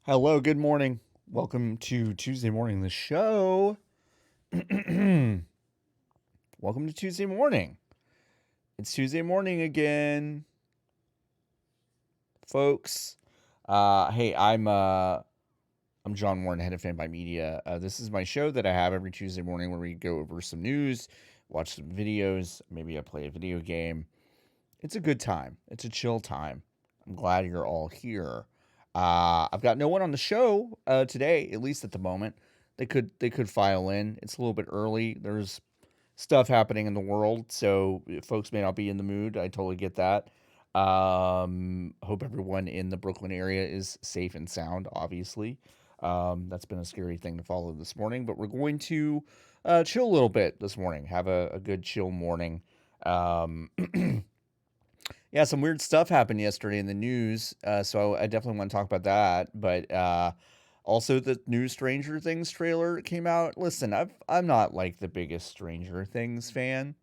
Hello, good morning. Welcome to Tuesday morning, the show. Welcome to Tuesday morning. It's Tuesday morning again, folks. Hey, I'm John Warren, head of Fanbyte Media. This is my show that I have every Tuesday morning where we go over some news, watch some videos, maybe I play a video game. It's a good time. It's a chill time. I'm glad you're all here. I've got no one on the show today, at least at the moment. They could file in. It's a little bit early. There's stuff happening in the world, so folks may not be in the mood. I totally get that. Hope everyone in the Brooklyn area is safe and sound, obviously. That's been a scary thing to follow this morning, but we're going to chill a little bit this morning. Have a good chill morning. Yeah, some weird stuff happened yesterday in the news, so I definitely want to talk about that. But also, the new Stranger Things trailer came out. Listen, I'm not like the biggest Stranger Things fan.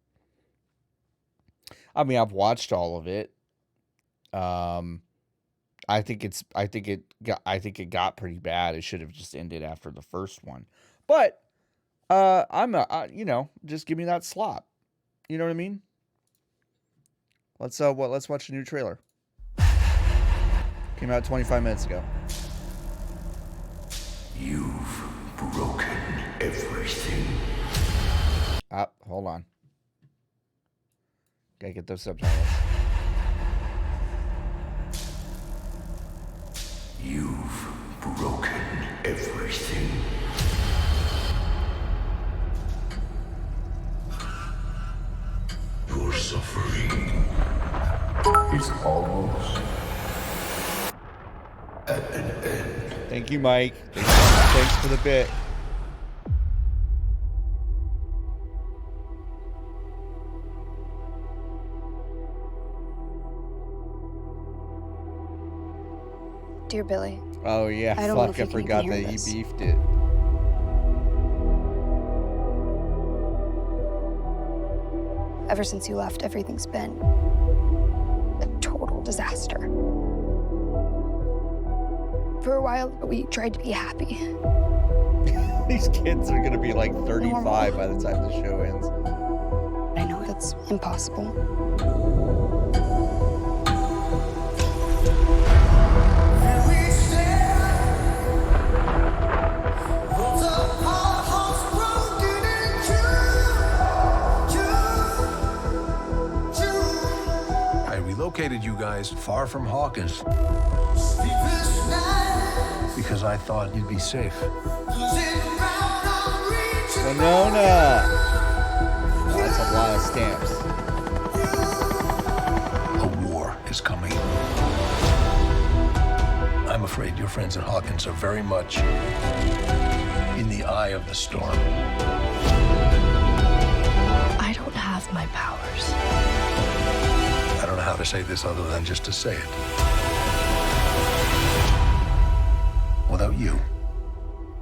I mean, I've watched all of it. I think it got pretty bad. It should have just ended after the first one. But just give me that slop. You know what I mean? Let's watch the new trailer. Came out 25 minutes ago. You've broken everything. Hold on. Gotta get those subtitles. You've broken everything. Your suffering is almost at an end. Thank you, Mike. Thanks for the bit. Dear Billy. Oh yeah, I don't know fuck! if I you can forgot even that hear he this. beefed it. Ever since you left, everything's been a total disaster. For a while, we tried to be happy. These kids are gonna be like 35 by the time the show ends. I know that's impossible. Located you guys far from Hawkins because I thought you'd be safe. Winona! Oh, that's a lot of stamps. A war is coming. I'm afraid your friends at Hawkins are very much in the eye of the storm. I don't have my powers. I don't know how to say this other than just to say it. Without you,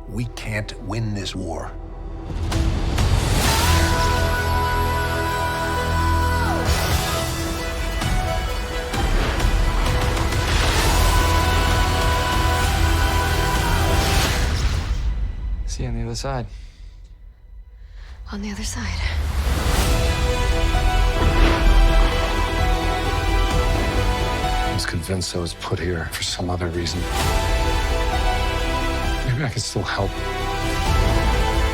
we can't win this war. See you on the other side. On the other side. I was convinced I was put here for some other reason. Maybe I can still help,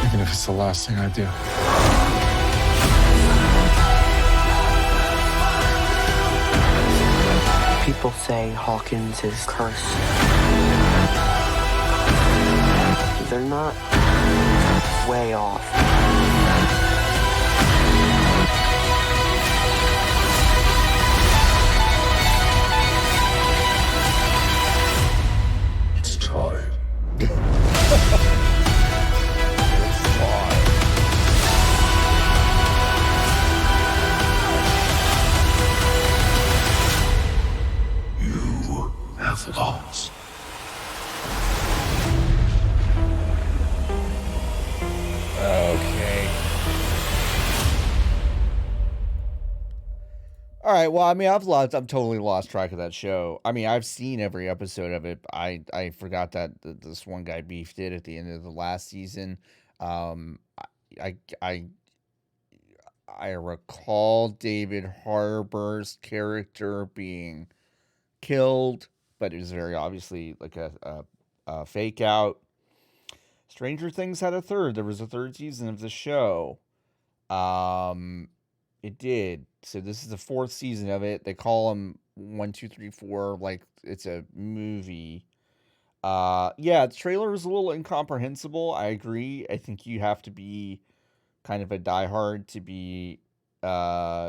even if it's the last thing I do. People say Hawkins is cursed. They're not way off. It's time. You have lost. right. Well, I mean, I've totally lost track of that show. I mean, I've seen every episode of it. I forgot that this one guy beefed it at the end of the last season. Um, I I I recall David Harbour's character being killed, but it was very obviously like a fake out. Stranger Things had a third. There was a third season of the show. Um, it did. So this is the fourth season of it. They call them 1, 2, 3, 4, like it's a movie. Yeah, the trailer was a little incomprehensible. I agree. I think you have to be kind of a diehard to be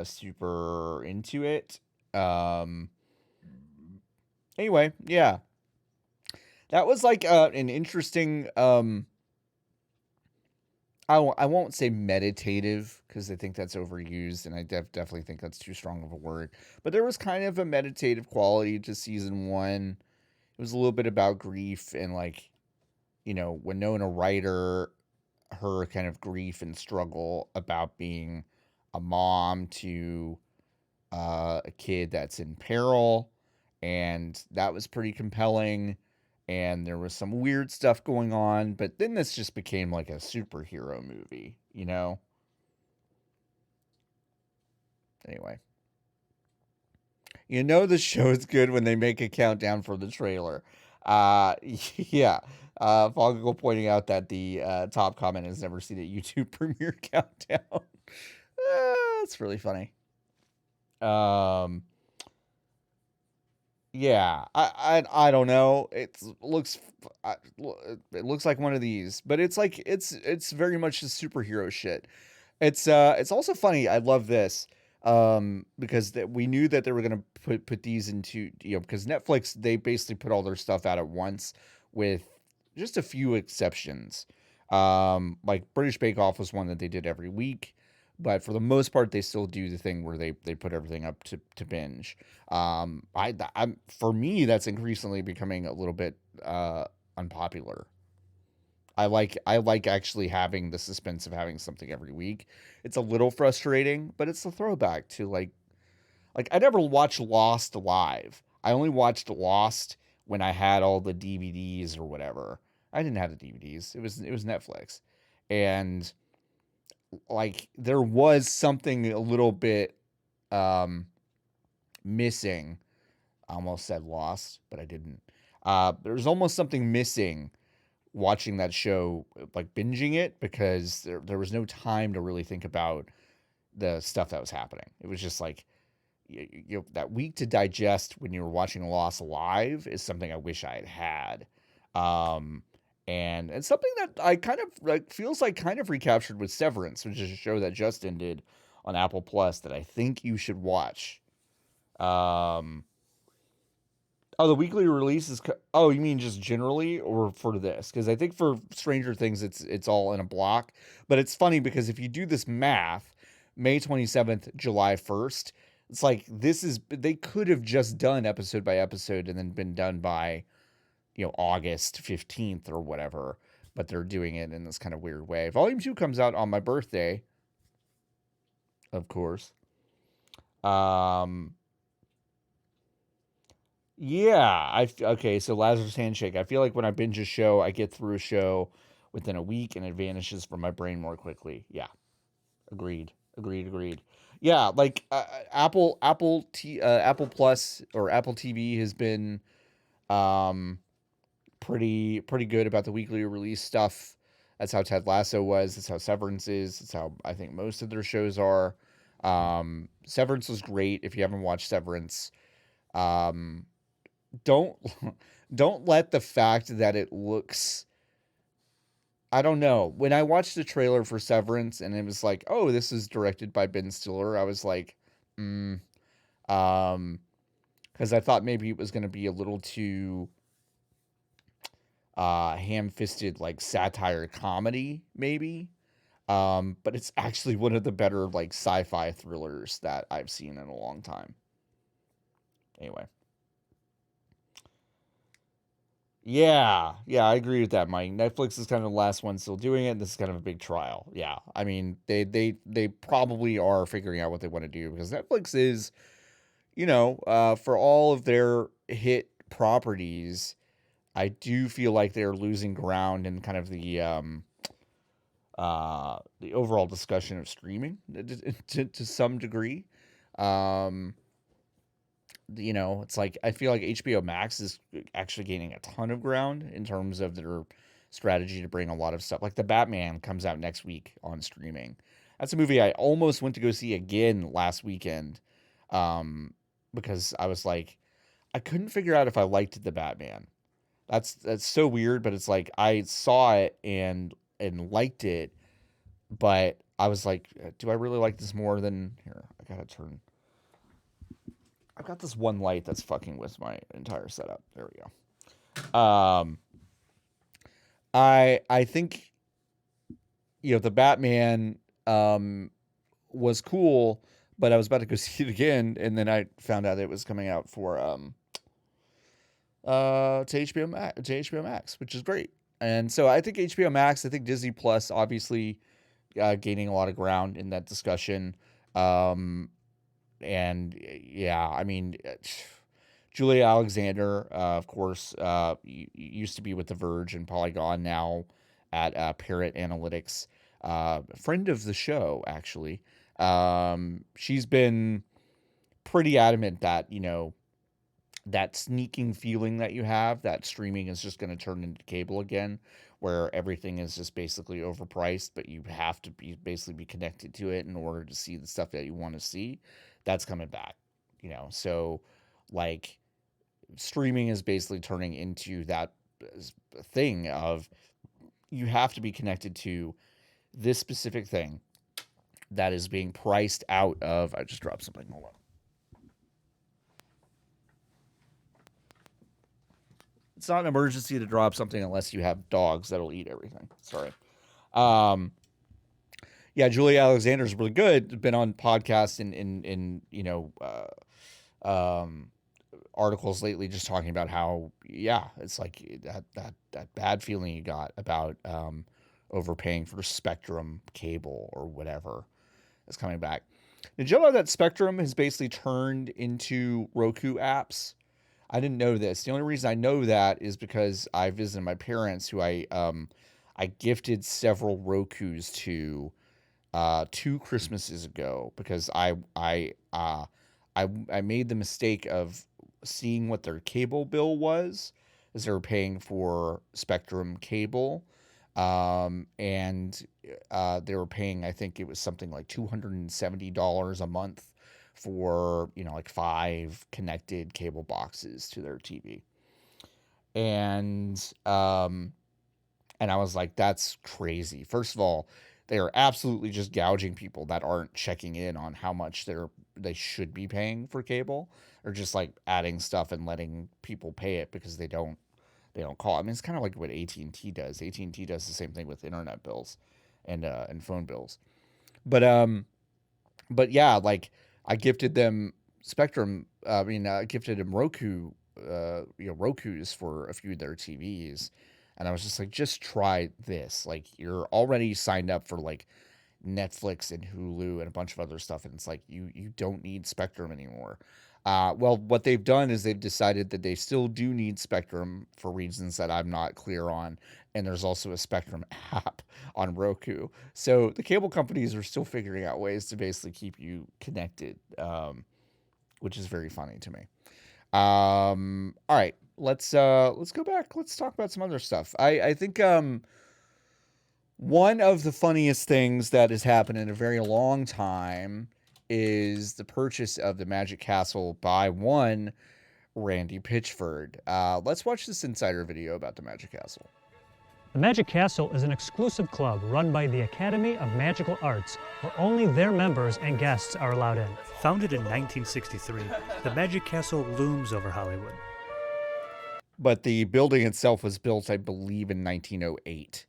super into it. Um, anyway, yeah, that was like an interesting I won't say meditative because I think that's overused, and I definitely think that's too strong of a word. But there was kind of a meditative quality to season one. It was a little bit about grief and like, Winona Ryder, her kind of grief and struggle about being a mom to a kid that's in peril, and that was pretty compelling. And there was some weird stuff going on, but then this just became like a superhero movie, you know? Anyway. You know the show is good when they make a countdown for the trailer. Yeah. Foggle pointing out that the top comment has never seen a YouTube premiere countdown. It's really funny. Yeah, I don't know. It looks like one of these, but it's like it's very much the superhero shit. It's also funny. I love this because we knew that they were gonna put these into, because Netflix, they basically put all their stuff out at once with just a few exceptions. Like British Bake Off was one that they did every week. But for the most part, they still do the thing where they put everything up to binge. I'm for me, that's increasingly becoming a little bit unpopular. I like actually having the suspense of having something every week. It's a little frustrating, but it's a throwback to like I never watched Lost live. I only watched Lost when I had all the DVDs or whatever. I didn't have the DVDs. It was Netflix, and like there was something a little bit missing. I almost said lost, but I didn't. There's almost something missing watching that show, like binging it, because there was no time to really think about the stuff that was happening. It was just like that week to digest when you were watching Lost live is something I wish I had had. And it's something that I kind of like feels like kind of recaptured with Severance, which is a show that just ended on Apple Plus that I think you should watch. Um, oh, the weekly release is. Oh, you mean just generally, or for this? Because I think for Stranger Things, it's all in a block. But it's funny because if you do this math, May 27th, July 1st, it's like they could have just done episode by episode and then been done by August 15th or whatever, but they're doing it in this kind of weird way. Volume 2 comes out on my birthday, of course. Yeah, okay, so Lazarus Handshake. I feel like when I binge a show, I get through a show within a week and it vanishes from my brain more quickly. Yeah. Agreed. Yeah, like Apple Plus or Apple TV has been pretty good about the weekly release stuff. That's how Ted Lasso was. That's how Severance is. That's how I think most of their shows are. Severance was great. If you haven't watched Severance, don't don't let the fact that it looks, I don't know. When I watched the trailer for Severance and it was like, oh, this is directed by Ben Stiller, I was like, because I thought maybe it was going to be a little too ham-fisted, like satire comedy, maybe. But it's actually one of the better like sci-fi thrillers that I've seen in a long time. Anyway. Yeah, I agree with that, Mike. Netflix is kind of the last one still doing it, and this is kind of a big trial. Yeah, I mean, they probably are figuring out what they want to do because Netflix is for all of their hit properties, I do feel like they're losing ground in kind of the overall discussion of streaming to some degree. Um, it's like I feel like HBO Max is actually gaining a ton of ground in terms of their strategy to bring a lot of stuff. Like the Batman comes out next week on streaming. That's a movie I almost went to go see again last weekend, because I was like, I couldn't figure out if I liked the Batman. That's so weird, but it's like I saw it and liked it, but I was like, do I really like this more than here? I've got this one light that's fucking with my entire setup. There we go. I think the Batman was cool, but I was about to go see it again, and then I found out it was coming out for to HBO Max, which is great. And so I think HBO Max, I think Disney Plus, obviously gaining a lot of ground in that discussion. And yeah, I mean, Julia Alexander, of course, used to be with The Verge and Polygon, now at Parrot Analytics, friend of the show, actually. She's been pretty adamant that, that sneaking feeling that you have that streaming is just going to turn into cable again, where everything is just basically overpriced, but you have to basically be connected to it in order to see the stuff that you want to see. That's coming back, so like streaming is basically turning into that thing of you have to be connected to this specific thing that is being priced out of. I just dropped something. Hold on. It's not an emergency to drop something unless you have dogs that'll eat everything. Sorry. Yeah, Julia Alexander's really good. Been on podcasts and articles lately, just talking about how, yeah, it's like that bad feeling you got about overpaying for Spectrum cable or whatever is coming back. Did you know that Spectrum has basically turned into Roku apps? I didn't know this. The only reason I know that is because I visited my parents, who I gifted several Rokus to 2 Christmases ago, because I made the mistake of seeing what their cable bill was, as they were paying for Spectrum cable, and they were paying, I think it was something like $270 a month for, like 5 connected cable boxes to their TV. And I was like, that's crazy. First of all, they are absolutely just gouging people that aren't checking in on how much they should be paying for cable, or just like adding stuff and letting people pay it because they don't call. I mean, it's kind of like what AT&T does. AT&T does the same thing with internet bills and phone bills. But yeah, like I gifted them Spectrum. I gifted them Roku, Rokus for a few of their TVs, and I was just like, just try this. Like, you're already signed up for like Netflix and Hulu and a bunch of other stuff, and it's like you don't need Spectrum anymore. Well, what they've done is they've decided that they still do need Spectrum for reasons that I'm not clear on, and there's also a Spectrum app on Roku. So the cable companies are still figuring out ways to basically keep you connected, which is very funny to me. All right, let's go back. Let's talk about some other stuff. I think one of the funniest things that has happened in a very long time is the purchase of the Magic Castle by one Randy Pitchford. Let's watch this insider video about the Magic Castle. The Magic Castle is an exclusive club run by the Academy of Magical Arts, where only their members and guests are allowed in. Founded in 1963, the Magic Castle looms over Hollywood. But the building itself was built, I believe, in 1908.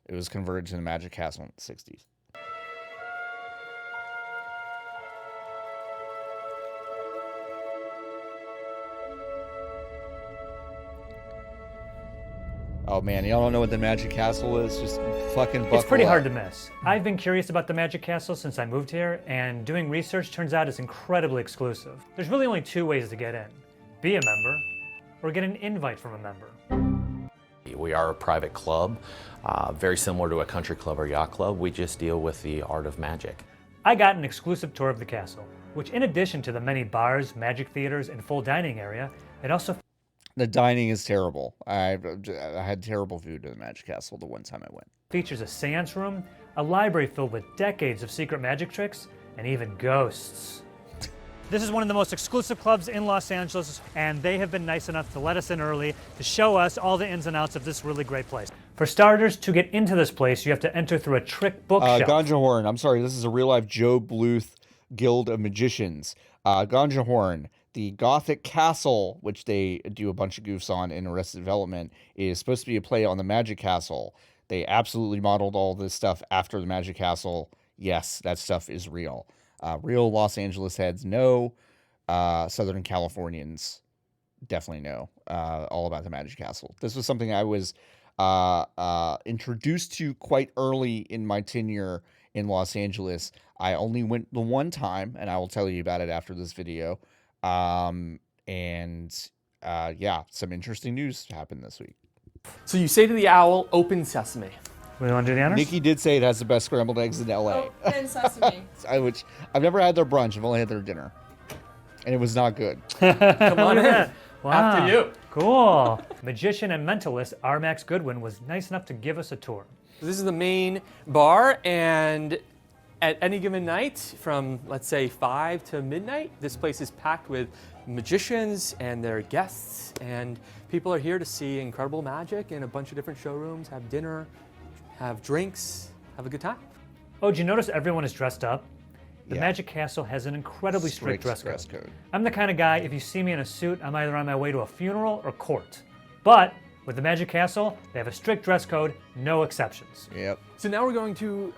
It was converted to the Magic Castle in the 60s. Oh, man, y'all don't know what the Magic Castle is? Just fucking buckle It's pretty hard to up. miss. I've been curious about the Magic Castle since I moved here, and doing research turns out it's incredibly exclusive. There's really only 2 ways to get in. Be a member, or get an invite from a member. We are a private club, very similar to a country club or yacht club. We just deal with the art of magic. I got an exclusive tour of the castle, which in addition to the many bars, magic theaters, and full dining area, it also The dining is terrible. I had terrible food at the Magic Castle the one time I went. features a seance room, a library filled with decades of secret magic tricks, and even ghosts. This is one of the most exclusive clubs in Los Angeles, and they have been nice enough to let us in early to show us all the ins and outs of this really great place. For starters, to get into this place, you have to enter through a trick bookshelf. Ganja Horn. I'm sorry, this is a real-life Joe Bluth Guild of Magicians. Ganja Horn, the Gothic Castle, which they do a bunch of goofs on in Arrested Development, is supposed to be a play on the Magic Castle. They absolutely modeled all this stuff after the Magic Castle. Yes, that stuff is real. Real Los Angeles heads know. Southern Californians definitely know all about the Magic Castle. This was something I was introduced to quite early in my tenure in Los Angeles. I only went the one time, and I will tell you about it after this video. Yeah, some interesting news happened this week. So you say to the owl, open sesame. We want to do the honors? Nikki did say it has the best scrambled eggs in LA. Open sesame. Which I've never had their brunch. I've only had their dinner. And it was not good. Come on in. Wow. After you. Cool. Magician and mentalist R. Max Goodwin was nice enough to give us a tour. This is the main bar, and at any given night, from let's say 5 to midnight, this place is packed with magicians and their guests, and people are here to see incredible magic in a bunch of different showrooms, have dinner, have drinks, have a good time. Oh, did you notice everyone is dressed up? The Yeah. Magic Castle has an incredibly strict dress code. I'm the kind of guy, if you see me in a suit, I'm either on my way to a funeral or court. But with the Magic Castle, they have a strict dress code, no exceptions. Yep. So now we're going to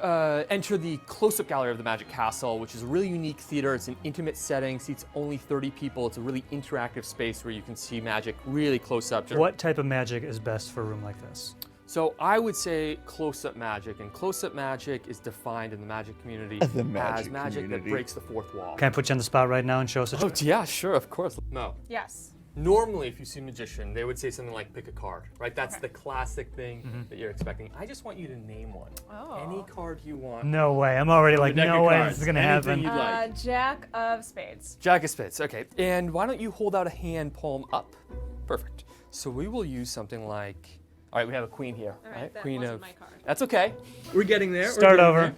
enter the close-up gallery of the Magic Castle, which is a really unique theater. It's an intimate setting, seats only 30 people. It's a really interactive space where you can see magic really close up. What type of magic is best for a room like this? So I would say close-up magic, and close-up magic is defined in the magic community as magic that breaks the fourth wall. Can I put you on the spot right now and show us a Oh, yeah, sure, of course. No. Yes. Normally, if you see a magician, they would say something like pick a card, right? That's the classic thing that you're expecting. I just want you to name one. Oh. Any card you want. No way. I'm already like, Deck no of way cards. this is going to Anything happen. you'd like. Jack of spades. Jack of spades, okay. And why don't you hold out a hand palm up? Perfect. So we will use something like, all right, we have a queen here. All right, that Queen wasn't of, my card. That's okay. We're getting there. Start over.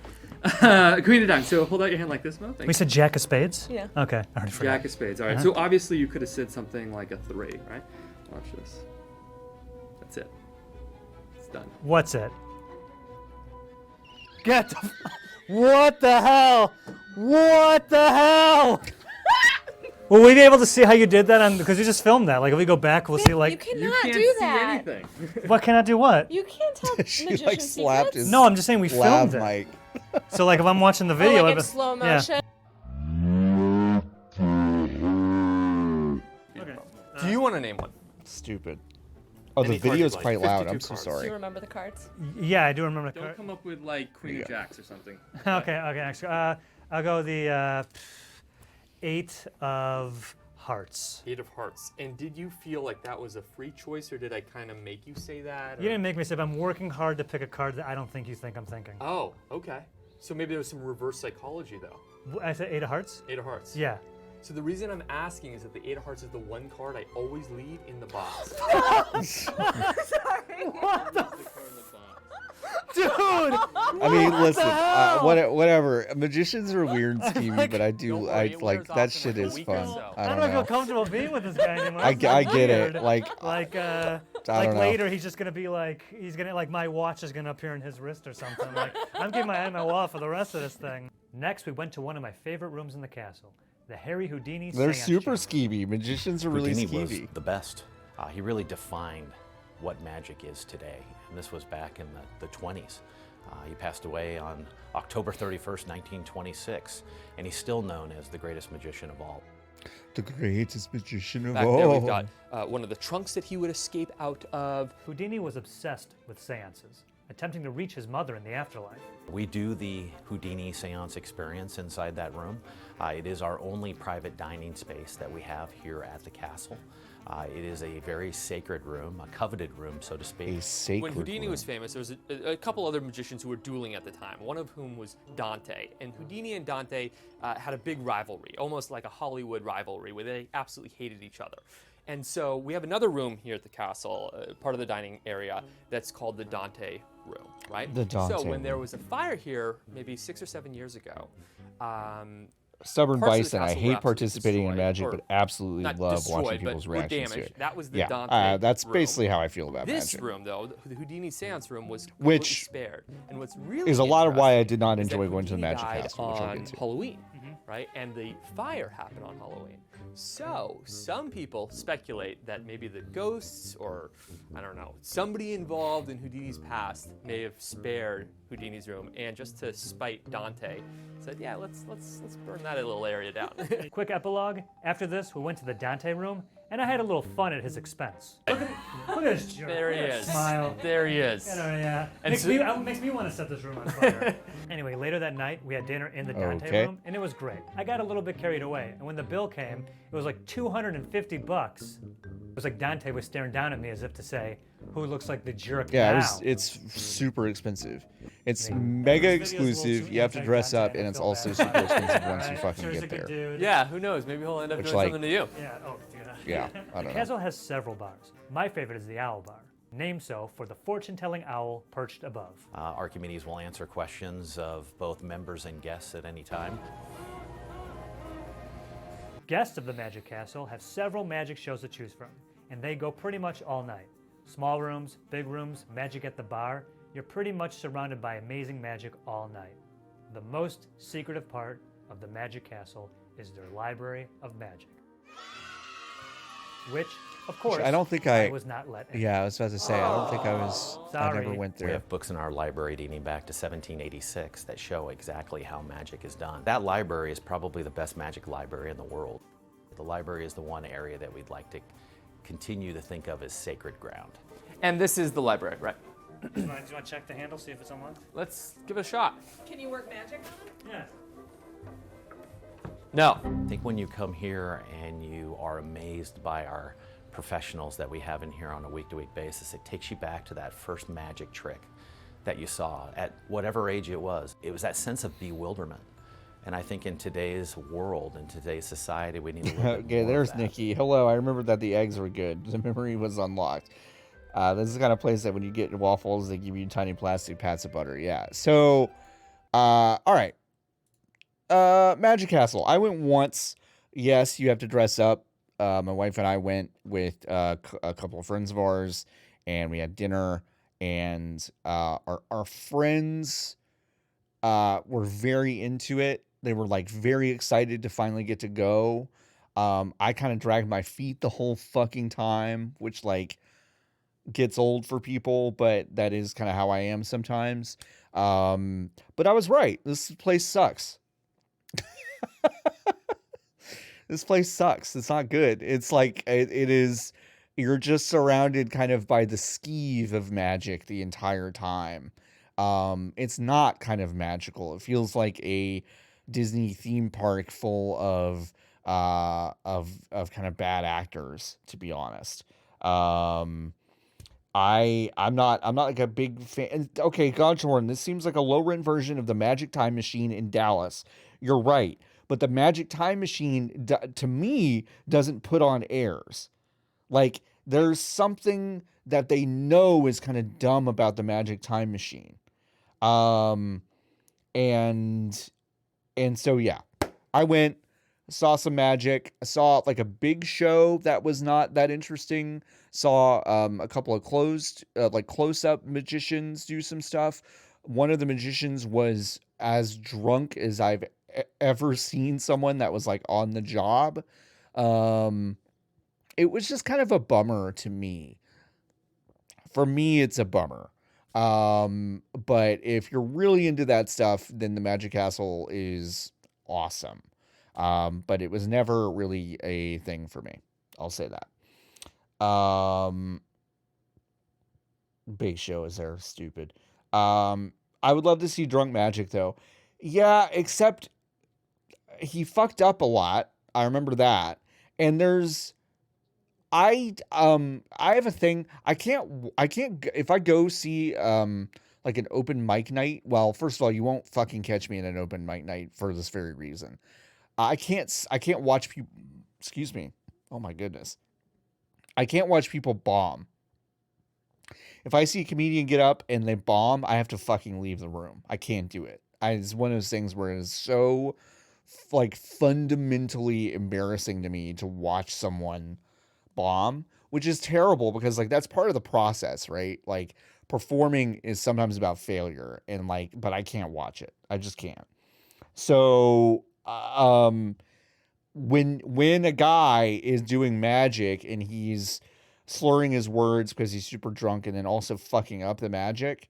Queen of diamonds. So hold out your hand like this, Mo. We said Jack of Spades? Yeah. Okay, I already forgot. Jack of spades. All right. So obviously you could have said something like a 3, right? Watch this. That's it. It's done. What's it? Get the... What the hell? What the hell? Will we be able to see how you did that? Because you just filmed that. Like, if we go back, we'll see, like... You cannot do that. See anything. What can I do what? You can't tell She magician like slapped secrets. his No, I'm just saying we lav filmed it. mic. So, like, if I'm watching the video... Oh, like in if- slow yeah. motion. Okay. Do you want to name one? Stupid. Oh, the Any card video's you'd like. quite loud. 52 I'm so cards. Do sorry. you remember the cards? Yeah, I do remember the Don't card. come up with like Queen of Jacks or something. Okay, actually. I'll go the 8 of Hearts. 8 of Hearts. And did you feel like that was a free choice, or did I kind of make you say that? You didn't make me say, but I'm working hard to pick a card that I don't think you think I'm thinking. Oh, okay. So maybe there was some reverse psychology, though. I said 8 of Hearts? 8 of Hearts. Yeah. So the reason I'm asking is that the 8 of Hearts is the one card I always leave in the box. Sorry. What the Dude! I mean, listen, whatever. Magicians are weird and schemy, but I do, I like that shit is fun. I I don't don't feel know. comfortable being with this guy anymore. I It's so get it. weird. Like, like don't know. later he's just gonna be like, he's gonna like my watch is gonna appear in his wrist or something. Like I'm keeping my eye on my wall for the rest of this thing. Next, we went to one of my favorite rooms in the castle, the Harry Houdini. They're seance super chamber. skeevy. Magicians are really Houdini was skeevy. the best. He really defined what magic is today, and this was back in the 20s. He passed away on October 31st, 1926, and he's still known as the greatest magician of all. The greatest magician of Back all. there, we've got one of the trunks that he would escape out of. Houdini was obsessed with seances, attempting to reach his mother in the afterlife. We do the Houdini seance experience inside that room. It is our only private dining space that we have here at the castle. It is a very sacred room, a coveted room, so to speak. A sacred When Houdini room. was famous, there was a couple other magicians who were dueling at the time, one of whom was Dante. And Houdini and Dante had a big rivalry, almost like a Hollywood rivalry, where they absolutely hated each other. And so we have another room here at the castle, part of the dining area, that's called the Dante room, right? The Dante So when there room. was a fire here, maybe 6 or 7 years ago, Stubborn parts of the Bison. I castle were hate absolutely participating in destroyed, magic, or but absolutely not love destroyed, watching but people's were reactions to damaged. it. That was the Yeah, Dante that's room. basically how I feel about This magic. room, though, the Houdini seance room, was completely Which spared. And what's really is a lot of why I interesting did not is that enjoy going to the Houdini Magic died Castle, which I'll on get to. Halloween, right? And the fire happened on Halloween. So some people speculate that maybe the ghosts, or I don't know, somebody involved in Houdini's past may have spared Houdini's room, and just to spite Dante, said, "Yeah, let's burn that little area down." Quick epilogue. After this, we went to the Dante room, and I had a little fun at his expense. Look at this jerk. There he Look at that is. Smile. There he is. Yeah. And Makes, so- makes me want to set this room on fire. Anyway, later that night, we had dinner in the Dante Okay. room, and it was great. I got a little bit carried away, and when the bill came, it was like $250. It was like Dante was staring down at me as if to say, "Who looks like the jerk Yeah, now?" it's super expensive. It's Maybe. mega This video's a little exclusive. too You have to dress anti-Dante, up, and I it's feel also bad. super expensive once you Right? fucking Sure, he's get a good there. dude. Yeah, who knows? Maybe he'll end up Which, doing like- something to you. Yeah. Oh, dude. Yeah, I The don't know. castle has several bars. My favorite is the Owl Bar, named so for the fortune-telling owl perched above. Archimedes will answer questions of both members and guests at any time. Guests of the Magic Castle have several magic shows to choose from, and they go pretty much all night. Small rooms, big rooms, magic at the bar, you're pretty much surrounded by amazing magic all night. The most secretive part of the Magic Castle is their Library of Magic, which, of course, I don't think I was not let in. Yeah, I was about to say, I don't think I was. I Sorry. never went We there. have books in our library dating back to 1786 that show exactly how magic is done. That library is probably the best magic library in the world. The library is the one area that we'd like to continue to think of as sacred ground. And this is the library, right? Do you want to check the handle, see if it's unlocked? Let's give it a shot. Can you work magic on it? Yeah. No. I think when you come here and you are amazed by our professionals that we have in here on a week-to-week basis, it takes you back to that first magic trick that you saw at whatever age it was. It was that sense of bewilderment. And I think in today's world, in today's society, we need a little bit Okay, more there's of that. Nikki. Hello, I remember that the eggs were good. The memory was unlocked. This is the kind of place that when you get waffles, they give you tiny plastic pats of butter. Yeah. So, all right. Magic Castle. I went once. Yes, you have to dress up. My wife and I went with a couple of friends of ours, and we had dinner. And our friends were very into it. They were like very excited to finally get to go. I kind of dragged my feet the whole fucking time, which like gets old for people, but that is kind of how I am sometimes. But I was right. This place sucks. This place sucks. It's not good. It's like it is. You're just surrounded kind of by the skeeve of magic the entire time. It's not kind of magical. It feels like a Disney theme park full of kind of bad actors, to be honest. I'm not like a big fan. Okay, God Jordan, this seems like a low rent version of the Magic Time Machine in Dallas. You're right, but the Magic Time Machine to me doesn't put on airs. Like there's something that they know is kind of dumb about the Magic Time Machine. And so yeah, I went, saw some magic. I saw like a big show that was not that interesting. Saw a couple of close-up magicians do some stuff. One of the magicians was as drunk as I've ever seen someone that was like on the job. It was just kind of a bummer to me. For me, it's a bummer. But if you're really into that stuff, then the Magic Castle is awesome. But it was never really a thing for me. I'll say that. Big Show is there, stupid. I would love to see Drunk Magic though. Yeah, except he fucked up a lot. I remember that. And I have a thing. I can't if I go see like an open mic night. Well, first of all, you won't fucking catch me in an open mic night for this very reason. I can't watch people, excuse me. Oh my goodness. I can't watch people bomb. If I see a comedian get up and they bomb, I have to fucking leave the room. I can't do it. It's one of those things where it is so like fundamentally embarrassing to me to watch someone bomb, which is terrible because like that's part of the process, right? Like performing is sometimes about failure and like, but I can't watch it. I just can't. So, when a guy is doing magic and he's slurring his words because he's super drunk and then also fucking up the magic,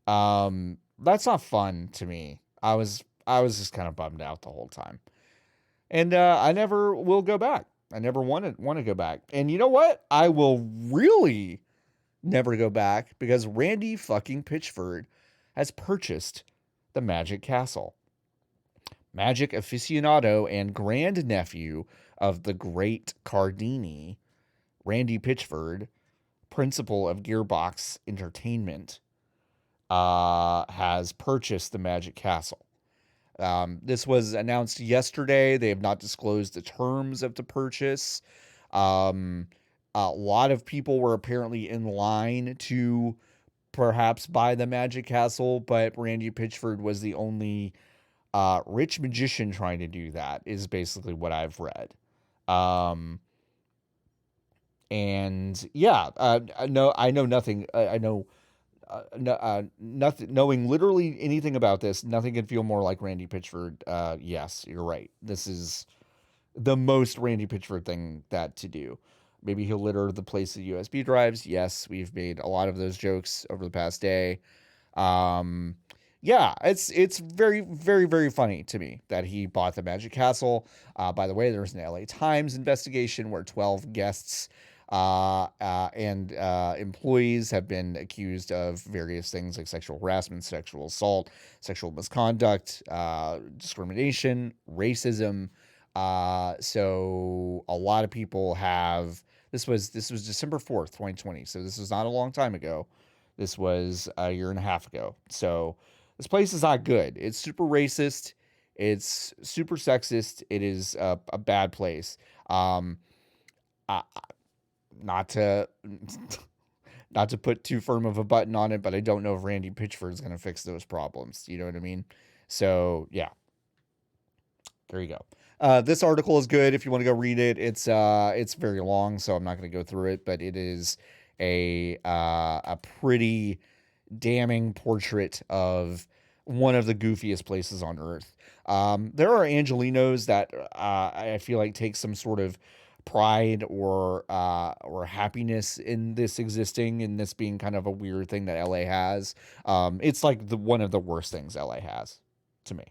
that's not fun to me. I was just kind of bummed out the whole time. And I never will go back. I never want to go back. And you know what? I will really never go back because Randy fucking Pitchford has purchased the Magic Castle. Magic aficionado and grandnephew of the great Cardini, Randy Pitchford, principal of Gearbox Entertainment, has purchased the Magic Castle. This was announced yesterday. They have not disclosed the terms of the purchase. A lot of people were apparently in line to perhaps buy the Magic Castle, but Randy Pitchford was the only rich magician trying to do that, is basically what I've read. And yeah, I know nothing. I know nothing. Knowing literally anything about this, nothing could feel more like Randy Pitchford. Yes, you're right. This is the most Randy Pitchford thing to do. Maybe he'll litter the place of USB drives. Yes, we've made a lot of those jokes over the past day. Yeah, it's very, very, very funny to me that he bought the Magic Castle. By the way, there's an LA Times investigation where 12 guests and employees have been accused of various things like sexual harassment, sexual assault, sexual misconduct, discrimination, racism. So a lot of people have. This was December 4th, 2020. So this was not a long time ago. This was a year and a half ago. So this place is not good. It's super racist. It's super sexist. It is a bad place. Not to put too firm of a button on it, but I don't know if Randy Pitchford is going to fix those problems. You know what I mean? So yeah, there you go. This article is good if you want to go read it. It's very long, so I'm not going to go through it, but it is a pretty damning portrait of one of the goofiest places on earth. There are Angelinos that I feel like take some sort of pride or happiness in this existing, and this being kind of a weird thing that LA has. It's like one of the worst things LA has to me.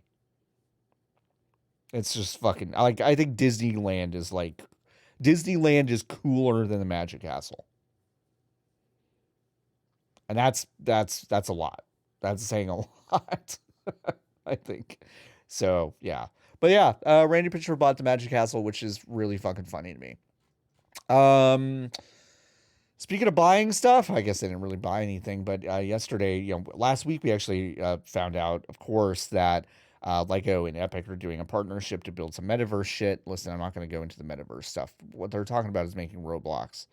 It's just fucking like, I think Disneyland is cooler than the Magic Castle. And that's a lot. That's saying a lot, I think. So, yeah. But yeah, Randy Pitchford bought the Magic Castle, which is really fucking funny to me. Speaking of buying stuff, I guess they didn't really buy anything, but yesterday, last week we actually found out, of course, that Lego and Epic are doing a partnership to build some metaverse shit. Listen, I'm not going to go into the metaverse stuff. What they're talking about is making Roblox.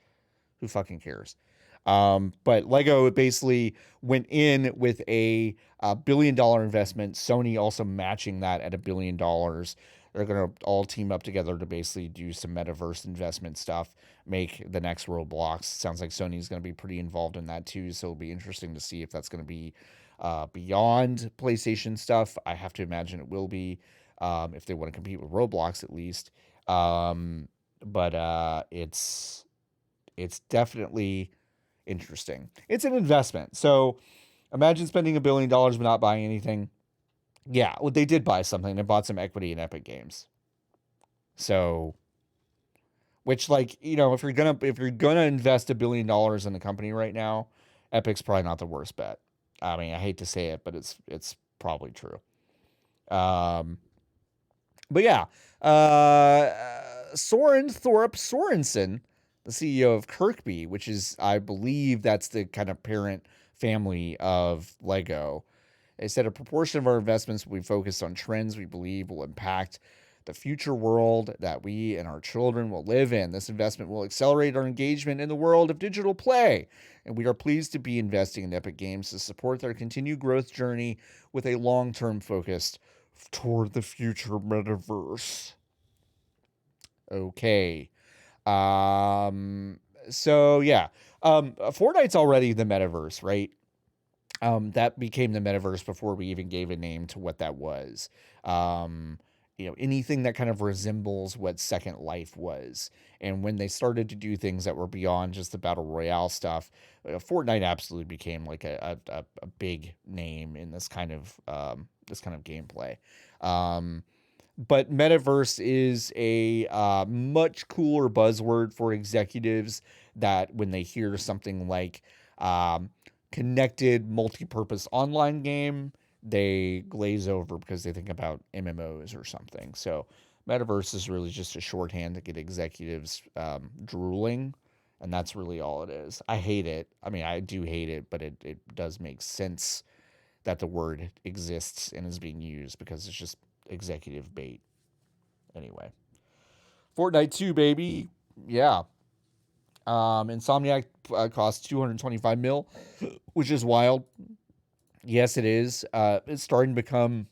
Who fucking cares? But Lego basically went in with a $1 billion investment. Sony also matching that at $1 billion. They're going to all team up together to basically do some metaverse investment stuff, make the next Roblox. Sounds like Sony's going to be pretty involved in that too. So it'll be interesting to see if that's going to be beyond PlayStation stuff. I have to imagine it will be, if they want to compete with Roblox at least. But it's definitely interesting. It's an investment. So imagine spending $1 billion but not buying anything. Yeah, well, they did buy something. They bought some equity in Epic Games. So, which, like, you know, if you're gonna invest $1 billion in a company right now, Epic's probably not the worst bet. I mean, I hate to say it, but it's probably true. But yeah, Soren Thorpe Sorensen, the CEO of Kirkby, which is, I believe, that's the kind of parent family of Lego. They said a proportion of our investments will be focused on trends we believe will impact the future world that we and our children will live in. This investment will accelerate our engagement in the world of digital play, and we are pleased to be investing in Epic Games to support their continued growth journey with a long-term focus toward the future metaverse. Okay. So yeah. Fortnite's already the metaverse, right? That became the metaverse before we even gave a name to what that was. You know, anything that kind of resembles what Second Life was. And when they started to do things that were beyond just the Battle Royale stuff, Fortnite absolutely became like a big name in this kind of gameplay. But metaverse is a much cooler buzzword for executives that when they hear something like connected multi-purpose online game, they glaze over because they think about MMOs or something. So metaverse is really just a shorthand to get executives drooling, and that's really all it is. I hate it. I mean, I do hate it, but it does make sense that the word exists and is being used because it's just executive bait. Anyway, Fortnite 2, baby. Yeah. Insomniac cost $225 million, which is wild. Yes, it is. It's starting to become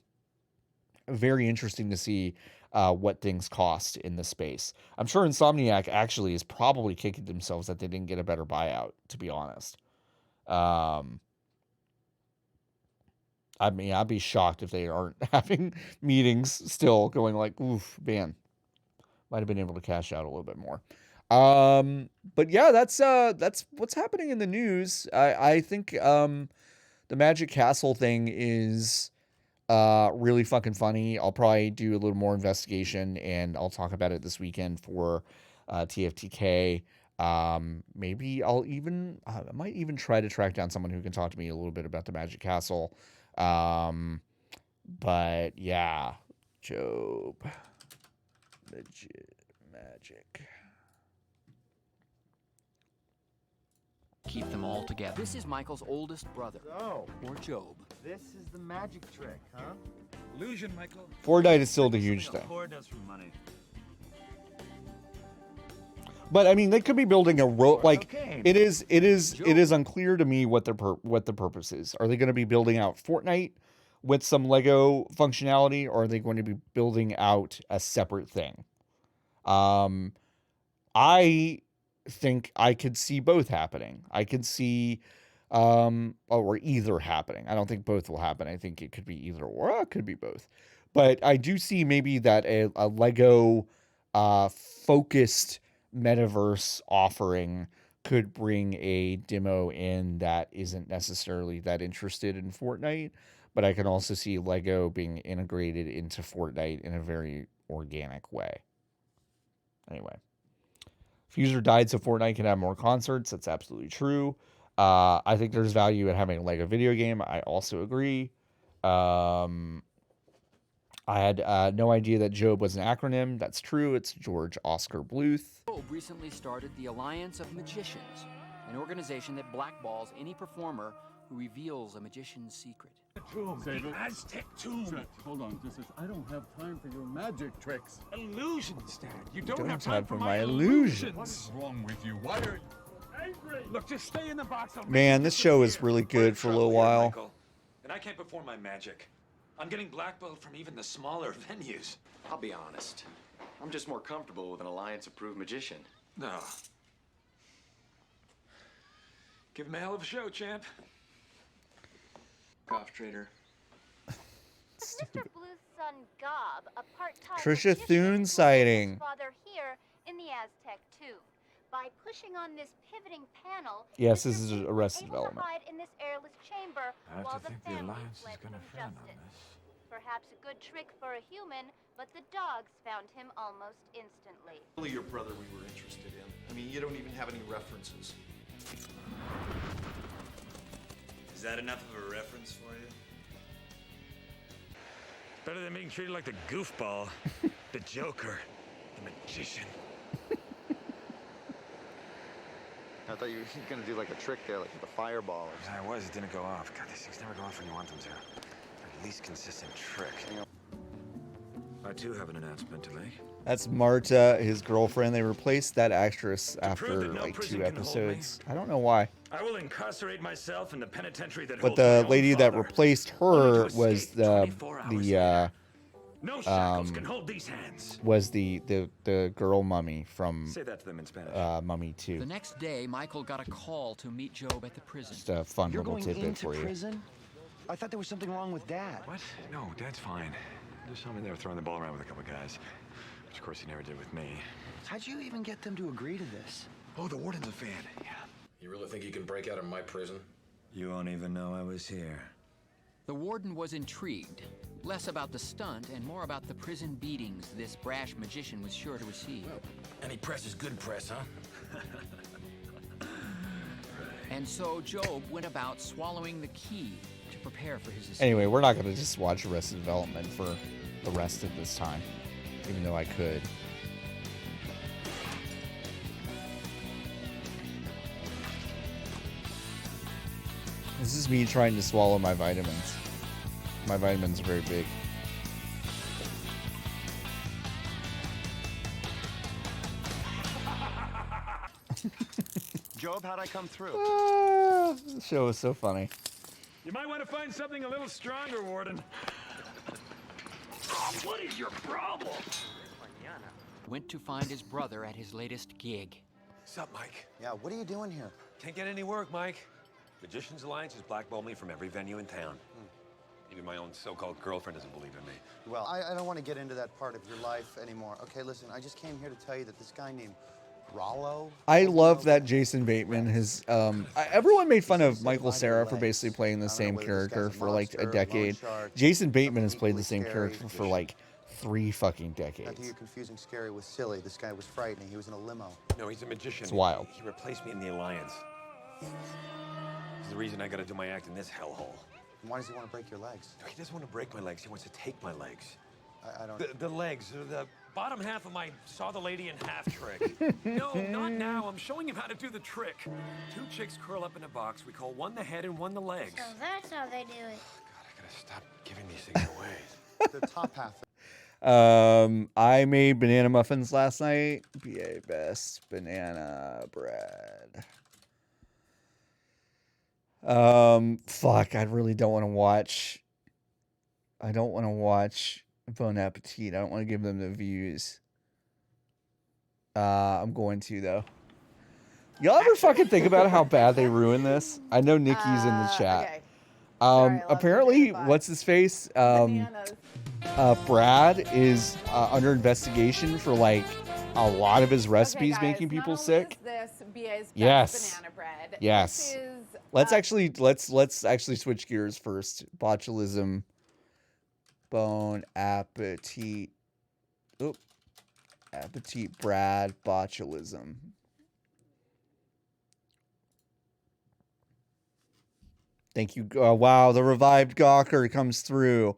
very interesting to see what things cost in this space. I'm sure Insomniac actually is probably kicking themselves that they didn't get a better buyout, to be honest. I mean, I'd be shocked if they aren't having meetings still going like, oof, man, might have been able to cash out a little bit more. But yeah, that's what's happening in the news. I think the Magic Castle thing is really fucking funny. I'll probably do a little more investigation and I'll talk about it this weekend for TFTK. Maybe I might even try to track down someone who can talk to me a little bit about the Magic Castle. But yeah, Job, magic. Keep them all together. This is Michael's oldest brother. Oh. Or Job. This is the magic trick, huh? Illusion, Michael. Fortnite is still the huge thing. But I mean, they could be building a like it is unclear to me what the purpose is. Are they going to be building out Fortnite with some Lego functionality, or are they going to be building out a separate thing? I think I could see both happening. I could see or either happening. I don't think both will happen. I think it could be either or. It could be both. But I do see maybe that a Lego focused metaverse offering could bring a demo in that isn't necessarily that interested in Fortnite, but I can also see Lego being integrated into Fortnite in a very organic way. Anyway, Fuser died so Fortnite can have more concerts. That's absolutely true. I think there's value in having a Lego video game. I also agree. I had no idea that Job was an acronym. That's true. It's George Oscar Bluth. Job recently started the Alliance of Magicians, an organization that blackballs any performer who reveals a magician's secret. The Aztec tomb. Hold on, I don't have time for your magic tricks. Illusions, Dad. You Don't don't have have time time for my illusions. What's wrong with you? Why are you angry? Look, just stay in the box. Man, this show is really good for a little while. Michael, and I can't perform my magic. I'm getting blackballed from even the smaller venues. I'll be honest. I'm just more comfortable with an Alliance-approved magician. No. Give him a hell of a show, champ. Golf trader. Mr. Bluth's son Gob, a part-time Trisha Thune sighting. father here in the Aztec tomb. By pushing on this pivoting panel, Yes, this is Arrested able to Development. hide in this airless chamber I have while to think the family Alliance fled is going to from fan on justice. this. perhaps a good trick for a human, but the dogs found him almost instantly. Only your brother we were interested in. I mean, you don't even have any references. Is that enough of a reference for you? Better than being treated like the goofball, the Joker, the magician. I thought you were gonna do like a trick there, like with the fireball or something. Yeah, I was. It didn't go off. God, these things never go off when you want them to. They're the least consistent trick. I too have an announcement to make. That's Marta, his girlfriend. They replaced that actress prove after that no like prison 2 can hold episodes. I don't know why. I will incarcerate myself in the penitentiary that But holds my the own lady that father. replaced her was the No shackles can hold these hands. was the girl mummy from Say that to them in Spanish. Mummy 2. The next day, Michael got a call to meet Job at the prison. Just a fun You're little going tidbit into for you. prison? I thought there was something wrong with Dad. What? No, Dad's fine. Just saw me there throwing the ball around with a couple guys. Which, of course, he never did with me. How'd you even get them to agree to this? Oh, the warden's a fan. Yeah. You really think you can break out of my prison? You won't even know I was here. The warden was intrigued, less about the stunt and more about the prison beatings this brash magician was sure to receive. Any press is good press, huh? And so Job went about swallowing the key to prepare for his escape. Anyway, we're not going to just watch Arrested Development for the rest of this time, even though I could. This is me trying to swallow my vitamins. My vitamins are very big. Job, how'd I come through? The show is so funny. You might want to find something a little stronger, Warden. What is your problem? Went to find his brother at his latest gig. What's up, Mike? Yeah, what are you doing here? Can't get any work, Mike. Magicians Alliance has blackballed me from every venue in town. Even my own so-called girlfriend doesn't believe in me. Well, I don't want to get into that part of your life anymore. Okay, listen, I just came here to tell you that this guy named Rollo. I love that Jason Bateman has. Everyone made fun of Michael Cera for basically playing the same character for like a decade. Jason Bateman has played the same character for like 3 fucking Not to decades. get confusing scary with silly. This guy was frightening. He was in a limo. No, he's a magician. It's wild. He replaced me in the Alliance. He's the reason I gotta do my act in this hellhole. Why does he want to break your legs? No, he doesn't want to break my legs. He wants to take my legs. I don't... The legs, the bottom half of my saw the lady in half trick. No, not now. I'm showing him how to do the trick. 2 chicks curl up in a box. We call one the head and one the legs. So that's how they do it. God, I gotta stop giving these things away. The top half. I made banana muffins last night. BA best banana bread. Fuck, I really don't want to watch. I don't want to watch Bon Appetit. I don't want to give them the views. I'm going to though. Y'all ever fucking think about how bad they ruined this? I know Nikki's in the chat. Okay. Sorry, I Apparently, what's his face? Brad is under investigation for like a lot of his recipes making people sick. This BA's Yes. banana bread. Yes. This is, Let's actually switch gears first. Botulism. Bon appetit. Oop. Appetit Brad botulism. Thank you. Wow, the revived Gawker comes through.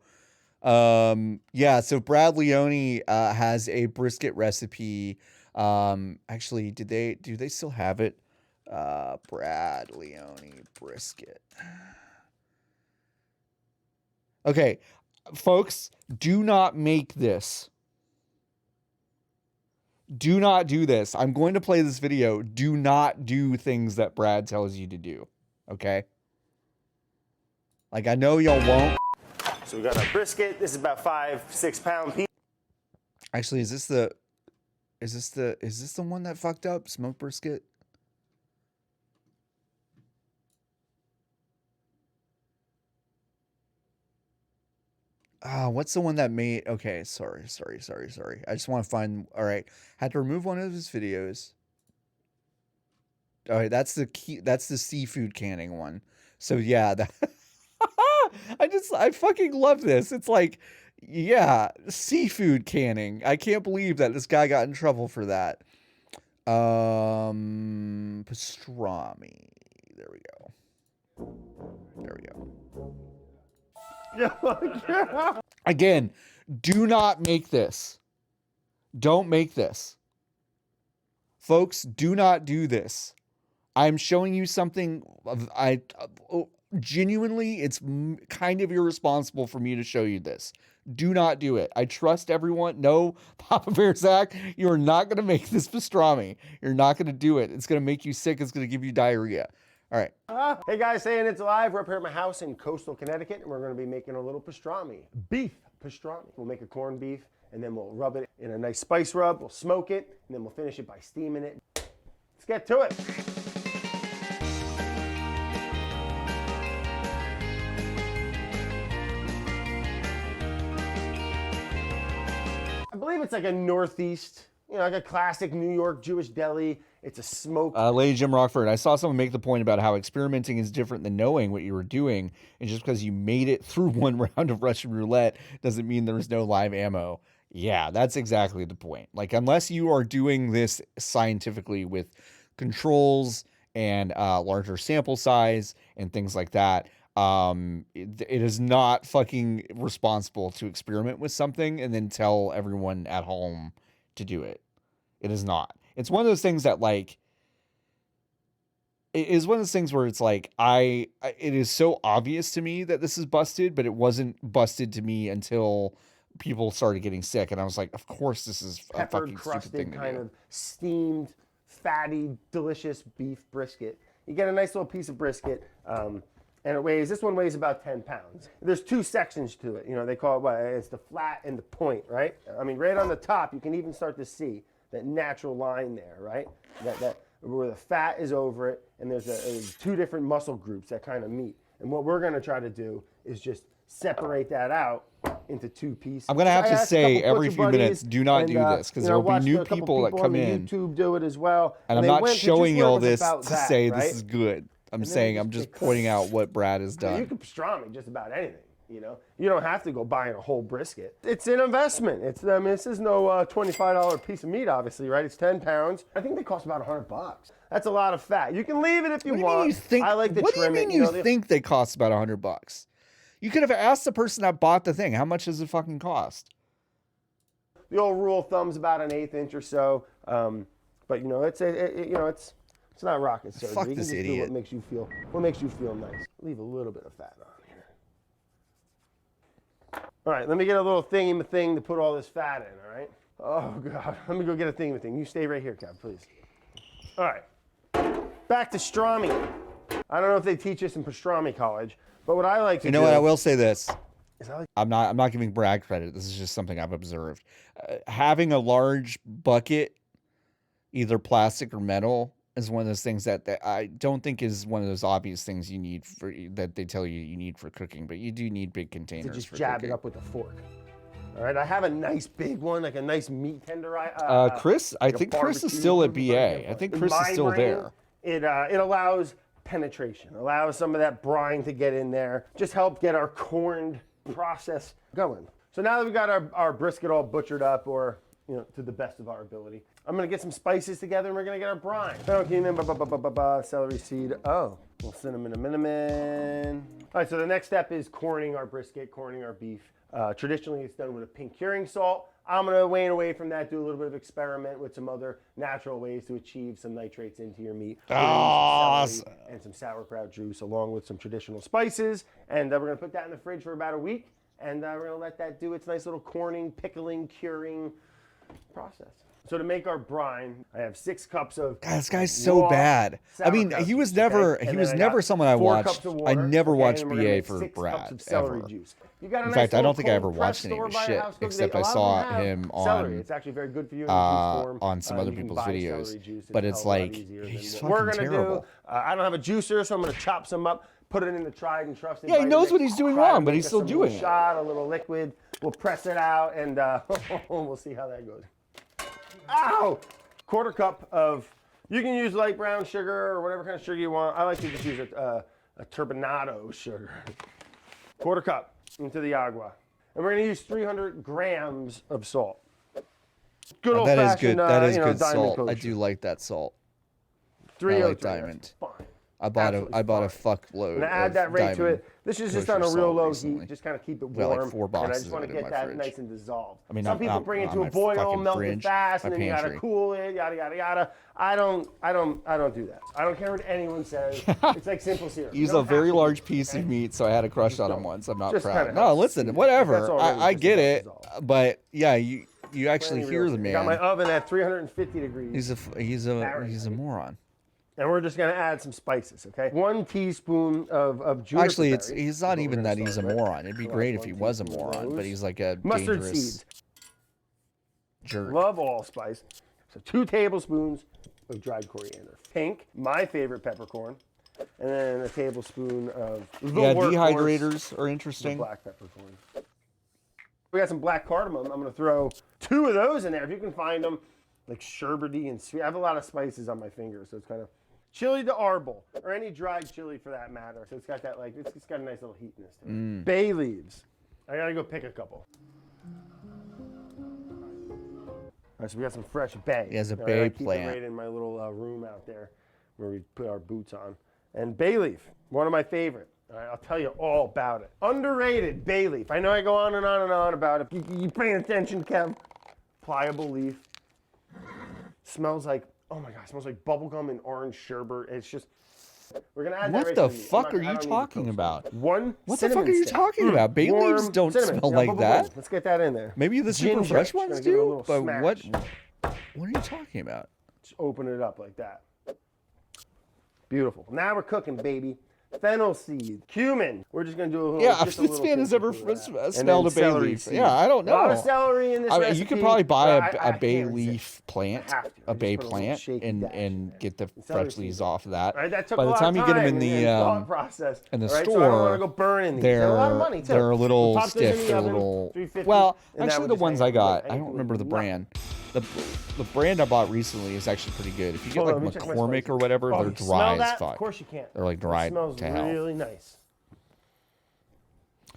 Yeah, so Brad Leone has a brisket recipe. Actually, do they still have it? Brad Leone brisket. Okay, folks, do not make this. Do not do this. I'm going to play this video. Do not do things that Brad tells you to do. Okay? Like, I know y'all won't. So we got our brisket. This is about 5-6 pound piece. Actually, is this the one that fucked up? Smoked brisket? What's the one that made... Okay, sorry. I just want to find... All right. Had to remove one of his videos. All right, that's the seafood canning one. So, yeah. I fucking love this. It's like, yeah, seafood canning. I can't believe that this guy got in trouble for that. Pastrami. There we go. There we go. Again, do not make this. Don't make this. Folks, do not do this. I'm showing you something genuinely, it's kind of irresponsible for me to show you this. Do not do it. I trust everyone. No, Papa Bear Zach, you're not going to make this pastrami. You're not going to do it. It's going to make you sick. It's going to give you diarrhea. All right. Hey guys, saying it's live. We're up here at my house in coastal Connecticut, and we're going to be making a little pastrami. Beef pastrami. We'll make a corned beef, and then we'll rub it in a nice spice rub. We'll smoke it, and then we'll finish it by steaming it. Let's get to it. I believe it's like a Northeast, like a classic New York Jewish deli. It's a smoked. Lady Jim Rockford, I saw someone make the point about how experimenting is different than knowing what you were doing. And just because you made it through one round of Russian roulette doesn't mean there was no live ammo. Yeah, that's exactly the point. Like, unless you are doing this scientifically with controls and larger sample size and things like that, it is not fucking responsible to experiment with something and then tell everyone at home to do it. It is not. It's one of those things that, like, it is one of those things where it's like, it is so obvious to me that this is busted, but it wasn't busted to me until people started getting sick. And I was like, of course this is a fucking stupid thing to kind do. of steamed, fatty, delicious beef brisket. You get a nice little piece of brisket, and this one weighs about 10 pounds. There's two sections to it. They call it, it's the flat and the point, right? I mean, right on the top, you can even start to see that natural line there, right? That where the fat is over it, and there's two different muscle groups that kind of meet. And what we're gonna try to do is just separate that out into two pieces. I'm gonna have to say every few minutes, do not do this, because there will be new people that come in. YouTube do it as well. And I'm not showing you all this to say this is good. I'm saying I'm just pointing out what Brad has done. You can pastrami just about anything. You don't have to go buying a whole brisket. It's an investment. This is no $25 piece of meat, obviously, right? It's 10 pounds. I think they cost about $100. That's a lot of fat. You can leave it if you want. I like to trim it. What do you mean you think they cost about $100? You could have asked the person that bought the thing, how much does it fucking cost? The old rule of thumb's about an 1/8 inch or so. But it's not rocket surgery. Fuck you can this just idiot. Do what makes you feel nice. Leave a little bit of fat on here. All right, let me get a little thingy-ma-thing to put all this fat in, all right? Oh, God. Let me go get a thingy-ma-thing. You stay right here, Kev, please. All right. Back to pastrami. I don't know if they teach this in pastrami college, but what I like to do... You know what? I will say this. Is that like... I'm not giving Brad credit. This is just something I've observed. Having a large bucket, either plastic or metal, is one of those things that I don't think is one of those obvious things you need that they tell you need for cooking, but you do need big containers to just for jab cooking. it up with a fork. All right, I have a nice big one, like a nice meat tenderizer. Chris, I think Chris is still at BA. I think Chris is still there. It allows penetration, allows some of that brine to get in there, just help get our corned process going. So now that we got our brisket all butchered up, or to the best of our ability, I'm gonna get some spices together and we're gonna get our brine. Celery seed, little cinnamon. All right, so the next step is corning our brisket, corning our beef. Traditionally, it's done with a pink curing salt. I'm gonna wane away from that, do a little bit of experiment with some other natural ways to achieve some nitrates into your meat. Awesome. And some sauerkraut juice along with some traditional spices. And we're gonna put that in the fridge for about a week. And we're gonna let that do its nice little corning, pickling, curing process. So to make our brine, I have 6 cups of. God, this guy's so bad. I mean, he was never someone I watched. I never watched BA for Brad ever. In fact, I don't think I ever watched any of his shit except I saw him on It's actually very good for you on some other people's videos. But it's like he's fucking terrible. I don't have a juicer, so I'm gonna chop some up, put it in the tried and trusted. Yeah, he knows what he's doing wrong, but he's still doing it. A little liquid. We'll press it out, and we'll see how that goes. Ow! 1/4 cup of, you can use light brown sugar or whatever kind of sugar you want. I like to just use a turbinado sugar. quarter cup into the agua. And we're going to use 300 grams of salt. Good old That is fashioned, good. That is Diamond good salt. I kosher. do like that salt. I 303. like Diamond. Fine. I bought a fuckload. I'm gonna add of that right to Diamond it. This is just kosher on a real salt low recently. heat. Just kind of keep it We got, like, warm. 4 And I boxes just of want it to in get my that fridge. nice and dissolved. I mean, some people not bring it on to a my boil, fucking melt it fridge, fast, my and then you gotta pantry. cool it, yada yada yada. I don't do that. I don't care what anyone says. It's like simple syrup. He's You a don't have very to large do it, piece okay? of meat, so I had a crush on him once. I'm not Just proud. kinda No, helps. listen, That's whatever. already I just get about it, dissolved. but yeah, you actually Plenty hear real the steam. Got my man. oven at 350 degrees. He's a moron. And we're just gonna add some spices, okay? 1 teaspoon of juniper Actually, berry he's is not what we're even gonna that he's a start with. moron. It'd be So great that's if he 1 was a teaspoon of moron, but those. he's like a Mustard dangerous seeds. jerk. Love allspice. So 2 tablespoons of dried coriander. Pink, my favorite peppercorn. And then a tablespoon of the workhorse, dehydrators are the interesting. black peppercorn. We got some black cardamom. I'm gonna throw 2 of those in there if you can find them, like sherbety and sweet. I have a lot of spices on my fingers, so it's kind of chili de arbol or any dried chili for that matter. So it's got that it's got a nice little heatness to it. Bay leaves. I gotta go pick a couple. All right, so we got some fresh bay. He has a All right, bay I keep it plant. right in my little room out there where we put our boots on. And bay leaf, one of my favorite. All right, I'll tell you all about it. Underrated bay leaf. I know I go on and on and on about it. You paying attention, Kev? Pliable leaf. Smells like, oh my gosh, smells like bubblegum and orange sherbet. It's just, we're gonna add that What right the to the meat. fuck I'm are not- I you don't need to talking toast it. about? What What the fuck are you talking about? Bay leaves don't smell like that. Let's get that in there. Maybe the super Ginger. fresh Just ones gonna give it a do, little but smash. what are you talking about? Just open it up like that. Beautiful. Now we're cooking, baby. Fennel seed, cumin. We're just gonna do a little. Yeah, just a if this little man has ever pinch of that. And smelled a then bay celery leaf. seed. Yeah, I don't A lot know. of celery in this I mean, recipe. you could probably buy but a bay can't leaf resist. plant, I have to. a I bay just put a little plant, shaky and dash in there. get the Celery fresh seed. leaves off of that. All right, that took By a the lot time of you get them time in and the thought process. in the All right, store, so I don't want to go burning these. They're a lot of money too. they're a little We'll pop those in stiff. the They're a oven, little. 350, Well, and that actually, would the just ones hang I out. got, Hang I out don't with remember the nothing. brand. The brand I bought recently is actually pretty good. If you get Hold on, like let me check my McCormick spices. or whatever, Oh, they're you smell dry as that? fuck. Of course you can't. They're like dry It smells to hell. really nice.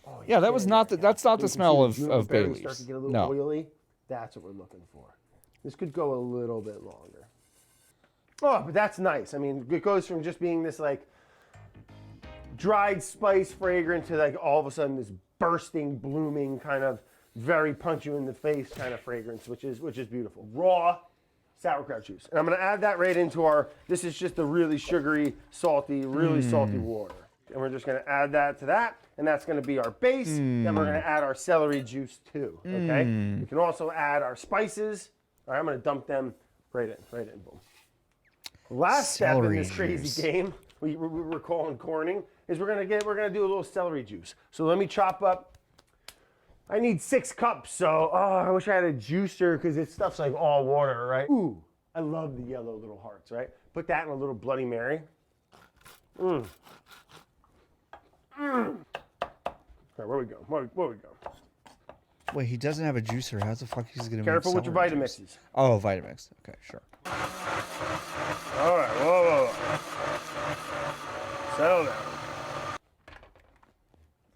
Oh, Yeah, that was not the. That's not So the you can smell see the of bay berries start leaves. to get a little No. oily. That's what we're looking for. This could go a little bit longer. Oh, but that's nice. I mean, it goes from just being this like dried spice fragrance to like all of a sudden this bursting, blooming kind of very punch you in the face kind of fragrance, which is beautiful. Raw sauerkraut juice. And I'm gonna add that right into our, this is just a really sugary, salty, really salty water. And we're just gonna add that to that, and that's gonna be our base. Then we're gonna add our celery juice too, okay? We can also add our spices. All right, I'm gonna dump them right in, boom. Last step in Celery this crazy juice. game, we're calling corning, is we're gonna do a little celery juice. So let me chop up, I need 6 cups, so I wish I had a juicer because this stuff's like all water, right? Ooh, I love the yellow little hearts, right? Put that in a little Bloody Mary. All right, where we go? Where we go? Wait, he doesn't have a juicer. How the fuck he's gonna? Careful make with your celery Vitamixes. juice? Oh, Vitamix. Okay, sure. All right, whoa. Settle down.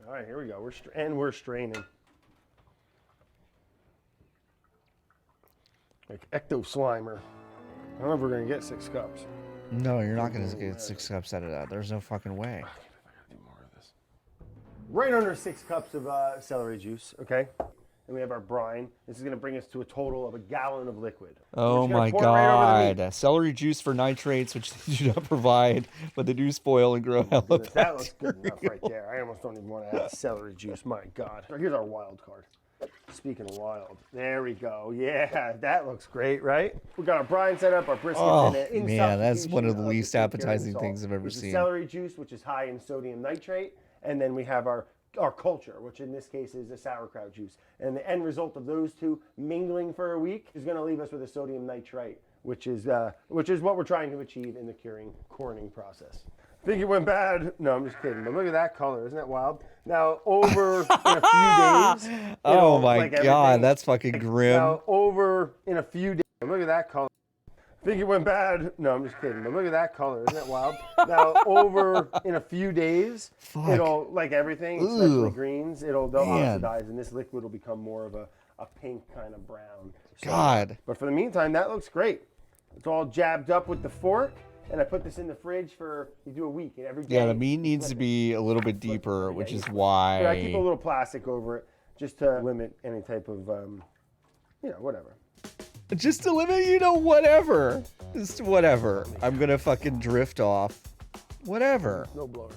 All right, here we go. We're straining. Like Ecto Slimer. I don't know if we're gonna get 6 cups. No, you're not gonna get 6 cups out of that. There's no fucking way. Right under 6 cups of celery juice, okay? And we have our brine. This is gonna bring us to a total of a gallon of liquid. Oh my god. Celery juice for nitrates, which they do not provide, but they do spoil and grow hella That fast. looks good enough right there. I almost don't even want to add celery juice. My God. So here's our wild card. Speaking of wild, there we go. Yeah, that looks great, right? We got our brine set up, our brisket Oh, in it. In man, that's one of the substitution least the appetizing salt. things I've ever This is seen. Celery juice, which is high in sodium nitrate, and then we have our culture, which in this case is a sauerkraut juice. And the end result of those two mingling for a week is going to leave us with a sodium nitrite, which is what we're trying to achieve in the corning process. Think it went bad? No, I'm just kidding. But look at that color. Isn't that wild? Now, over in a few days. Oh my like god, everything- that's fucking grim. Now, over in a few days. Look at that color. Think it went bad? No, I'm just kidding. But look at that color. Isn't that wild? Now, over in a few days, it'll, like everything, especially greens, they'll oxidize, and this liquid will become more of a pink kind of brown. So, God. But for the meantime, that looks great. It's all jabbed up with the fork, and I put this in the fridge for, you do a week, and every day. Yeah, the meat needs to be a little bit deeper, which is why. Yeah, I keep a little plastic over it just to limit any type of, whatever. Just to limit, whatever. Just whatever. I'm gonna fucking drift off. Whatever. No blower.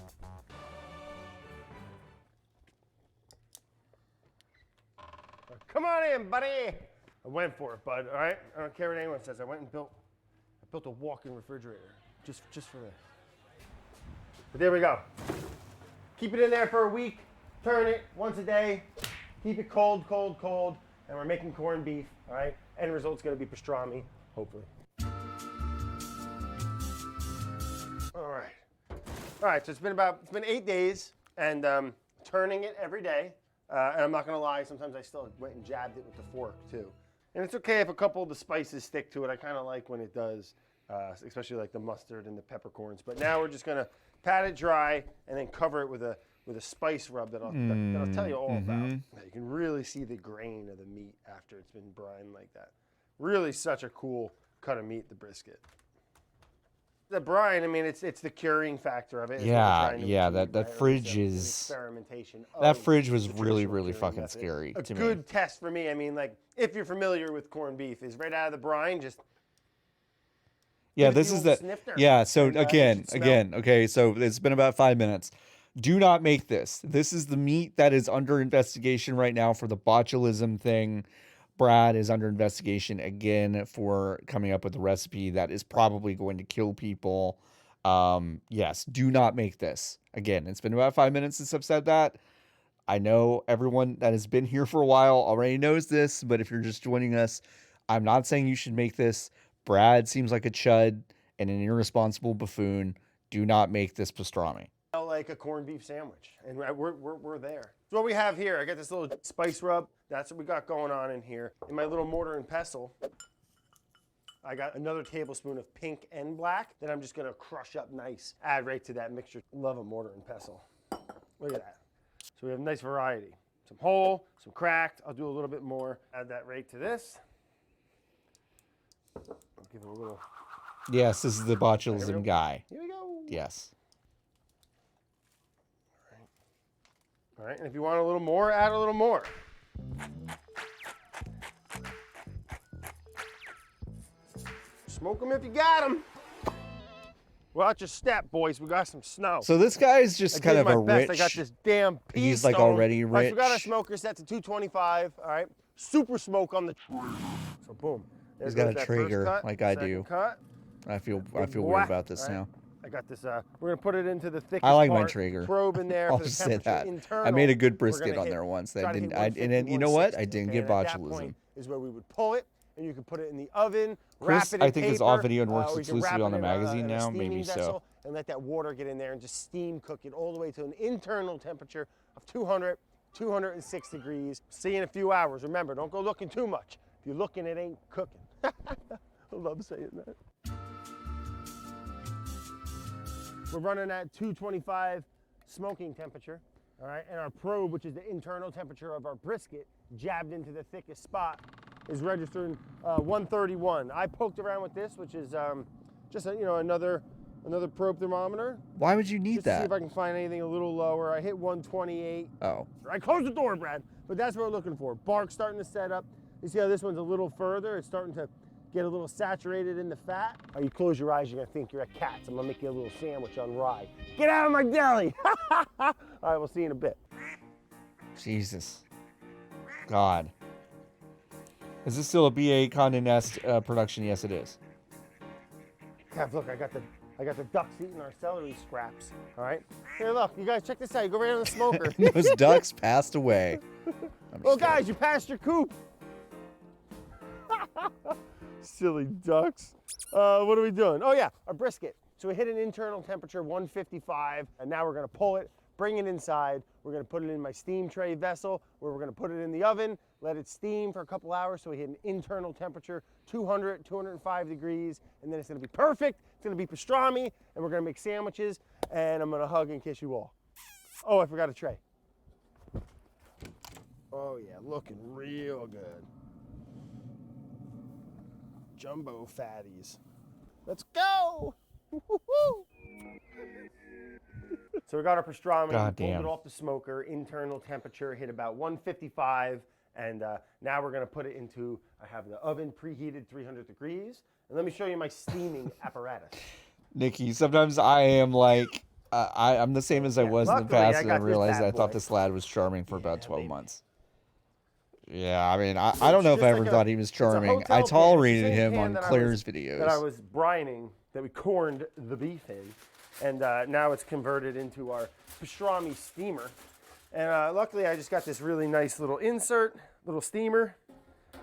Come on in, buddy. I went for it, bud. All right. I don't care what anyone says. I went and built a walk-in refrigerator just for this. But there we go. Keep it in there for a week. Turn it once a day. Keep it cold, and we're making corned beef. All right. End result's gonna be pastrami, hopefully. All right. So it's been 8 days, and turning it every day. And I'm not gonna lie, sometimes I still went and jabbed it with the fork too. And it's okay if a couple of the spices stick to it. I kind of like when it does, especially like the mustard and the peppercorns. But now we're just gonna pat it dry and then cover it with a spice rub that I'll tell you all about. You can really see the grain of the meat after it's been brined like that. Really such a cool cut of meat, the brisket. The brine, I mean, it's the curing factor of it. Yeah. That fridge is experimentation. That fridge was really fucking method. scary to me. A good test for me. I mean, like if you're familiar with corned beef, is right out of the brine. Just yeah, this is the yeah. So again, okay. So it's been about 5 minutes. Do not make this. This is the meat that is under investigation right now for the botulism thing. Brad is under investigation again for coming up with a recipe that is probably going to kill people. Yes, do not make this. Again, it's been about 5 minutes since I've said that. I know everyone that has been here for a while already knows this, but if you're just joining us, I'm not saying you should make this. Brad seems like a chud and an irresponsible buffoon. Do not make this pastrami. Like a corned beef sandwich, and we're there. So what we have here, I got this little spice rub. That's what we got going on in here. In my little mortar and pestle, I got another tablespoon of pink and black that I'm just gonna crush up nice. Add right to that mixture. Love a mortar and pestle. Look at that. So we have a nice variety. Some whole, some cracked. I'll do a little bit more. Add that right to this. I'll give it a little. Yes, this is the botulism guy. Here we go. Yes. All right, and if you want a little more, add a little more. Smoke them if you got them. Watch your step, boys. We got some snow. So this guy is just kind of a rich. I got this damn piece. He's like already rich. I forgot our smoker set to 225. All right, super smoke on the. So boom. He's got a Traeger like I do. Cut. I feel weird about this now. I got this. We're gonna put it into the thickest I like part, my Traeger. Probe in there. I'll for the just say that. internal. I made a good brisket on there once. That didn't. And you know what? I didn't get botulism. Is where we would pull it, and you can put it in the oven. Chris, wrap it in I think this all paper, video works or you can exclusively wrap on the it in magazine now. steaming Maybe so. vessel, and let that water get in there and just steam cook it all the way to an internal temperature of 200, 206 degrees. See you in a few hours. Remember, don't go looking too much. If you're looking, it ain't cooking. I love saying that. We're running at 225 smoking temperature, all right? And our probe, which is the internal temperature of our brisket, jabbed into the thickest spot, is registering 131. I poked around with this, which is just another probe thermometer. Why would you need just that? To see if I can find anything a little lower. I hit 128. Oh. I closed the door, Brad. But that's what we're looking for. Bark's starting to set up. You see how this one's a little further? It's starting to get a little saturated in the fat. Oh, you close your eyes, you're gonna think you're at Katz. I'm gonna make you a little sandwich on rye. Get out of my deli! All right, we'll see you in a bit. Jesus. God. Is this still a BA Condé Nast production? Yes, it is. Kev, look, I got the ducks eating our celery scraps. All right. Here, look, you guys check this out. You go right on the smoker. Those ducks passed away. Well, guys, you passed your coop. Silly ducks. What are we doing? Oh yeah, our brisket. So we hit an internal temperature 155, and now we're gonna pull it, bring it inside. We're gonna put it in my steam tray vessel where we're gonna put it in the oven, let it steam for a couple hours so we hit an internal temperature, 200, 205 degrees, and then it's gonna be perfect. It's gonna be pastrami, and we're gonna make sandwiches, and I'm gonna hug and kiss you all. Oh, I forgot a tray. Oh yeah, looking real good. Jumbo fatties. Let's go! So we got our pastrami, we pulled it off the smoker, internal temperature hit about 155, and now we're gonna put it into, I have the oven preheated 300 degrees, and let me show you my steaming apparatus. Nikki, sometimes I am like, I'm the same as I was in the past, and I realized I thought this lad was charming for about 12 months. Yeah, I mean, I don't know if I ever thought he was charming. I tolerated him on Claire's videos. That I was brining, that we corned the beef in, and now it's converted into our pastrami steamer. And luckily, I just got this really nice little insert, little steamer.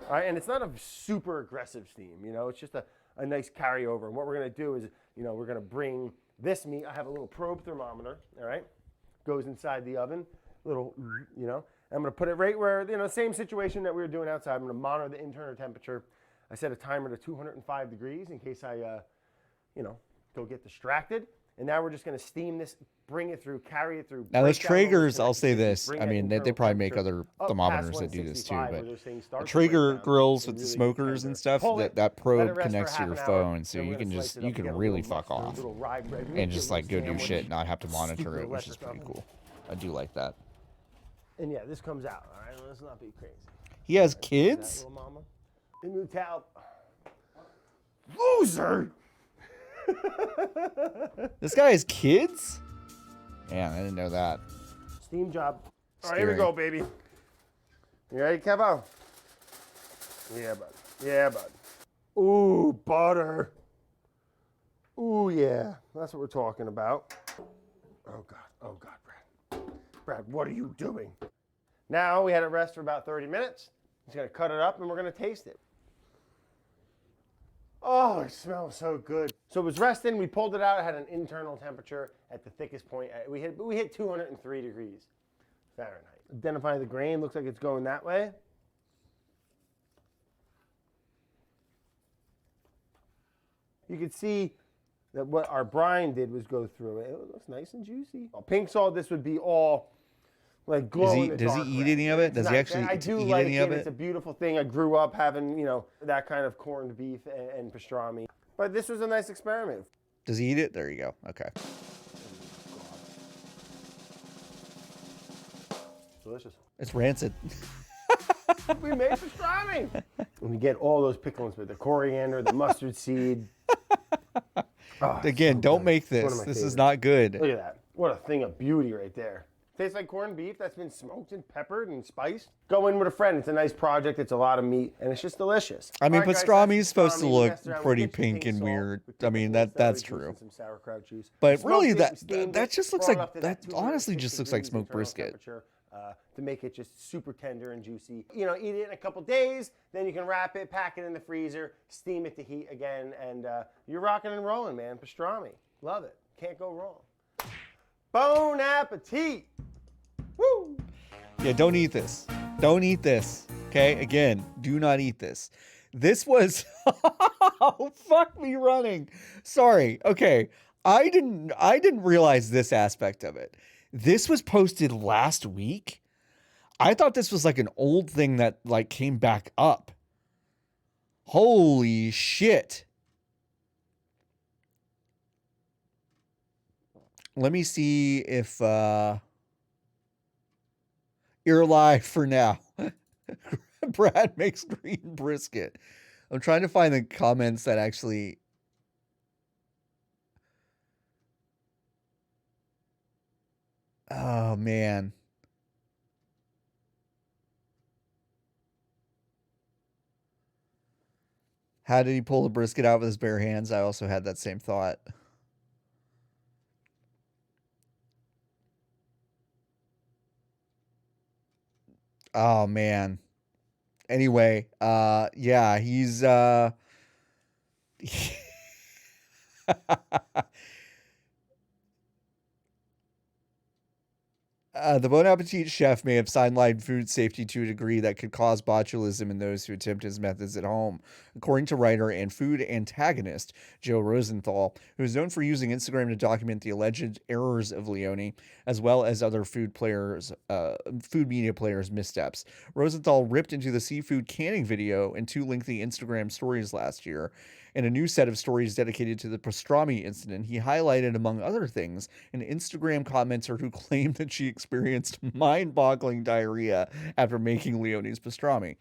All right, and it's not a super aggressive steam, you know, it's just a nice carryover. And what we're gonna do is, you know, we're gonna bring this meat. I have a little probe thermometer, all right, goes inside the oven, little, you know. I'm going to put it right where, you know, same situation that we were doing outside. I'm going to monitor the internal temperature. I set a timer to 205 degrees in case I, you know, go get distracted. And now we're just going to steam this, bring it through, carry it through. Now those Traegers, I'll say this. I mean, they probably make other thermometers that do this too, but the Traeger grills with the smokers and stuff, that probe connects to your phone, so you can really fuck off and just like go do shit and not have to monitor it, which is pretty cool. I do like that. And yeah, this comes out, all right? Let's not be crazy. He has kids? Untitled. Loser! This guy has kids? Man, I didn't know that. Steam job. All right, here we go, baby. You ready, Kevo? Yeah, bud. Yeah, bud. Ooh, butter. Ooh, yeah. That's what we're talking about. Oh, God. Oh, God, Brad. Brad, what are you doing? Now we had it rest for about 30 minutes. Just gonna cut it up and we're gonna taste it. Oh, it smells so good. So it was resting, we pulled it out, it had an internal temperature at the thickest point. We hit 203 degrees Fahrenheit. Identify the grain, looks like it's going that way. You can see that what our brine did was go through it. It looks nice and juicy. Pink salt, this would be all like glowing. Does he eat any of it? Does he actually eat any of it? It's a beautiful thing. I grew up having, you know, that kind of corned beef and pastrami. But this was a nice experiment. Does he eat it? There you go. Okay. Delicious. It's rancid. We made pastrami. When we get all those pickles with the coriander, the mustard seed. Oh, again, don't make this. This is not good. Look at that. What a thing of beauty right there. Tastes like corned beef that's been smoked and peppered and spiced. Go in with a friend. It's a nice project. It's a lot of meat, and it's just delicious. I mean, pastrami is supposed to look pretty pink and weird. I mean, that's true. Some sauerkraut juice. But really, that just looks like, that honestly just looks like smoked brisket. To make it just super tender and juicy. You know, eat it in a couple days, then you can wrap it, pack it in the freezer, steam it to heat again, and you're rocking and rolling, man. Pastrami. Love it. Can't go wrong. Bon appetit! Woo! Yeah, don't eat this. Don't eat this. Okay? Again, do not eat this. This was... Oh, fuck me running. Sorry. Okay. I didn't realize this aspect of it. This was posted last week. I thought this was like an old thing that like came back up. Holy shit. Let me see if you're live for now. Brad makes green brisket. I'm trying to find the comments that actually... Oh, man. How did he pull the brisket out with his bare hands? I also had that same thought. Oh, man. Anyway, yeah, he's... The Bon Appetit chef may have sidelined food safety to a degree that could cause botulism in those who attempt his methods at home, according to writer and food antagonist Joe Rosenthal, who is known for using Instagram to document the alleged errors of Leone, as well as other food media players' missteps. Rosenthal ripped into the seafood canning video and 2 lengthy Instagram stories last year. In a new set of stories dedicated to the pastrami incident, he highlighted, among other things, an Instagram commenter who claimed that she experienced mind-boggling diarrhea after making Leone's pastrami.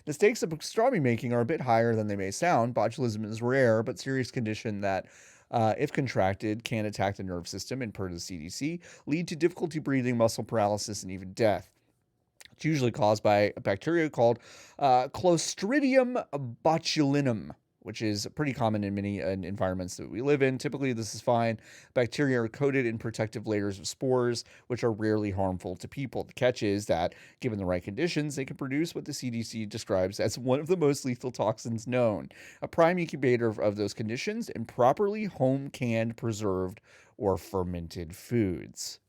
The stakes of pastrami making are a bit higher than they may sound. Botulism is rare but serious condition that, if contracted, can attack the nerve system and, per the CDC, lead to difficulty breathing, muscle paralysis, and even death. It's usually caused by a bacteria called Clostridium botulinum, which is pretty common in many environments that we live in. Typically, this is fine. Bacteria are coated in protective layers of spores, which are rarely harmful to people. The catch is that, given the right conditions, they can produce what the CDC describes as one of the most lethal toxins known. A prime incubator of those conditions in properly home-canned, preserved, or fermented foods.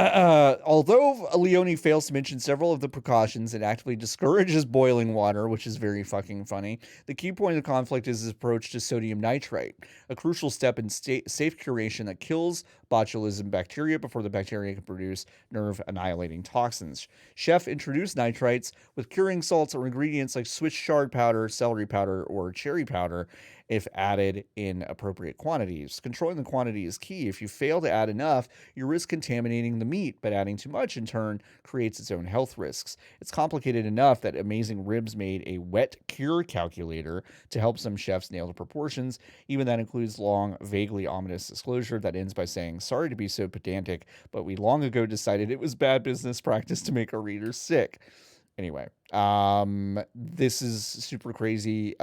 Although Leone fails to mention several of the precautions and actively discourages boiling water, which is very fucking funny, the key point of the conflict is his approach to sodium nitrite, a crucial step in safe curation that kills botulism bacteria before the bacteria can produce nerve-annihilating toxins. Chef introduced nitrites with curing salts or ingredients like Swiss chard powder, celery powder, or cherry powder, if added in appropriate quantities. Controlling the quantity is key. If you fail to add enough, you risk contaminating the meat, but adding too much, in turn, creates its own health risks. It's complicated enough that Amazing Ribs made a wet cure calculator to help some chefs nail the proportions. Even that includes long, vaguely ominous disclosure that ends by saying, "Sorry to be so pedantic, but we long ago decided it was bad business practice to make our readers sick." Anyway, this is super crazy.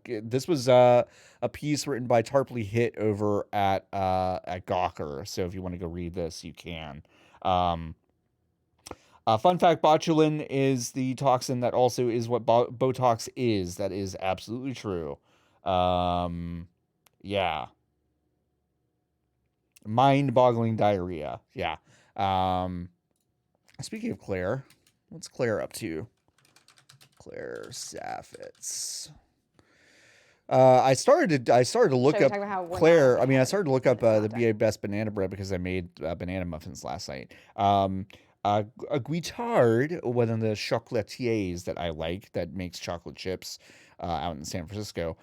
This was a piece written by Tarpley Hitt over at Gawker. So if you want to go read this, you can. Fun fact: botulin is the toxin that also is what Botox is. That is absolutely true. Yeah. Mind-boggling diarrhea. Yeah. Speaking of Claire. What's Claire up to? Claire Saffitz. I started to look up Claire. I mean, I started to look up the BA Best Banana Bread because I made banana muffins last night. A Guittard, one of the chocolatiers that I like, that makes chocolate chips out in San Francisco.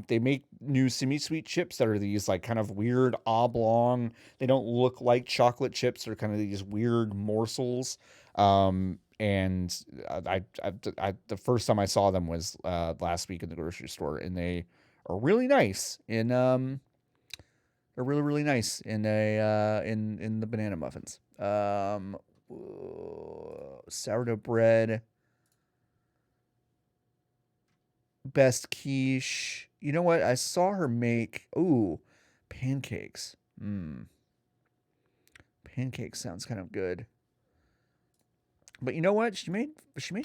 They make new semi-sweet chips that are these like kind of weird oblong. They don't look like chocolate chips. They're kind of these weird morsels. And I the first time I saw them was last week in the grocery store, and they are really nice. And they're really nice in the banana muffins. Sourdough bread, best quiche. You know what? I saw her make pancakes. Pancakes sounds kind of good. But you know what? She made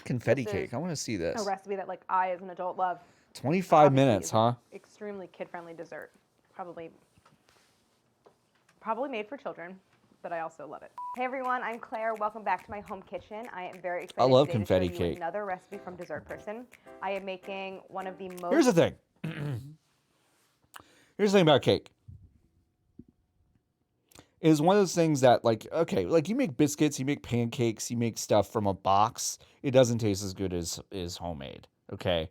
confetti cake. I want to see this. A recipe that like I as an adult love. 25 minutes, huh? Extremely kid-friendly dessert. Probably made for children, but I also love it. Hey everyone, I'm Claire. Welcome back to my home kitchen. I am very excited. I love today confetti to show you cake. Another recipe from Dessert Person. I am making one of the most. Here's the thing. Here's the thing about cake. Is one of those things that, like, okay, like you make biscuits, you make pancakes, you make stuff from a box. It doesn't taste as good as homemade. Okay.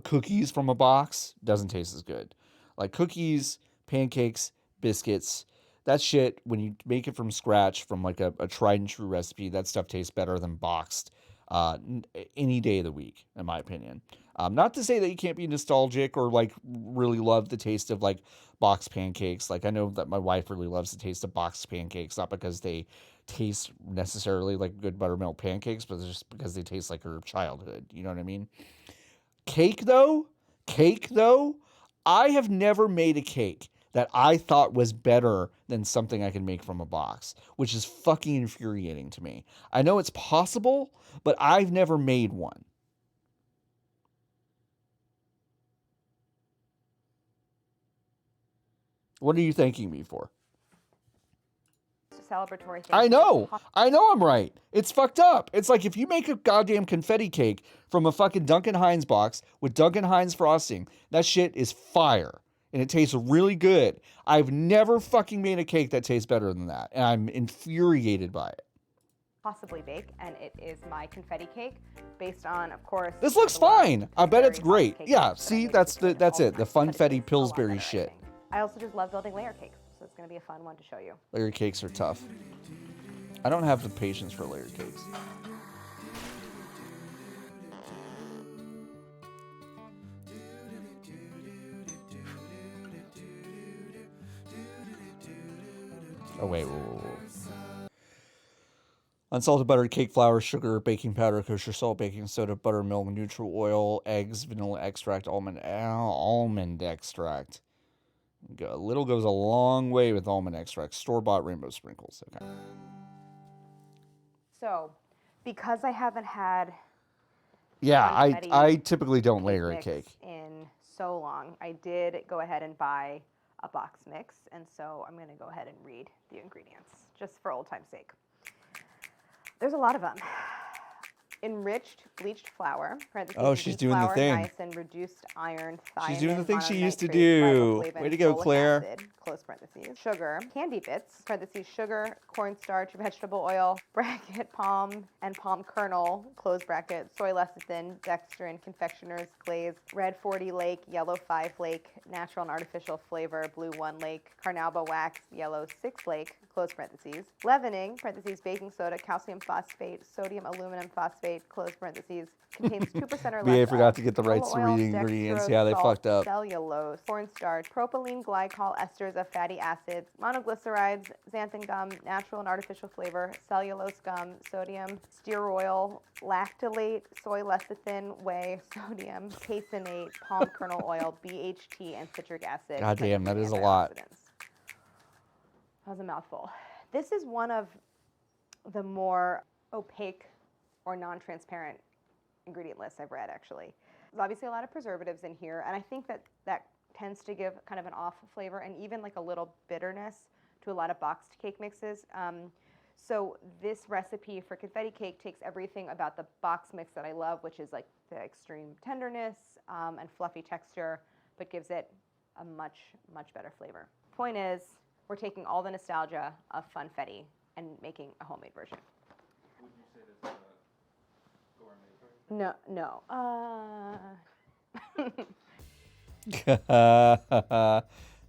Cookies from a box doesn't taste as good. Like cookies, pancakes, biscuits, that shit, when you make it from scratch from like a tried and true recipe, that stuff tastes better than boxed any day of the week, in my opinion. Not to say that you can't be nostalgic or like really love the taste of like boxed pancakes. Like I know that my wife really loves the taste of boxed pancakes, not because they taste necessarily like good buttermilk pancakes, but just because they taste like her childhood. You know what I mean? Cake though, I have never made a cake that I thought was better than something I can make from a box, which is fucking infuriating to me. I know it's possible, but I've never made one. What are you thanking me for? celebratory thing. I know I'm right. It's fucked up. It's like if you make a goddamn confetti cake from a fucking Duncan Hines box with Duncan Hines frosting, that shit is fire. And it tastes really good. I've never fucking made a cake that tastes better than that. And I'm infuriated by it. Possibly bake, and it is my confetti cake based on, of course. This looks fine. I bet it's great. Yeah, see, that's it. The Funfetti Pillsbury shit. I also just love building layer cakes, so it's going to be a fun one to show you. Layer cakes are tough. I don't have the patience for layer cakes. Oh, wait. Whoa. Unsalted butter, cake flour, sugar, baking powder, kosher salt, baking soda, buttermilk, neutral oil, eggs, vanilla extract, almond extract. A little goes a long way with almond extract. Store-bought rainbow sprinkles. Okay. So, because I haven't had yeah, I typically don't layer a cake in so long, I did go ahead and buy a box mix, and so I'm going to go ahead and read the ingredients just for old time's sake. There's a lot of them. Enriched bleached flour. Oh, she's doing the thing. Niacin, reduced iron, thiamine, she's doing the thing she used to do. Way to go, Claire. Acid, close parentheses. Sugar, candy bits, parentheses, sugar, cornstarch, vegetable oil, bracket, palm and palm kernel, close bracket, soy lecithin, dextrin, confectioner's glaze, red 40 lake, yellow 5 lake, natural and artificial flavor, blue 1 lake, carnauba wax, yellow 6 lake, close parentheses. Leavening, parentheses, baking soda, calcium phosphate, sodium aluminum phosphate, close parentheses, contains 2% or less. I forgot to get the rights to read the ingredients. Yeah, they fucked up. Cellulose, cornstarch, propylene glycol esters of fatty acids, monoglycerides, xanthan gum, natural and artificial flavor, cellulose gum, sodium, stearoyl, lactylate, soy lecithin, whey, sodium, caseinate, palm kernel oil, BHT, and citric acid. God damn, that is a lot. That was a mouthful. This is one of the more opaque or non-transparent ingredient lists I've read, actually. There's obviously a lot of preservatives in here, and I think that tends to give kind of an off flavor and even like a little bitterness to a lot of boxed cake mixes. So this recipe for confetti cake takes everything about the box mix that I love, which is like the extreme tenderness and fluffy texture, but gives it a much, much better flavor. Point is, we're taking all the nostalgia of Funfetti and making a homemade version. Would you say this is a gourmet version? No.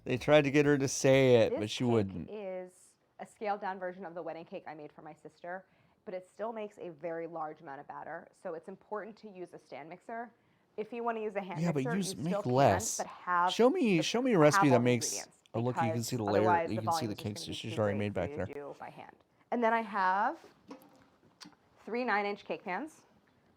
They tried to get her to say it, this but she cake wouldn't. Is a scaled down version of the wedding cake I made for my sister, but it still makes a very large amount of batter. So it's important to use a stand mixer. If you want to use a hand mixer, but you still make can, less. But have show me a recipe that makes. Oh, look, you because can see the layer. otherwise You the can see the volume's just cakes gonna be she's too already great made for back you there. to do by hand. And then I have 3 9-inch cake pans.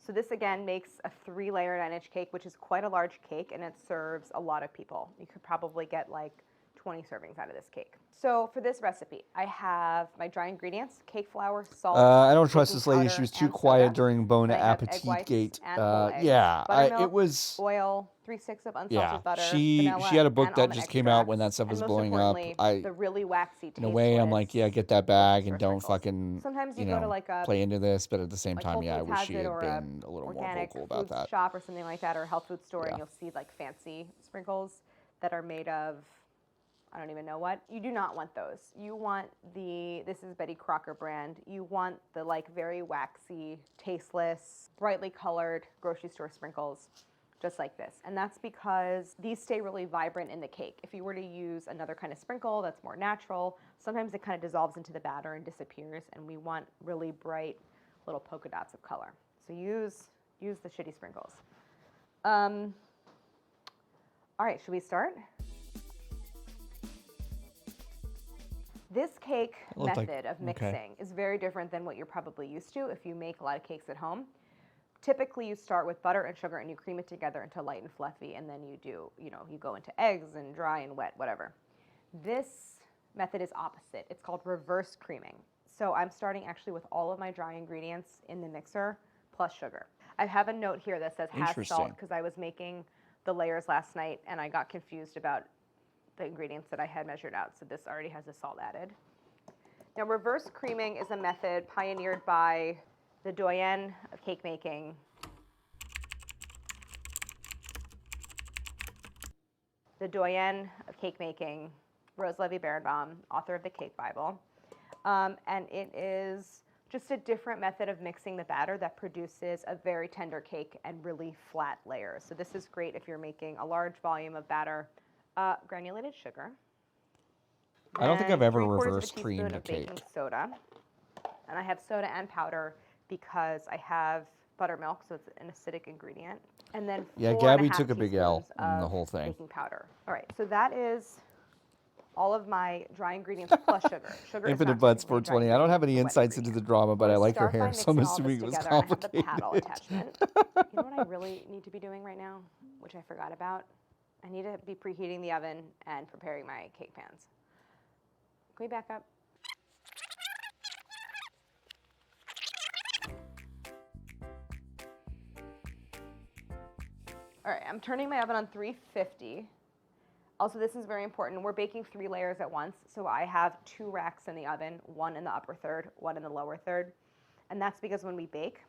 So this again makes a 3-layer 9-inch cake, which is quite a large cake, and it serves a lot of people. You could probably get like 20 servings out of this cake. So for this recipe, I have my dry ingredients: cake flour, salt. I don't trust this lady. powder, She was too and quiet soda. during Bon And I have egg Appetit whites Gate. and whole eggs, Yeah, buttermilk, it was. oil, 3/6 of unsalted Yeah, butter, she vanilla, had a book and that almond just came out when that extracts, stuff was and most blowing up. importantly, the really waxy In a way, I'm like, yeah, get that bag and don't fucking, Sometimes you you go to know, like a play into this. But at the same like time, Whole yeah, I Foods wish has she it, had or been a little more organic vocal about foods that. shop or something like that, or a health food store, Yeah. and you'll see like fancy sprinkles that are made of, I don't even know what. You do not want those. You want this is Betty Crocker brand. You want the like very waxy, tasteless, brightly colored grocery store sprinkles, just like this. And that's because these stay really vibrant in the cake. If you were to use another kind of sprinkle that's more natural, sometimes it kind of dissolves into the batter and disappears, and we want really bright little polka dots of color. So use the shitty sprinkles. All right, should we start? This cake method of mixing is very different than what you're probably used to if you make a lot of cakes at home. Typically, you start with butter and sugar and you cream it together until light and fluffy, and then you go into eggs and dry and wet, whatever. This method is opposite. It's called reverse creaming. So I'm starting actually with all of my dry ingredients in the mixer plus sugar. I have a note here that says has salt because I was making the layers last night and I got confused about the ingredients that I had measured out. So this already has the salt added. Now, reverse creaming is a method pioneered by the doyen of cake making, Rose Levy Berenbaum, author of the Cake Bible. And it is just a different method of mixing the batter that produces a very tender cake and really flat layers. So this is great if you're making a large volume of batter. Granulated sugar. I don't think I've ever 3/4 of a reverse creamed teaspoon a of baking cake. soda. And I have soda and powder because I have buttermilk, so it's an acidic ingredient. And then Yeah, 4.5 Gabby took a big L teaspoons in the of whole thing. baking powder. All right, so that is all of my dry ingredients plus sugar. Sugar is Infinite not Butts technically a dry 420. I don't have any ingredient, it's a wet insights into the drama, but I like her start by hair, so I'm mixing all assuming this it was together. I have the complicated. paddle attachment. You know what I really need to be doing right now, which I forgot about? I need to be preheating the oven and preparing my cake pans. Can we back up? All right, I'm turning my oven on 350. Also, this is very important. We're baking 3 layers at once, so I have 2 racks in the oven, 1 in the upper third, 1 in the lower third. And that's because when we bake,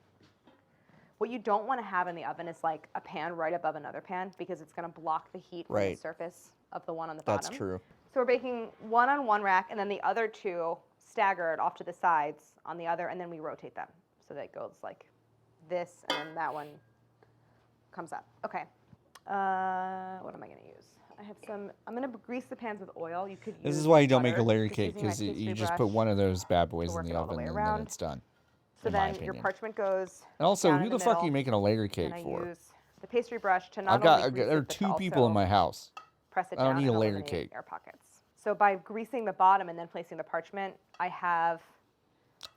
what you don't want to have in the oven is like a pan right above another pan because it's going to block the heat from the Right. surface of the one on the That's bottom. true. So we're baking 1 on one rack and then the other 2 staggered off to the sides on the other, and then we rotate them. So that it goes like this, and then that one comes up. Okay. What am I going to use? I have some, I'm going to grease the pans with oil. You could use This is why you don't make a butter. layer Just cake, using my because you pastry just brush put one of those bad boys to in work the it all the oven way and around. then it's done. So in my then your opinion. parchment goes And also, down who in the the fuck are middle, you making a layer cake and I for? use the pastry brush to not I've got, only grease there are it, but to 2 people in also my house. press it I don't down need a and layer eliminate cake. air pockets. So by greasing the bottom and then placing the parchment, I have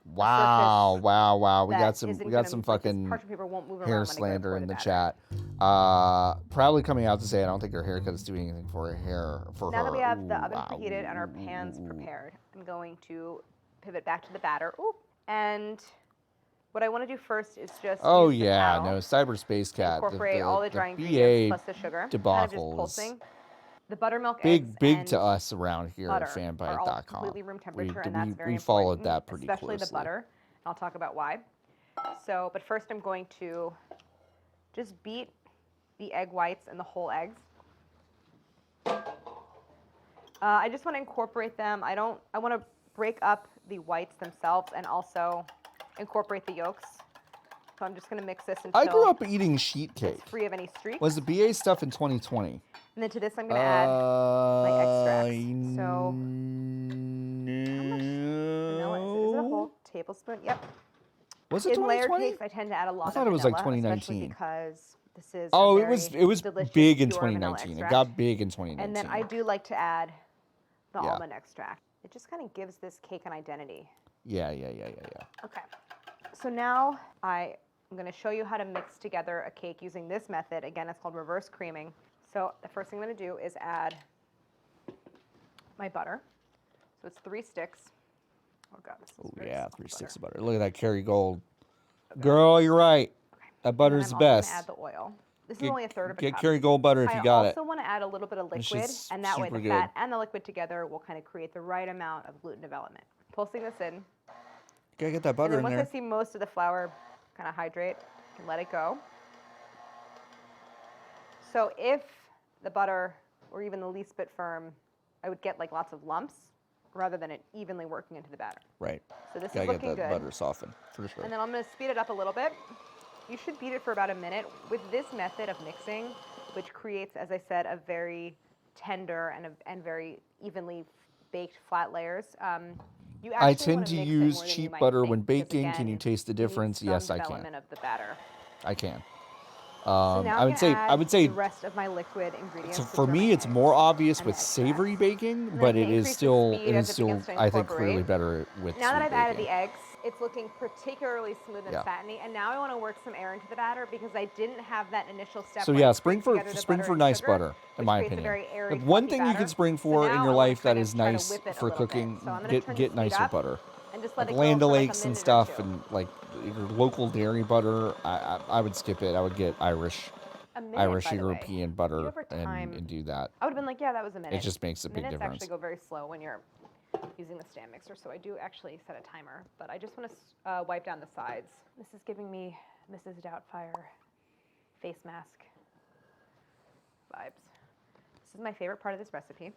Wow, wow, wow. We that got some isn't we got gonna- some like, this fucking parchment paper won't move hair around when I go to slander pour in the the batter. chat. Probably coming out to say I don't think her haircut is doing anything for her hair for Now her. that we have the Ooh, oven wow. preheated and our pans prepared, I'm going to pivot back to the batter. Ooh, and what I want to do first is just Oh use the yeah, paddle no, Cyberspace to Cat. incorporate all the dry BA ingredients plus the sugar, kind of just debacle is pulsing. The buttermilk, eggs, big and to us around here at butter are all fanbite.com. completely room temperature, and we, that's very we followed important, that pretty especially closely. the butter. And I'll talk about why. So, but first I'm going to just beat the egg whites and the whole eggs. I just want to incorporate them. I want to break up the whites themselves and also incorporate the yolks. So I'm just going to mix this until I grew up eating sheet cake. it's free of any streaks. Was the BA stuff in 2020? And then to this I'm going to add my extracts. So how much vanilla is it? Is it a whole tablespoon? Yep. Was it In layer 2020? cakes, I tend to add a lot I thought of it was like vanilla, 2019. especially because this is Oh, a it was very delicious big in pure vanilla 2019. It extract. got big in 2019. And then I do like to add the Yeah. almond extract. It just kind of gives this cake an identity. Yeah. Okay. So now I'm going to show you how to mix together a cake using this method. Again, it's called reverse creaming. So the first thing I'm going to do is add my butter. So it's 3 sticks. Oh God, this is Oh very yeah, soft 3 butter. sticks of butter. Look at that Kerrygold. Girl, you're right. That butter's the And then I'm also best. gonna add the oil. This is Get- only a third of a get cup. Kerrygold butter if you got I it. also want to add a little bit of This liquid, shit's and that way super the good. fat and the liquid together will kind of create the right amount of gluten development. Pulsing this in. Gotta get that butter and in then once there. I see most of the flour kind of hydrate, I can let it go. So if the butter were even the least bit firm, I would get like lots of lumps rather than it evenly working into the batter. Right. So this Gotta is looking get that good. butter softened for sure. And then I'm going to speed it up a little bit. You should beat it for about a minute. With this method of mixing, which creates, as I said, a very tender and very evenly baked flat layers, you actually I tend wanna to mix it use more than you cheap might butter think, when because, baking. Can you again, taste the you need difference? some Yes, I development can. of the batter. I can. So now I would say the rest of my liquid ingredients. so which for are my me it's eggs more obvious and with the savory baking, then but I it can is increase the still speed as it begins to I think clearly incorporate. better with Now that sweet I've added baking. the eggs, it's looking particularly smooth and Yeah. fattening. And now I want to work some air into the batter because I didn't have that initial step. So where yeah, I spring scraped for together the butter and nice sugar, butter, in which my creates a opinion. very airy, If one fluffy thing you batter. could spring So for now in I your wanna life that kind of is try to nice whip it a for little bit. cooking, So I'm gonna turn the get speed nicer up butter. and just let Like it go Land for like a O'Lakes and minute or stuff, two. and like your local dairy butter. I would skip it. I would get Irish A minute, by the way. European You butter over time, and do that. I would have been like, yeah, that was a minute. It just makes a big Minutes difference. actually go very slow when you're using the stand mixer, so I do actually set a timer, but I just want to wipe down the sides. This is giving me Mrs. Doubtfire face mask vibes. This is my favorite part of this recipe,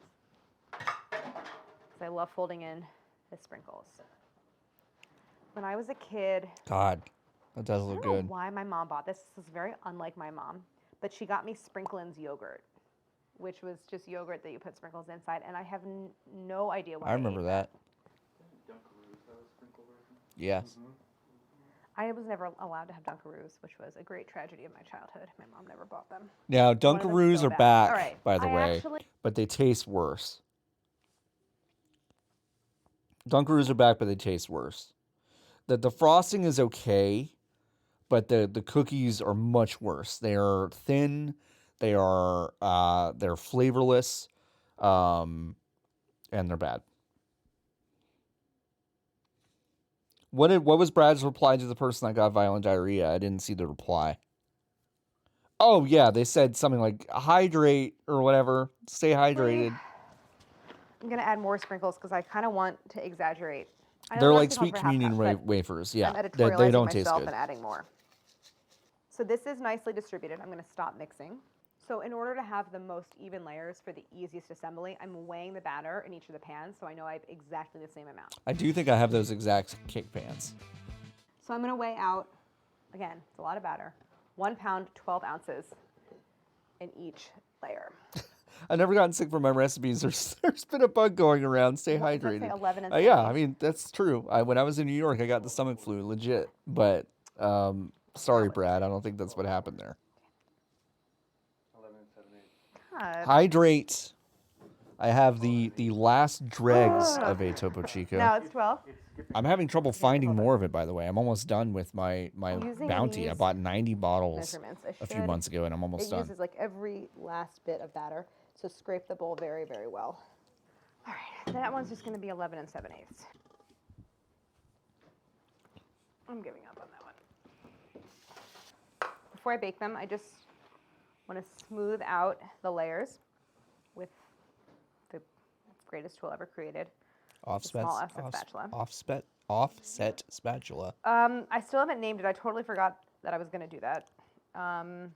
because I love folding in the sprinkles. When I was a kid, God, that does I look don't know good. why my mom bought this. This is very unlike my mom, but she got me Sprinklin's yogurt, which was just yogurt that you put sprinkles inside, and I have no idea why I remember ate that. Yes. I was never allowed to have Dunkaroos, which was a great tragedy of my childhood. My mom never bought them. Now, I wanted them Dunkaroos so are bad. back, All right. by the way, but they taste worse. Dunkaroos are back, but they taste worse. The frosting is okay, but the cookies are much worse. They are thin, they're flavorless, and they're bad. What was Brad's reply to the person that got violent diarrhea? I didn't see the reply. Oh yeah, they said something like hydrate or whatever. Stay hydrated. I'm gonna add more sprinkles because I kind of want to exaggerate. I know They're the like recipe calls sweet for half communion cup, but wafers. Yeah, I'm they editorializing don't taste myself good. and adding more. So this is nicely distributed. I'm gonna stop mixing. So in order to have the most even layers for the easiest assembly, I'm weighing the batter in each of the pans so I know I have exactly the same amount. I do think I have those exact cake pans. So I'm gonna weigh out, again, it's a lot of batter, 1 pound, 12 ounces in each layer. I've never gotten sick from my recipes. There's been a bug going around. Stay What does that say, hydrated. 11 and Yeah, 7? I mean that's true. When I was in New York, I got the stomach flu, legit. But sorry, Brad. I don't think that's what happened there. 11 and 7/8. God. Hydrate. I have the last dregs of a Topo Chico. Now it's 12. I'm having trouble finding more of it, by the way. I'm almost done with my Using bounty. I these bought 90 bottles measurements, a few months ago, and I'm almost it done. uses like every last bit of batter, so scrape the bowl very, very well. All right, that one's just going to be 11 and 7/8. I'm giving up on that one. Before I bake them, I just want to smooth out the layers with the greatest tool ever created. Offset spatula. Offset spatula. I still haven't named it. I totally forgot that I was going to do that. I did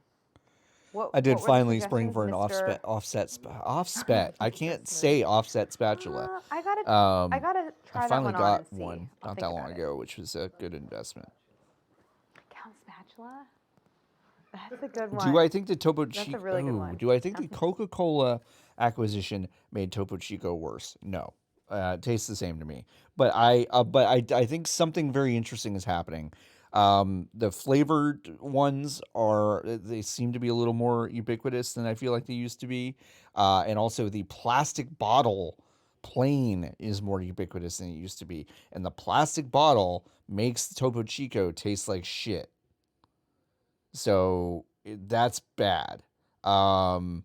what were the finally spring for an suggestions, offset. I can't say offset spatula. I gotta try I that finally one on got and see. one I'll not think that long about it. ago, which was a good investment. Count spatula? That's a good one. Do I think the Topo That's Chico? a really good one. Do I think the Coca-Cola acquisition made Topo Chico worse? No, it tastes the same to me. But I think something very interesting is happening. The flavored ones they seem to be a little more ubiquitous than I feel like they used to be, and also the plastic bottle plain is more ubiquitous than it used to be, and the plastic bottle makes the Topo Chico taste like shit. So that's bad. The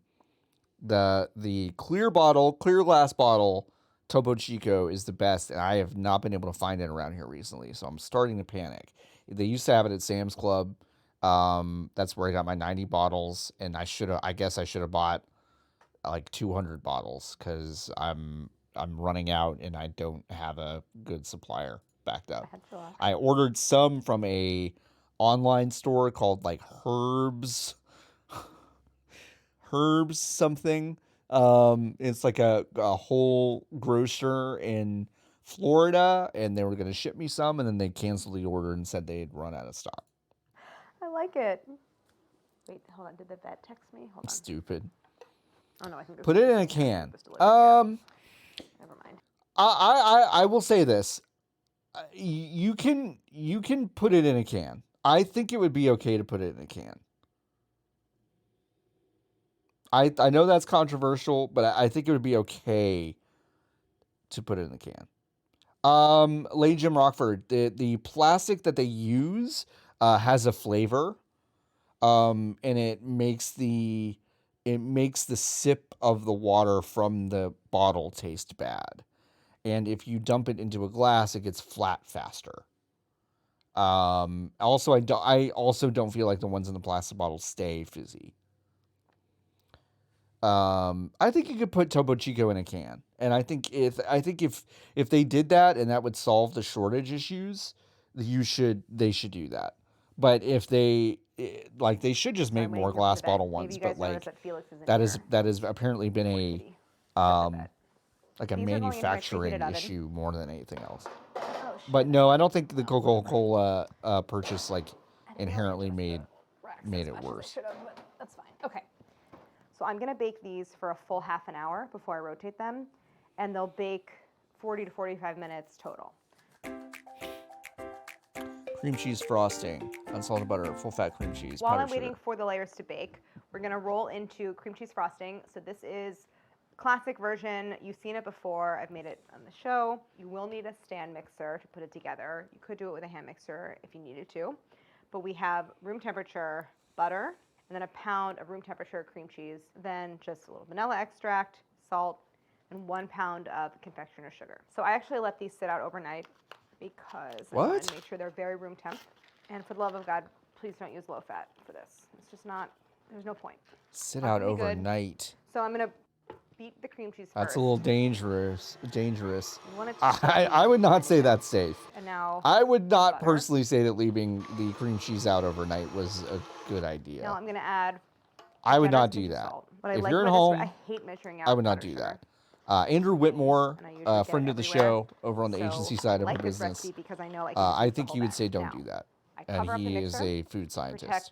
clear glass bottle Topo Chico is the best, and I have not been able to find it around here recently, so I'm starting to panic. They used to have it at Sam's Club. That's where I got my 90 bottles, and I guess I should have bought like 200 bottles because I'm running out and I don't have a good supplier backed up. I ordered some from a online store called like Herbs something. It's like a whole grocer in Florida, and they were going to ship me some, and then they canceled the order and said they'd run out of stock. I like it. Wait, hold on. Did the vet text me? Hold on. Stupid. Oh no, I think Put it in a can. Never mind. I will say this. You can put it in a can. I think it would be okay to put it in a can. I know that's controversial, but I think it would be okay to put it in a can. Lady Jim Rockford, the plastic that they use has a flavor, and it makes the sip of the water from the bottle taste bad. And if you dump it into a glass, it gets flat faster. Also, I also don't feel like the ones in the plastic bottles stay fizzy. I think you could put Topo Chico in a can, and I think if they did that and that would solve the shortage issues, they should do that. But if they they should just make more glass bottle ones. But like that is apparently been a like a manufacturing issue more than anything else. But no, I don't think the Coca-Cola purchase inherently made it worse. But that's fine. Okay. So I'm gonna bake these for a full half an hour before I rotate them, and they'll bake 40 to 45 minutes total. Cream cheese frosting, unsalted butter, full fat cream cheese. While I'm waiting for the layers to bake, we're gonna roll into cream cheese frosting. So this is classic version. You've seen it before. I've made it on the show. You will need a stand mixer to put it together. You could do it with a hand mixer if you needed to. But we have room temperature butter, and then a pound of room temperature cream cheese, then just a little vanilla extract, salt, and 1 pound of confectioner sugar. So I actually let these sit out overnight because I want to make sure they're very room temp. And for the love of God, please don't use low fat for this. It's just not, there's no point. Sit out overnight. So I'm gonna beat the cream cheese first. That's a little dangerous. I would not say that's safe. And now I would not personally say that leaving the cream cheese out overnight was a good idea. Now I'm gonna add. I would not do that. If you're at home, I hate measuring out. I would not do that. Andrew Whitmore, friend of the show, over on the agency side of the business, because I think he would say don't do that. And he is a food scientist. Protect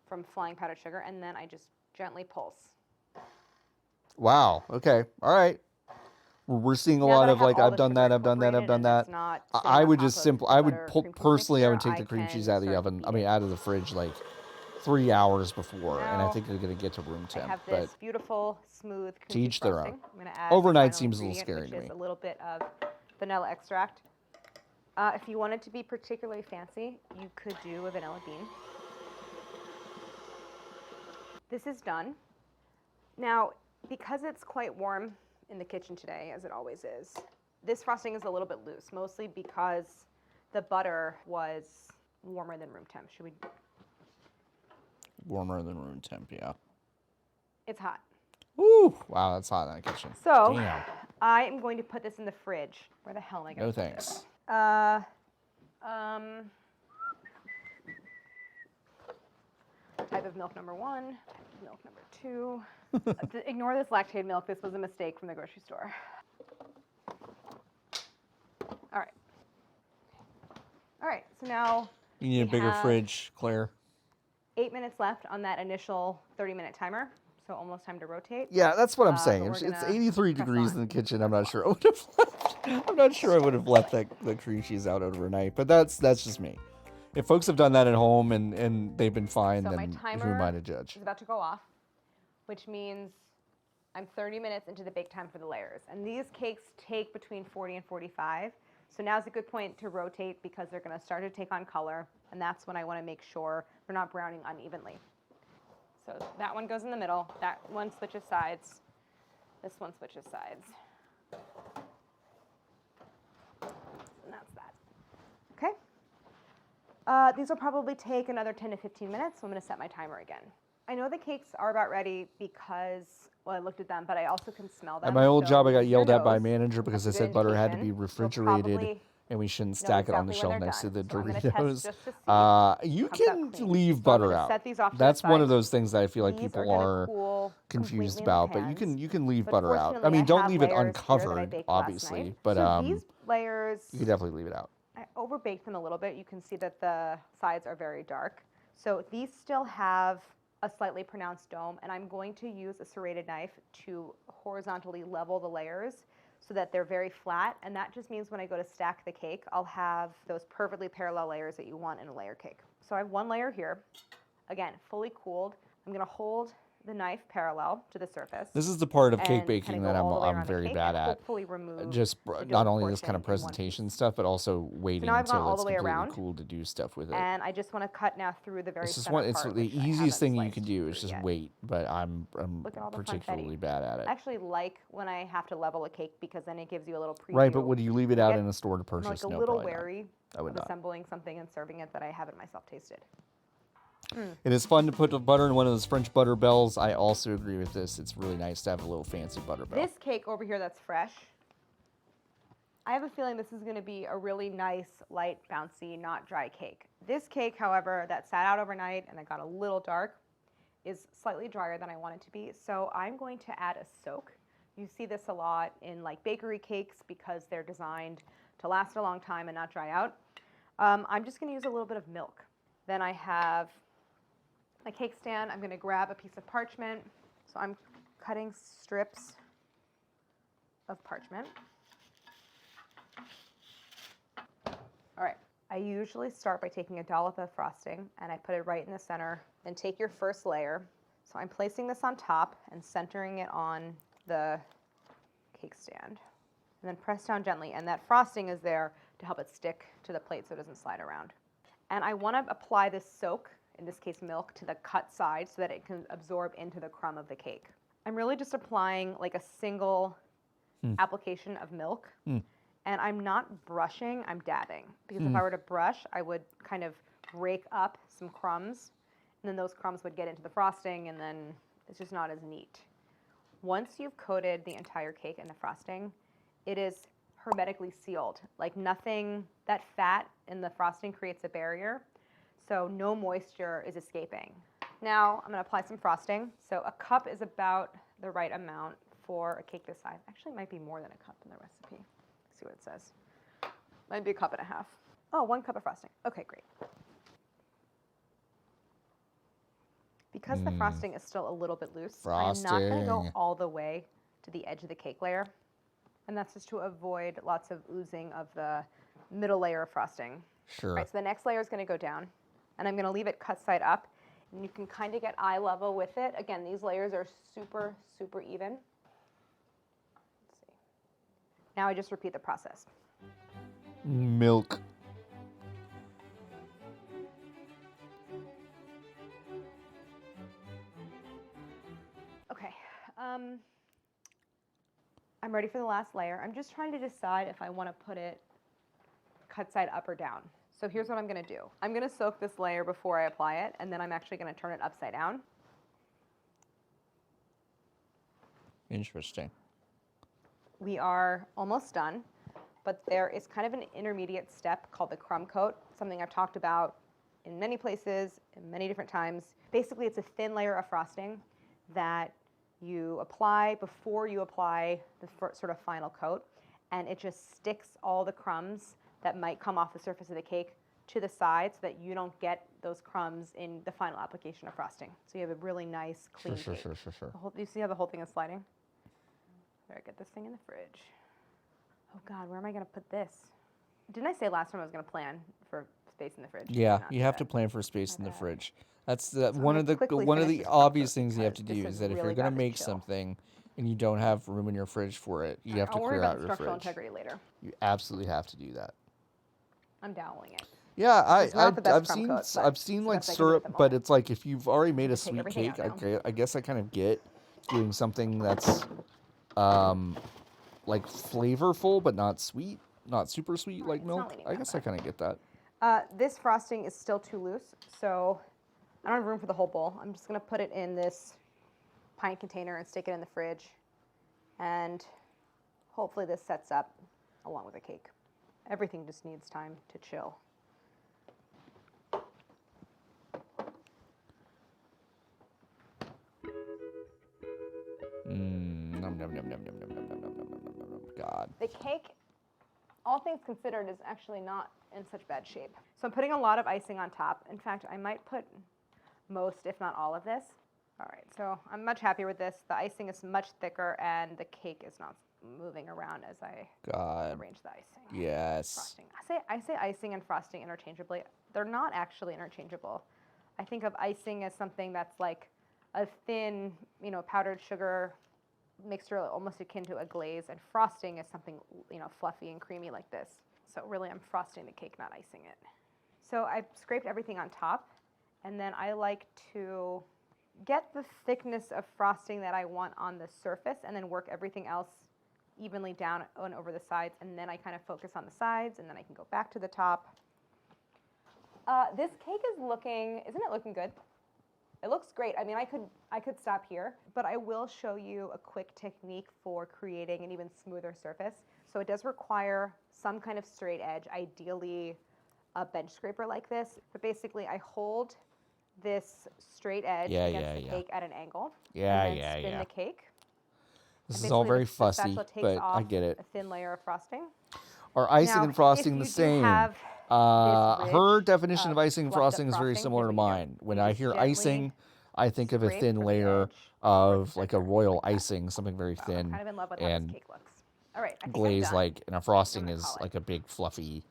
from flying powdered sugar, and then I just gently pulse. Wow. Okay. All right. We're seeing a lot of I've done that. I would just I would take the cream cheese out of the oven. I mean, out of the fridge 3 hours before, and I think they're gonna get to room temp. I have this beautiful, smooth cream to cheese each their frosting. own. I'm gonna add Overnight the seems a final little scary ingredient, to me. which is a little bit of vanilla extract. If you wanted to be particularly fancy, you could do a vanilla bean. This is done. Now, because it's quite warm in the kitchen today, as it always is, this frosting is a little bit loose, mostly because the butter was warmer than room temp. Should we? Warmer than room temp, yeah. It's hot. Woo! Wow, that's hot in the kitchen. So, damn. I am going to put this in the fridge. Where the hell am I going to put thanks. this? Type of milk number 1, type of milk number 2. Ignore this lactate milk. This was a mistake from the grocery store. All right. All right, so now You need a bigger fridge, Claire. 8 minutes left on that initial 30-minute timer, so almost time to rotate. Yeah, that's what I'm saying. It's 83 degrees in the kitchen. I'm not sure I would have left. I'm not sure I would have left the cream cheese out overnight, but that's just me. If folks have done that at home and they've been fine, So then who am I to judge? is about to go off, which means I'm 30 minutes into the bake time for the layers. And these cakes take between 40 and 45. So now's a good point to rotate because they're going to start to take on color. And that's when I want to make sure they're not browning unevenly. So that one goes in the middle. That one switches sides. This one switches sides. And that's that. Okay. These will probably take another 10 to 15 minutes, so I'm going to set my timer again. I know the cakes are about ready because, well, I looked at them, but I also can smell them. At my old job, I got your yelled at by a nose, manager because I said butter had to be refrigerated and we shouldn't stack it on the shelf next to the Doritos. You can leave butter out. That's one of those things that I feel like people are confused about, but you can leave butter out. I mean, don't leave it uncovered, obviously, but these layers, you can definitely leave it out. I overbaked them a little bit. You can see that the sides are very dark. So these still have a slightly pronounced dome, and I'm going to use a serrated knife to horizontally level the layers so that they're very flat, and that just means when I go to stack the cake, I'll have those perfectly parallel layers that you want in a layer cake. So I have one layer here, again, fully cooled. I'm gonna hold the knife parallel to the surface. This is the part of cake baking that I'm very bad at. Just not only this kind of presentation stuff, but also waiting until it's completely cool to do stuff with it. And I just want to cut now through the very center part. It's the easiest thing you can do is just wait, but I'm particularly bad at it. I actually like when I have to level a cake because then it gives you a little preview. Right, but would you leave it out in a store to purchase? I'm like a little wary of assembling something and serving it that I haven't myself tasted. It is fun to put the butter in one of those French butter bells. I also agree with this. It's really nice to have a little fancy butter bell. This cake over here that's fresh, I have a feeling this is going to be a really nice, light, bouncy, not dry cake. This cake, however, that sat out overnight and it got a little dark, is slightly drier than I want it to be. So I'm going to add a soak. You see this a lot in like bakery cakes because they're designed to last a long time and not dry out. I'm just going to use a little bit of milk. Then I have my cake stand. I'm going to grab a piece of parchment. So I'm cutting strips of parchment. All right, I usually start by taking a dollop of frosting and I put it right in the center. Then take your first layer. So I'm placing this on top and centering it on the cake stand. And then press down gently, and that frosting is there to help it stick to the plate so it doesn't slide around. And I want to apply this soak, in this case milk, to the cut side so that it can absorb into the crumb of the cake. I'm really just applying like a single application of milk. And I'm not brushing, I'm dabbing. Because if I were to brush, I would kind of rake up some crumbs, and then those crumbs would get into the frosting, and then it's just not as neat. Once you've coated the entire cake in the frosting, it is hermetically sealed. Like nothing, that fat in the frosting creates a barrier, so no moisture is escaping. Now I'm gonna apply some frosting. So a cup is about the right amount for a cake this size. Actually, it might be more than a cup in the recipe. See what it says. Might be a cup and a half. Oh, 1 cup of frosting. Okay, great. Because the frosting is still a little bit loose, I'm not going to go all the way to the edge of the cake layer. And that's just to avoid lots of oozing of the middle layer of frosting. Sure. All right, so the next layer is going to go down, and I'm going to leave it cut side up. And you can kind of get eye level with it. Again, these layers are super, super even. Now I just repeat the process. Milk. Okay, I'm ready for the last layer. I'm just trying to decide if I want to put it cut side up or down. So here's what I'm going to do. I'm going to soak this layer before I apply it, and then I'm actually going to turn it upside down. Interesting. We are almost done, but there is kind of an intermediate step called the crumb coat, something I've talked about in many places, in many different times. Basically, it's a thin layer of frosting that you apply before you apply the sort of final coat, and it just sticks all the crumbs that might come off the surface of the cake to the side so that you don't get those crumbs in the final application of frosting. So you have a really nice, clean cake. Sure. You see how the whole thing is sliding? Better get this thing in the fridge. Oh God, where am I going to put this? Didn't I say last time I was going to plan for space in the fridge? Yeah, you have to plan for space in the fridge. That's So one of the obvious things you have to do this is is that if really you're going bad to to make chill. something and you don't have room in your fridge for it, you have to I'll worry clear about out the your structural fridge. integrity later. You absolutely have to do that. I'm doweling it. Yeah, It's not the best I've crumb seen coat, but I've seen it's the like best I can do at syrup, the but moment. it's like if you've already made a Take sweet everything cake, out I guess I kind of get doing something that's like flavorful but not sweet, not super sweet like milk. I guess I kind of get that. This frosting is still too loose, so I don't have room for the whole bowl. I'm just going to put it in this pint container and stick it in the fridge. And hopefully this sets up along with the cake. Everything just needs time to chill. God. The cake, all things considered, is actually not in such bad shape. So I'm putting a lot of icing on top. In fact, I might put most, if not all of this. All right, so I'm much happier with this. The icing is much thicker and the cake is not moving around as I arrange the icing. Yes. Frosting. I say icing and frosting interchangeably. They're not actually interchangeable. I think of icing as something that's like a thin, powdered sugar mixture almost akin to a glaze, and frosting is something, fluffy and creamy like this. So really I'm frosting the cake, not icing it. So I've scraped everything on top, and then I like to get the thickness of frosting that I want on the surface and then work everything else evenly down and over the sides, and then I kind of focus on the sides, and then I can go back to the top. This cake is looking, isn't it looking good? It looks great. I mean, I could stop here, but I will show you a quick technique for creating an even smoother surface. So it does require some kind of straight edge, ideally a bench scraper like this. But basically, I hold this straight edge against the cake at an angle. And then spin the cake. This is all very fussy, but I get it. A thin layer of frosting. Are icing and frosting the same? Her definition of icing and frosting is very similar to mine. When I hear icing, I think of a thin layer of like a royal icing, something very thin, I'm kind of in love with how this cake looks. All right, I think glaze I'm done. like, and a frosting is like a big fluffy,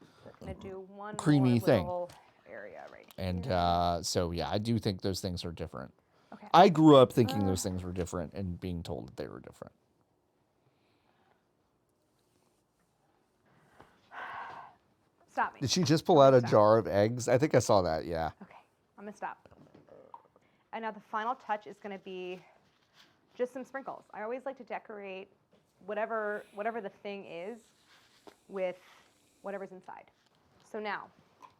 I'm gonna do one creamy more thing. little area right And here. so yeah, I do think those things are different. Okay. I grew up thinking those things were different and being told that they were different. Stop me. Did she just pull out a jar of eggs? I think I saw that, yeah. Okay, I'm gonna stop. And now the final touch is gonna be just some sprinkles. I always like to decorate whatever the thing is with whatever's inside. So now,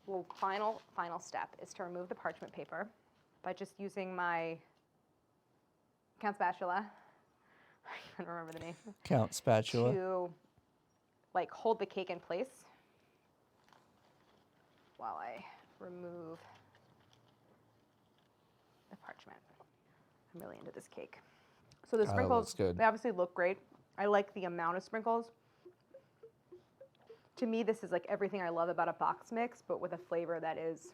well, final step is to remove the parchment paper by just using my count spatula. I can't remember the name. Count spatula. To like hold the cake in place while I remove the parchment. I'm really into this cake. So the sprinkles, they obviously look great. I like the amount of sprinkles. To me, this is like everything I love about a box mix, but with a flavor that is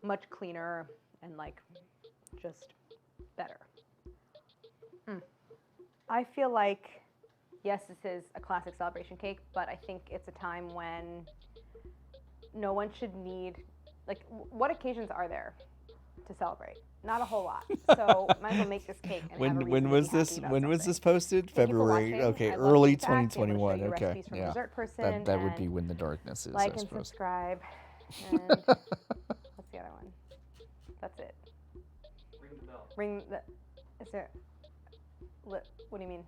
much cleaner and like just better. I feel like, yes, this is a classic celebration cake, but I think it's a time when no one should need, like, what occasions are there to celebrate? Not a whole lot. So might as well make this cake. And have a reason When was to be this? happy about When was something. this posted? Thank you for February. watching. Okay, I love early being back, being able to show 2021. you Okay, recipes from yeah. Dessert Person, That would be and when the darkness is. like I and suppose. subscribe. And what's the other one? That's it. Ring the bell. Ring the. Is there? What do you mean?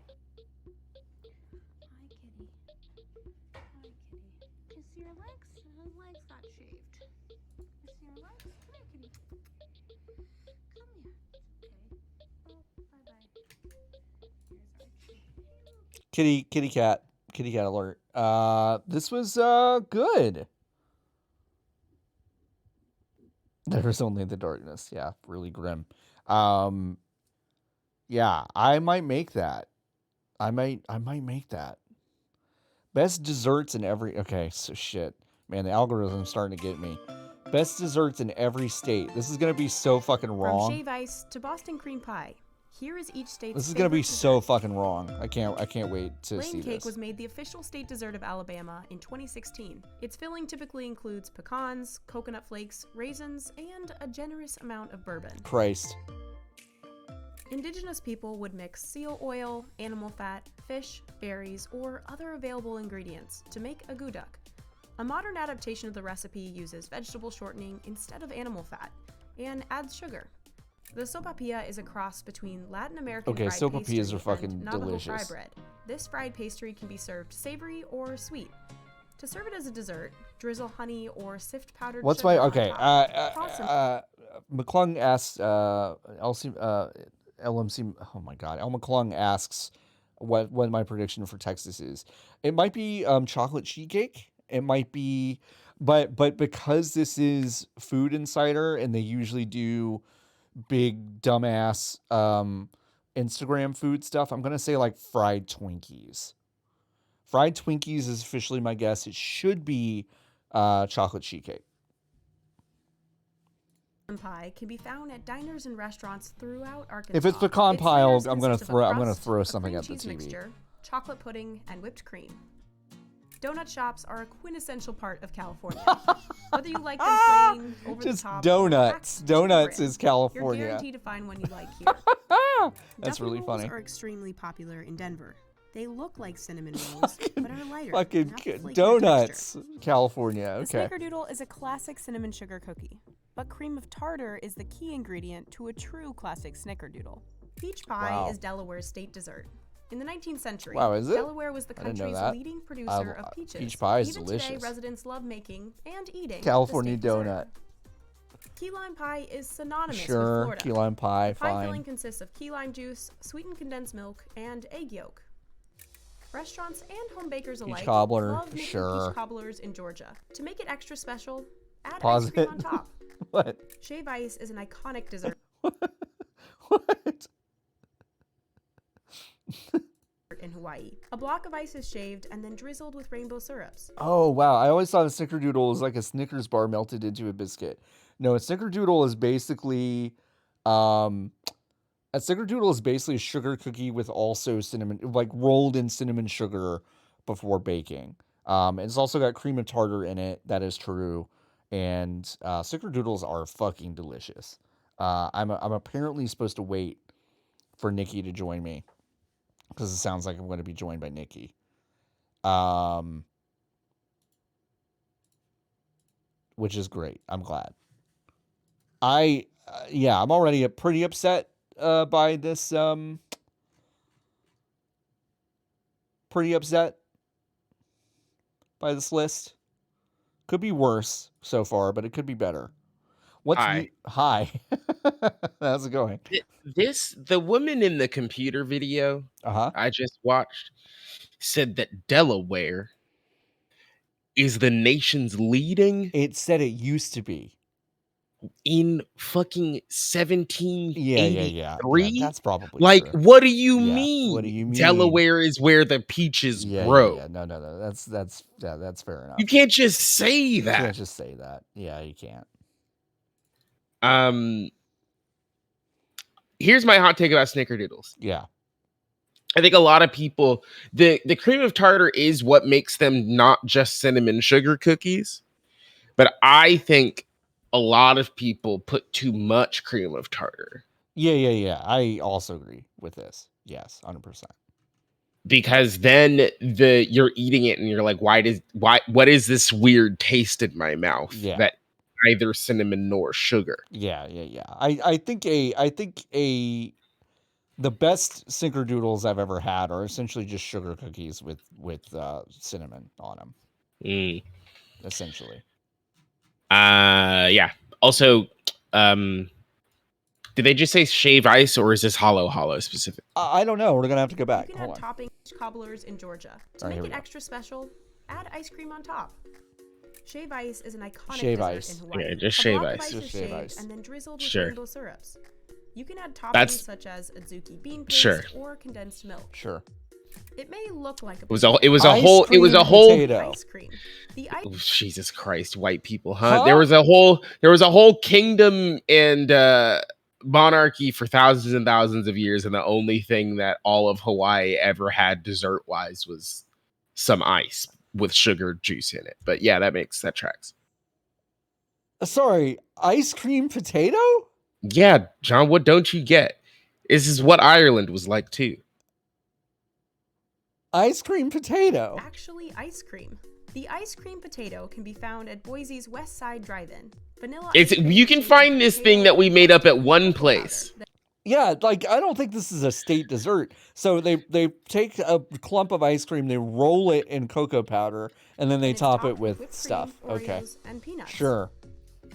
You see your legs? His legs got shaved. You see your legs? Come here, kitty. Come here. Okay. Oh, bye-bye. Here's our Kitty cat alert. This was good. There was only the darkness. Yeah, really grim. Yeah, I might make that. I might make that. Best desserts in every. Okay, so shit, man, the algorithm's starting to get me. Best desserts in every state. This is gonna be so fucking From wrong. shave ice to Boston cream pie, here is each state's. This is gonna be favorite so dessert. fucking wrong. I can't wait to Plain see cake this. was made the official state dessert of Alabama in 2016. Its filling typically includes pecans, coconut flakes, raisins, and a generous amount of bourbon. Christ. Indigenous people would mix seal oil, animal fat, fish, berries, or other available ingredients to make a guduk. A modern adaptation of the recipe uses vegetable shortening instead of animal fat and adds sugar. The sopapilla is a cross between Latin American Okay, fried sopapillas pastry are fucking and Navajo fry delicious. bread. This fried pastry can be served savory or sweet. To serve it as a dessert, drizzle honey or sift powdered What's sugar my on okay? top. Toss some- McClung asks. LMC. Oh my God. El McClung asks what my prediction for Texas is. It might be chocolate sheet cake. It might be, but because this is Food Insider and they usually do big dumbass Instagram food stuff, I'm gonna say like fried Twinkies. Fried Twinkies is officially my guess. It should be chocolate sheet cake. Pie can be found at diners and restaurants throughout Arkansas. If it's pecan Its pie, layers I'm gonna consist of a throw crust, a something cream at the cheese TV. mixture, chocolate pudding, and whipped cream. Donut shops are a quintessential part of California. Whether you like them plain, over Just the top, donuts. or Donuts packed is to the brim, California. You're guaranteed to find one you like here. That's Duffy really rolls funny. are extremely popular in Denver. They look like cinnamon rolls, but are lighter. Fucking and have a flakier donuts, texture. California. The Okay. snickerdoodle is a classic cinnamon sugar cookie, but cream of tartar is the key ingredient to a true classic snickerdoodle. Peach pie Wow. is Delaware's state dessert. In the 19th century, Wow, is it? Delaware was the I didn't know country's that. leading producer I- of peaches. peach pie is Even delicious. today, residents love making and eating California the state dessert. donut. Key lime pie is synonymous with Sure, Florida. key lime pie, Pie fine. filling consists of key lime juice, sweetened condensed milk, and egg yolk. Restaurants and home bakers alike cobbler, love making sure. peach cobblers in Georgia. To make it extra special, add Pause ice cream it. on top. What? Shave ice is an iconic dessert. In Hawaii. A block of ice is shaved and then drizzled with rainbow syrups. Oh, wow. I always thought a snickerdoodle was like a Snickers bar melted into a biscuit. No, a snickerdoodle is basically a sugar cookie with also cinnamon, like rolled in cinnamon sugar before baking. It's also got cream of tartar in it. That is true. And snickerdoodles are fucking delicious. I'm apparently supposed to wait for Nikki to join me, because it sounds like I'm going to be joined by Nikki. Which is great. I'm glad. I'm already pretty upset by this. Pretty upset by this list. Could be worse so far, but it could be better. Hi. How's it going? The woman in the computer video I just watched said that Delaware is the nation's leading. It said it used to be in fucking 1783. Yeah, that's probably like true. what do you Yeah, mean? what do you mean? Delaware is where the peaches grow. Yeah. No. That's fair enough. You can't just say that. You can't just say that. Yeah, you can't. Here's my hot take about snickerdoodles. Yeah. I think a lot of people, the cream of tartar is what makes them not just cinnamon sugar cookies, but I think a lot of people put too much cream of tartar. Yeah. I also agree with this. Yes, 100%. Because then you're eating it and you're like, what is this weird taste in my mouth that neither cinnamon nor sugar? Yeah. I think the best snickerdoodles I've ever had are essentially just sugar cookies with cinnamon on them. Essentially. Yeah. Also, did they just say shave ice or is this hollow specific? I don't know. We're gonna have to go back. You can add topping cobblers in Georgia. To make it extra special, add ice cream on top. Shave ice is an iconic dessert in Hawaii. Yeah, just shave ice. Just shave ice. And then drizzled with rainbow syrups. You can add toppings such as azuki bean paste or condensed milk. Sure. It may look like it was a whole ice cream. Oh, Jesus Christ, white people, huh? There was a whole kingdom and monarchy for thousands and thousands of years, and the only thing that all of Hawaii ever had dessert wise was some ice with sugar juice in it. But yeah, that tracks. Sorry, ice cream potato? Yeah, John, what don't you get? This is what Ireland was like too. Ice cream potato. Actually, ice cream. The ice cream potato can be found at Boise's West Side Drive-In. You can find this thing that we made up at one place. Yeah, like I don't think this is a state dessert. So they take a clump of ice cream, they roll it in cocoa powder, and then they top it with stuff. Okay. And peanuts. Sure.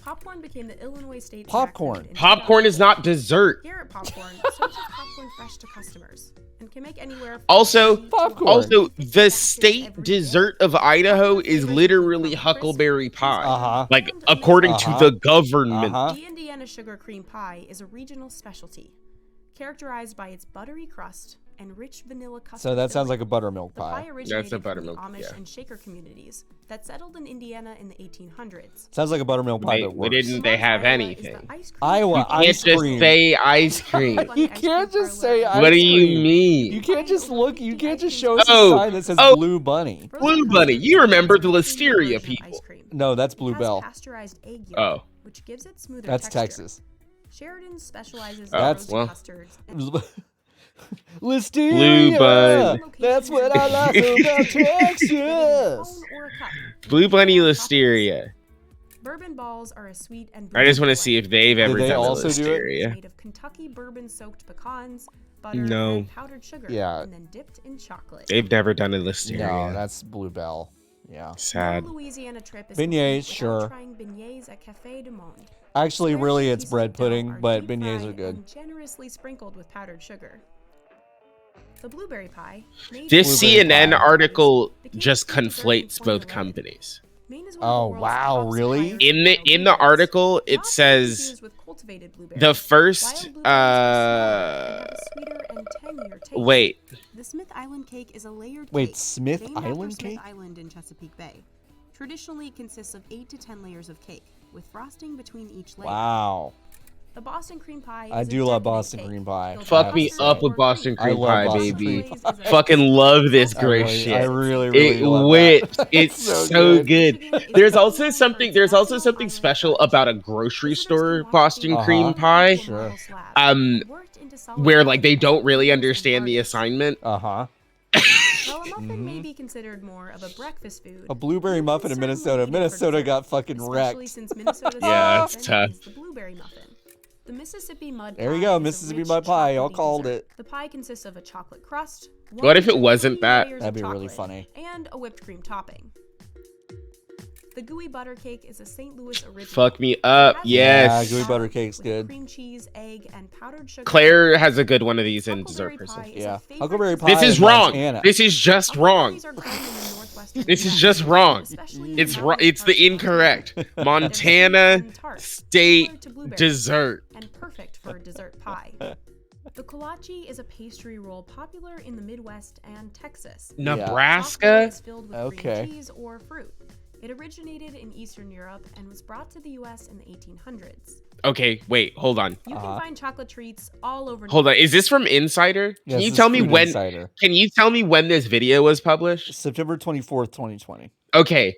Popcorn became the Illinois state popcorn. Popcorn is not dessert. Here at Popcorn, serves popcorn fresh to customers and can make anywhere. Also, the state dessert of Idaho is literally huckleberry pie. Like according to the government. The Indiana sugar cream pie is a regional specialty, characterized by its buttery crust and rich vanilla custard. So that sounds like a buttermilk pie. The pie originated from the Amish and Shaker communities that settled in Indiana in the 1800s. Sounds like a buttermilk pie that works. Didn't they have anything? Iowa ice cream. You can't just say ice cream. You can't just say ice cream. What do you mean? You can't just look. You can't just show us a sign that says Blue Bunny. Blue Bunny. You remember the Listeria people? No, that's Bluebell. Pasteurized egg yolk, which gives it smoother That's texture. Texas. Sheridan specializes in roasted custards. Listeria. Blue Bunny. That's what I like about Texas. Blue Bunny Listeria. Bourbon balls are a sweet and I just want to see if they've ever done also Listeria. made of Kentucky bourbon-soaked pecans, butter, No. and powdered sugar, Yeah. and then dipped in chocolate. They've never done a Listeria. No, that's Bluebell. Yeah. Sad. No Louisiana trip is Beignets, complete sure. without trying beignets at Café du Monde. Actually, Square really, shaped it's pieces bread of dough pudding, are but deep beignets fried are good. and generously sprinkled with powdered sugar. The blueberry pie. made This from CNN blueberries, article the cake just is dessert in conflates both 2011. companies. Maine is one of the Oh, world's wow, top really? suppliers of wild In the blueberries. article, it Not to be says confused with cultivated blueberries. the first Wild blueberries are smaller and have a sweeter and tangier taste. wait. The Smith Island cake is a layered Wait, cake Smith named after Island Smith cake? Island in Chesapeake Bay. Traditionally, it consists of 8 to 10 layers of cake, with frosting between each layer. Wow. The Boston cream pie I is a do love decadent Boston cake. cream pie. Filled with Fuck me custard up or with Boston cream. I cream love pie, Boston baby. cream pie. Fucking love this I gross really, shit. I really It love whips. that. It's so good. There's also something. There's also something special about a grocery store Boston cream pie. Sure. Where like they don't really understand the assignment. Uh-huh. While a muffin may be considered more of a breakfast food, A blueberry muffin in Minnesota. Minnesota got fucking especially wrecked. since Minnesota's Yeah, muffin it's tough. is the blueberry muffin. The Mississippi mud There you pie go, is a Mississippi rich mud pie. Y'all chocolatey called dessert. it. The pie consists of a chocolate crust. What if it 1 to wasn't 3 that? layers That'd of be really chocolate, funny. And a whipped cream topping. The gooey butter cake is a St. Louis original. Fuck me up. Yes. Yeah, gooey butter cake's good. Cream cheese, egg, and powdered sugar. Claire has a good one of these in dessert person. Yeah. Huckleberry pie. This is in wrong. Montana. This is just wrong. This is just wrong. It's wrong. It's the incorrect Montana state dessert. And perfect for a dessert pie. The kolache is a pastry roll popular in the Midwest and Texas. Nebraska? Chocolate is filled with Okay. cream cheese or fruit. It originated in Eastern Europe and was brought to the U.S. in the 1800s. Okay, wait, hold on. You can find chocolate treats all over. Hold on. Is this from Insider? Yes, Can you this tell is me Food when? Insider. Can you tell me when this video was published? September 24th, 2020. Okay.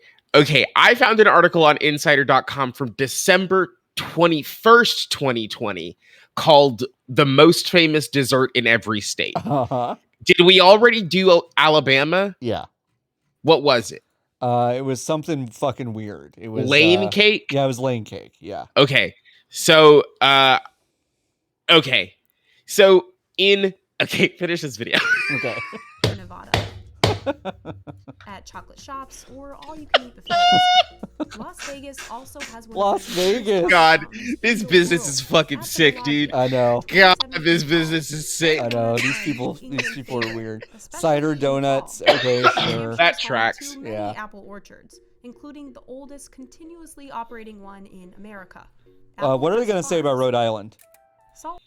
I found an article on insider.com from December 21st, 2020 called "The Most Famous Dessert in Every State." Uh-huh. Did we already do Alabama? Yeah. What was it? It was something fucking weird. It was Lane cake? Yeah, it was lane cake. Yeah. Okay. So, finish this video. Okay. Nevada. At chocolate shops or all you can eat buffets. Las Vegas also has one. Las Vegas. God, this business is fucking sick, dude. I know. God, this business is sick. I know. These people are weird. Cider donuts. Okay, sure. That tracks. Many Yeah. apple orchards, including the oldest continuously operating one in America. What are they going to say about Rhode Island? Salt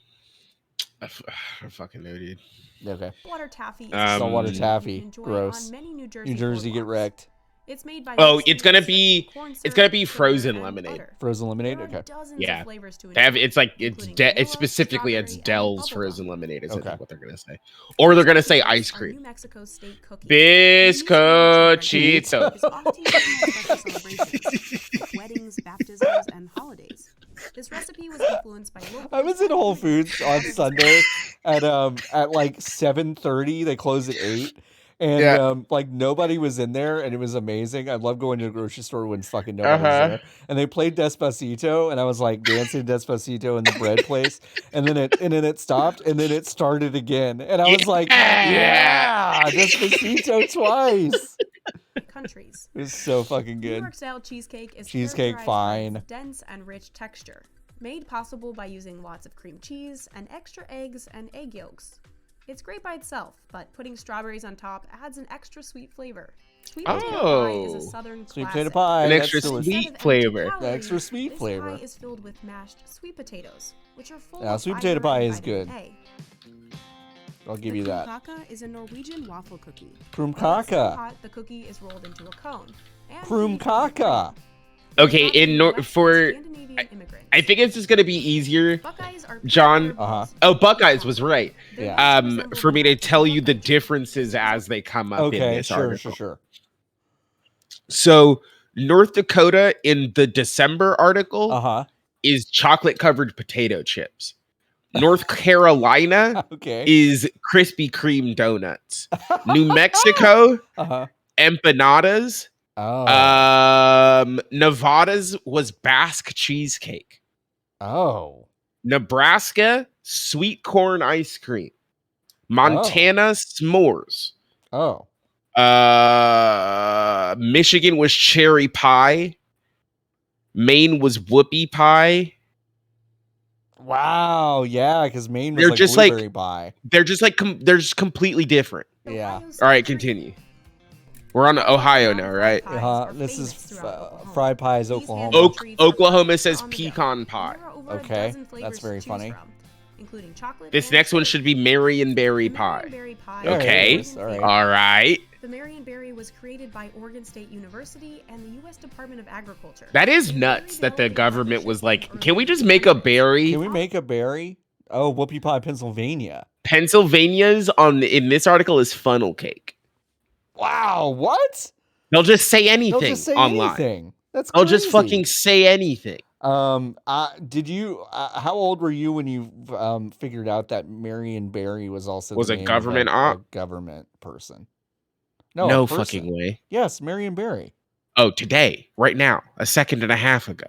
I fucking know, dude. Okay. water taffy. Is Saltwater you can taffy. enjoy Gross. on many New New Jersey get boardwalks. wrecked. It's made by Oh, mixing it's gonna mix of be corn it's syrup, gonna be sugar, frozen and lemonade. butter. Frozen lemonade. There are Okay. dozens Yeah. of flavors to They have, enjoy, it's like including it's vanilla, specifically it's strawberry, and Dell's bubblegum. frozen lemonade. Is I Okay. think what they're gonna say, or they're gonna say ice Are cream. New Mexico state cookies. Biscochito. Is often used in special celebrations, like weddings, baptisms, and holidays. This recipe was influenced by local. I was in Whole Foods on Sunday at like 7:30. They close at 8. And like nobody was in there, and it was amazing. I love going to the grocery store when fucking nobody's there. And they played Despacito, and I was like dancing Despacito in the bread place. And then it stopped, and then it started again. And I was like, yeah, Despacito twice. Countries. It was so fucking New good. York style cheesecake is Cheesecake, characterized by its fine. dense and rich texture, made possible by using lots of cream cheese and extra eggs and egg yolks. It's great by itself, but putting strawberries on top adds an extra sweet flavor. Sweet potato pie is a southern Sweet classic. potato pie. An that's extra delicious. sweet Instead of empty flavor. calories, Extra sweet this flavor. pie is filled with mashed sweet potatoes, which are full Yeah, of sweet potato fiber pie and is good. vitamin A. I'll give The you that. krumkaka is a Norwegian waffle cookie. Krumkaka. When it's still hot, the cookie is rolled into a cone. and Krumkaka. Okay, I think it's just gonna be easier, John. Oh, Buckeyes was right. Yeah. For me to tell you the differences as they come up in Okay, this sure, article. sure. So North Dakota in the December article is chocolate covered potato chips. North Carolina is Krispy Kreme donuts. New Mexico, empanadas. Nevada's was Basque cheesecake. Oh. Nebraska, sweet corn ice cream. Montana, s'mores. Oh. Michigan was cherry pie. Maine was whoopie pie. Wow, yeah, because Maine was They're like just blueberry like pie. they're just like they're just completely different. Yeah. All right, continue. We're on Ohio now, right? This is fried pies, Oklahoma. Oklahoma says pecan pie. Okay, that's very funny. Including chocolate. This next one should be Marionberry pie. Okay. All right. The Marionberry was created by Oregon State University and the U.S. Department of Agriculture. That is nuts that the government was like, can we just make a berry? Can we make a berry? Oh, whoopie pie, Pennsylvania. Pennsylvania's in this article is funnel cake. Wow, what? They'll just say anything They'll just say online. Anything. That's They'll crazy. just fucking say anything. Did you? How old were you when you figured out that Marionberry was also was the a name government of a op? government person? No a person. fucking way. Yes, Marionberry. Oh, today, right now, a second and a half ago.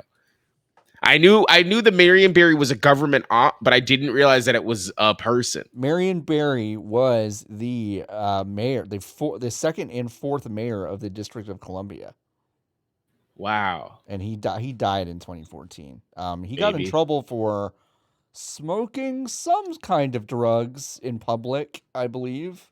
I knew the Marionberry was a government op, but I didn't realize that it was a person. Marionberry was the mayor, the second and fourth mayor of the District of Columbia. Wow. And he died in 2014. He got in trouble for smoking some kind of drugs in public, I believe.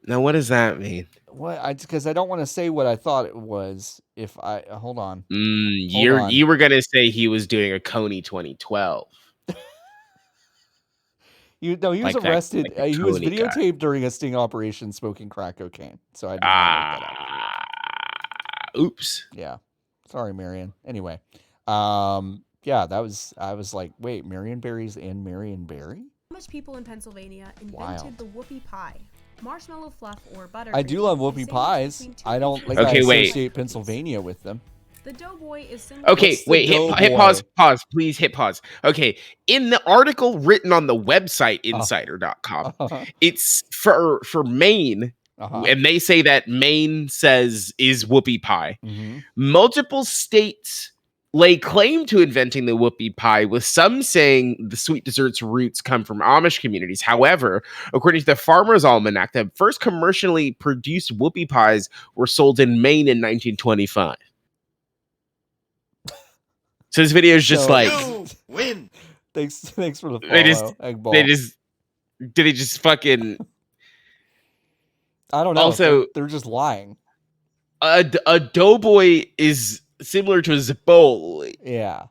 Now, what does that mean? Because I don't want to say what I thought it was. If I hold on, you were gonna say he was doing a Coney 2012. He was arrested. He was videotaped during a sting operation smoking crack cocaine. So I did not look that up. Oops. Yeah. Sorry, Marion. Anyway, yeah, I was like, wait, Marionberries and Marionberry? Much people in Pennsylvania invented the whoopie pie. Marshmallow fluff or butter. I do love whoopie pies. I don't like Okay, associate Pennsylvania with them. The doughboy is similar. Okay, wait, hit pause, please hit pause. Okay, in the article written on the website insider.com, it's for Maine, and they say that Maine is whoopie pie. Multiple states lay claim to inventing the whoopie pie, with some saying the sweet dessert's roots come from Amish communities. However, according to the Farmer's Almanac, the first commercially produced whoopie pies were sold in Maine in 1925. So this video is just win. Thanks for the follow. Did they just fucking? I don't know. Also, they're just lying. A doughboy is similar to a Zeppoli. Yeah.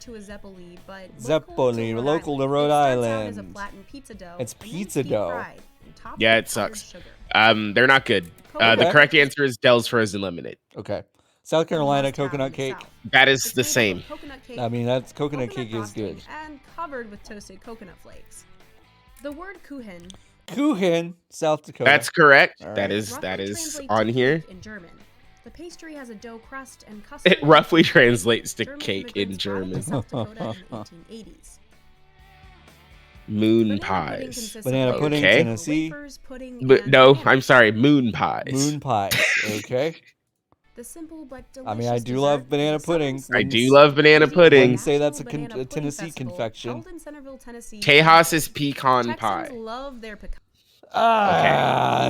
To a Zeppoli, but local to Rhode Island. A flattened pizza dough. It's pizza dough. Yeah, it sucks. They're not good. The correct answer is Dell's Frozen Lemonade. Okay. South Carolina coconut cake. That is the same. I mean, that's coconut cake is good. And covered with toasted coconut flakes. The word kuchen, South Dakota. That's correct. Right. That is on here. In German. The pastry has a dough crust and custard. It roughly translates to cake in German. South Dakota in the 1880s. Moon pies. Banana pudding, Tennessee. No, I'm sorry, moon pies. Moon pies. Okay. The simple but delicious. I mean, I do love banana pudding. I do love banana pudding. Wouldn't say that's a Tennessee confection. Tejas is pecan pie. Love their pecan.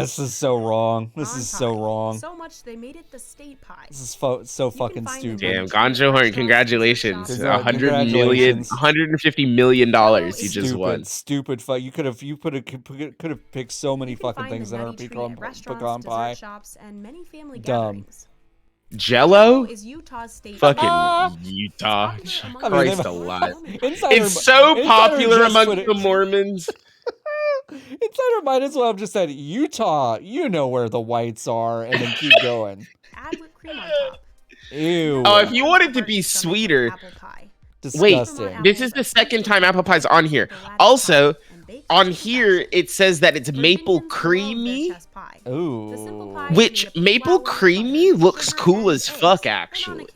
This is so wrong. This is so wrong. So much they made it the state pie. This is so fucking stupid. Damn, Ganjo Horn, congratulations. $150 million you just won. Stupid fuck. You could have picked so many fucking things that aren't pecan pie. Shops and many family Dumb. Jello? Is Utah's state fucking Utah. Christ alive. Insider, it's so popular amongst the Mormons. Insider might as well have just said Utah. You know where the whites are, and then keep going. Add whipped cream on top. Ew. Oh, if you want it to be sweeter. Disgusting. Wait, this is the second time apple pie's on here. Also, on here it says that it's maple creamy. Ooh. Which maple creamy looks cool as fuck, actually.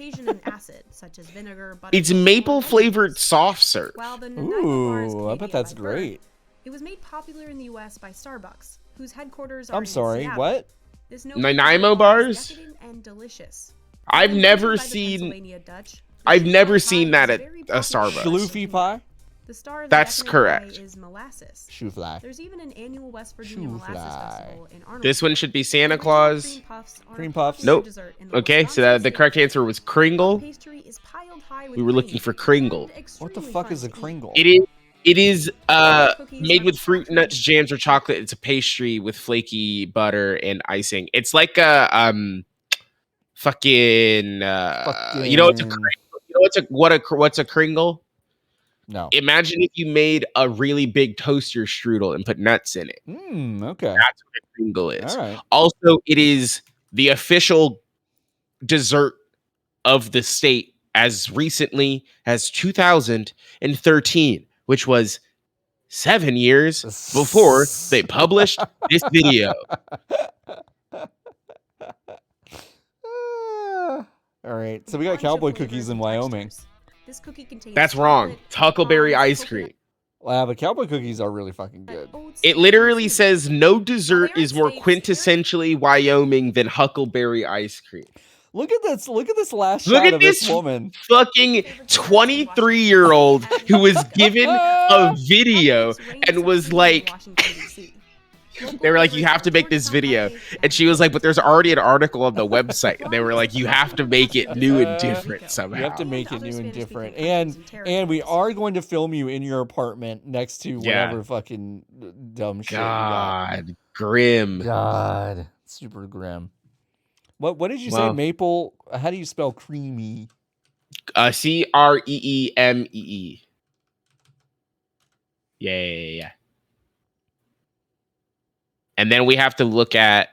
It's maple flavored soft serve. Ooh, I bet that's great. It was made popular in the U.S. by Starbucks, whose headquarters are I'm sorry, what? Nanaimo bars? And delicious. I've never seen that at a Starbucks. Schloofy pie? The star of That's the correct. is molasses. Shoe fly. There's even an annual West Virginia molasses festival in Arnold. This one should be Santa Claus. Cream puffs. Nope. Okay, so the correct answer was Kringle. We were looking for Kringle. What the fuck is a Kringle? It is made with fruit, nuts, jams, or chocolate. It's a pastry with flaky butter and icing. It's like a fucking you know what's a Kringle? No. Imagine if you made a really big toaster strudel and put nuts in it. Okay. That's what a Kringle is. All right. Also, it is the official dessert of the state as recently as 2013, which was 7 years before they published this video. All right. So we got cowboy cookies in Wyoming. This cookie contains That's wrong. It's Huckleberry ice cream. Wow, but cowboy cookies are really fucking good. It literally says no dessert is more quintessentially Wyoming than Huckleberry ice cream. Look at this. Look at this last Look shot at of this this woman. fucking 23-year-old who was given a video and was like, they were like, you have to make this video. And she was like, but there's already an article on the website. And they were like, you have to make it new and different somehow. You have to make it new and different. And we are going to film you in your apartment next to whatever fucking dumb shit. God, grim. God, super grim. What did you say? Maple? How do you spell creamy? CREEMEE. Yeah. And then we have to look at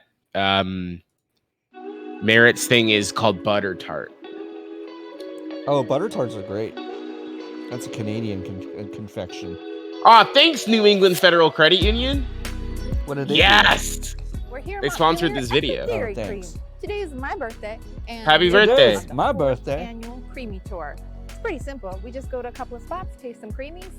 Merritt's thing is called Butter Tart. Oh, butter tarts are great. That's a Canadian confection. Aw, thanks, New England Federal Credit Union. What did they Yes! We're here They sponsored this video. Dairy Cream. Today is my birthday. And Happy birthday. It's my birthday. Annual Creamy Tour. It's pretty simple. We just go to a couple of spots, taste some creamies,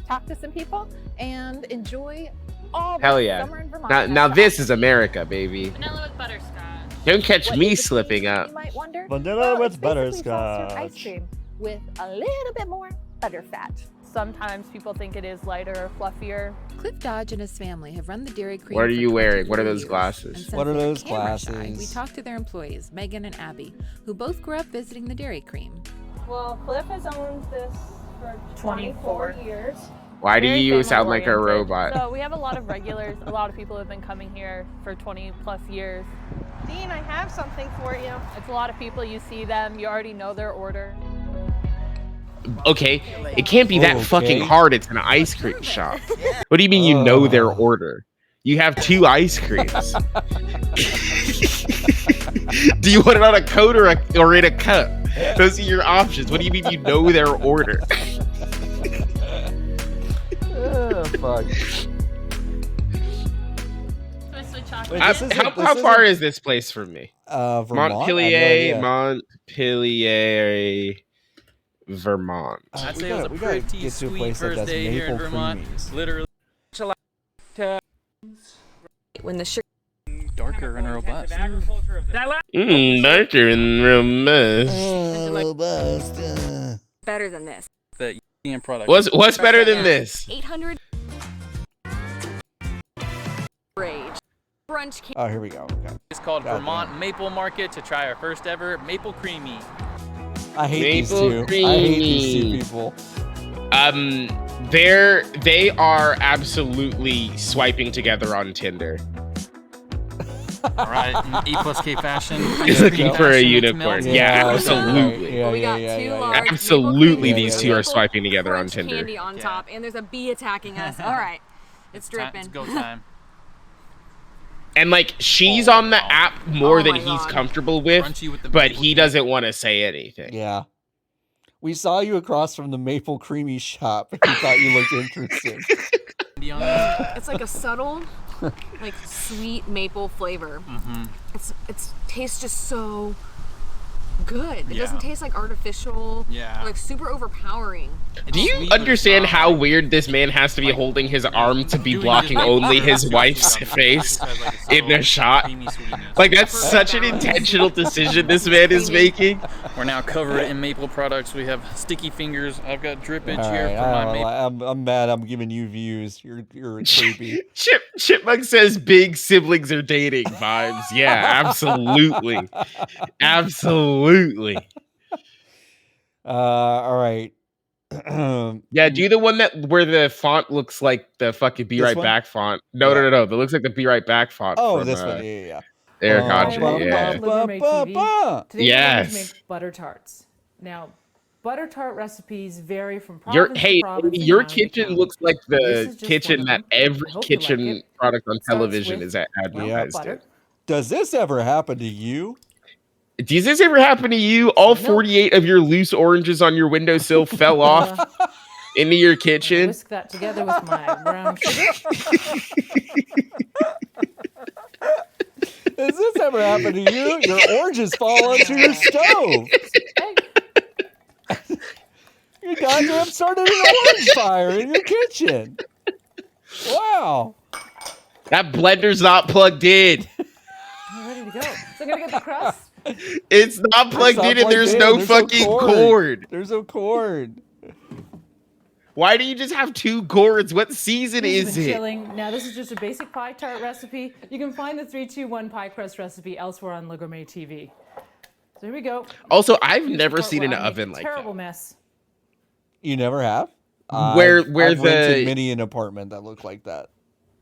talk to some people, and enjoy all the Hell yeah. summer in Vermont. Now this is America, baby. Vanilla with butterscotch. Don't catch me slipping up. You might wonder. Vanilla with it's basically frosted butterscotch. ice cream with a little bit more butter fat. Sometimes people think it is lighter or fluffier. Cliff Dodge and his family have run the Dairy Cream. What are for you wearing? 23 What are those years. glasses? And since What are they're those camera shy, glasses? We talked to their employees, Megan and Abby, who both grew up visiting the Dairy Cream. Well, Cliff has owned this for 24 years. Why do Very you sound like a family-oriented. robot? So we have a lot of regulars. A lot of people have been coming here for 20 plus years. Dean, I have something for you. It's a lot of people. You see them. You already know their order. Okay, it can't be that fucking hard. It's an ice cream shop. What do you mean you know their order? You have 2 ice creams. Do you want it on a coat or in a cup? Those are your options. What do you mean you know their order? Oh, fuck. Wait, How far is this place from me? Vermont? Montpelier, Vermont. I'd say it was a pretty sweet first day here in Vermont. Literally. When the sugar Darker and robust. Darker and robust. better than this. The European product. What's better than this? 800 rage. Brunch cake. Oh, here we go. It's called Vermont Maple Market to try our first ever Maple Creamy. I hate these Maple two. creamy. I hate these 2 people. They are absolutely swiping together on Tinder. All right, in E+K fashion. He's looking for a Fashion, it's unicorn. milk. Yeah, absolutely. We got 2 large Absolutely, maple these cream 2 are maple swiping together on crunch Tinder. candy on top, and there's a bee attacking us. All right, it's dripping. It's go time. And like she's on the app more Oh than my he's God. comfortable with, but he doesn't want to say anything. Yeah. We saw you across from the Maple Creamy shop. We thought you looked interesting. It's like a subtle, like sweet maple flavor. It's tastes just so good. It doesn't taste like artificial. Yeah. Like super overpowering. Do you understand how weird this man has to be holding his arm to be blocking only his wife's face in their shot? Like, that's such an intentional decision this man is making. We're now covered in maple products. We have sticky fingers. I've got drippage All here right, from my maple. I'm mad. I'm giving you views. You're creepy. Chipmunk says big siblings are dating vibes. Yeah, absolutely. Absolutely. All right. Yeah, do the one where the font looks like the fucking Be This Right one? Back font. No. That looks like the Be Right Back font. Oh, from, this one. Yeah. Eric Andre, Welcome yeah. to Gourmet TV. Today we're going to Yes. make butter tarts. Now, butter tart recipes vary from Your province to province. and your county to kitchen county. looks like This the is just kitchen one that of them. I every hope you like kitchen it. product on It starts television with, is advertised to. butter. Does this ever happen to you? Does this ever happen to you? All 48 of your loose oranges on your windowsill fell off into your kitchen. Whisk that together with my brown sugar. Does this ever happen to you? Your oranges fall onto your stove. You goddamn started an orange fire in your kitchen. Wow. That blender's not plugged in. I'm ready to go. So I'm going to get the crust. It's not plugged in and there's no fucking cord. There's no cord. Why do you just have 2 gourds? What season These is have been it? chilling. Now, this is just a basic pie tart recipe. You can find the 3-2-1 pie crust recipe elsewhere on Le Gourmet TV. So here we go. Also, I've never Part seen where an I make oven a like terrible mess. You never have? Where I've the rented many an apartment that looked like that.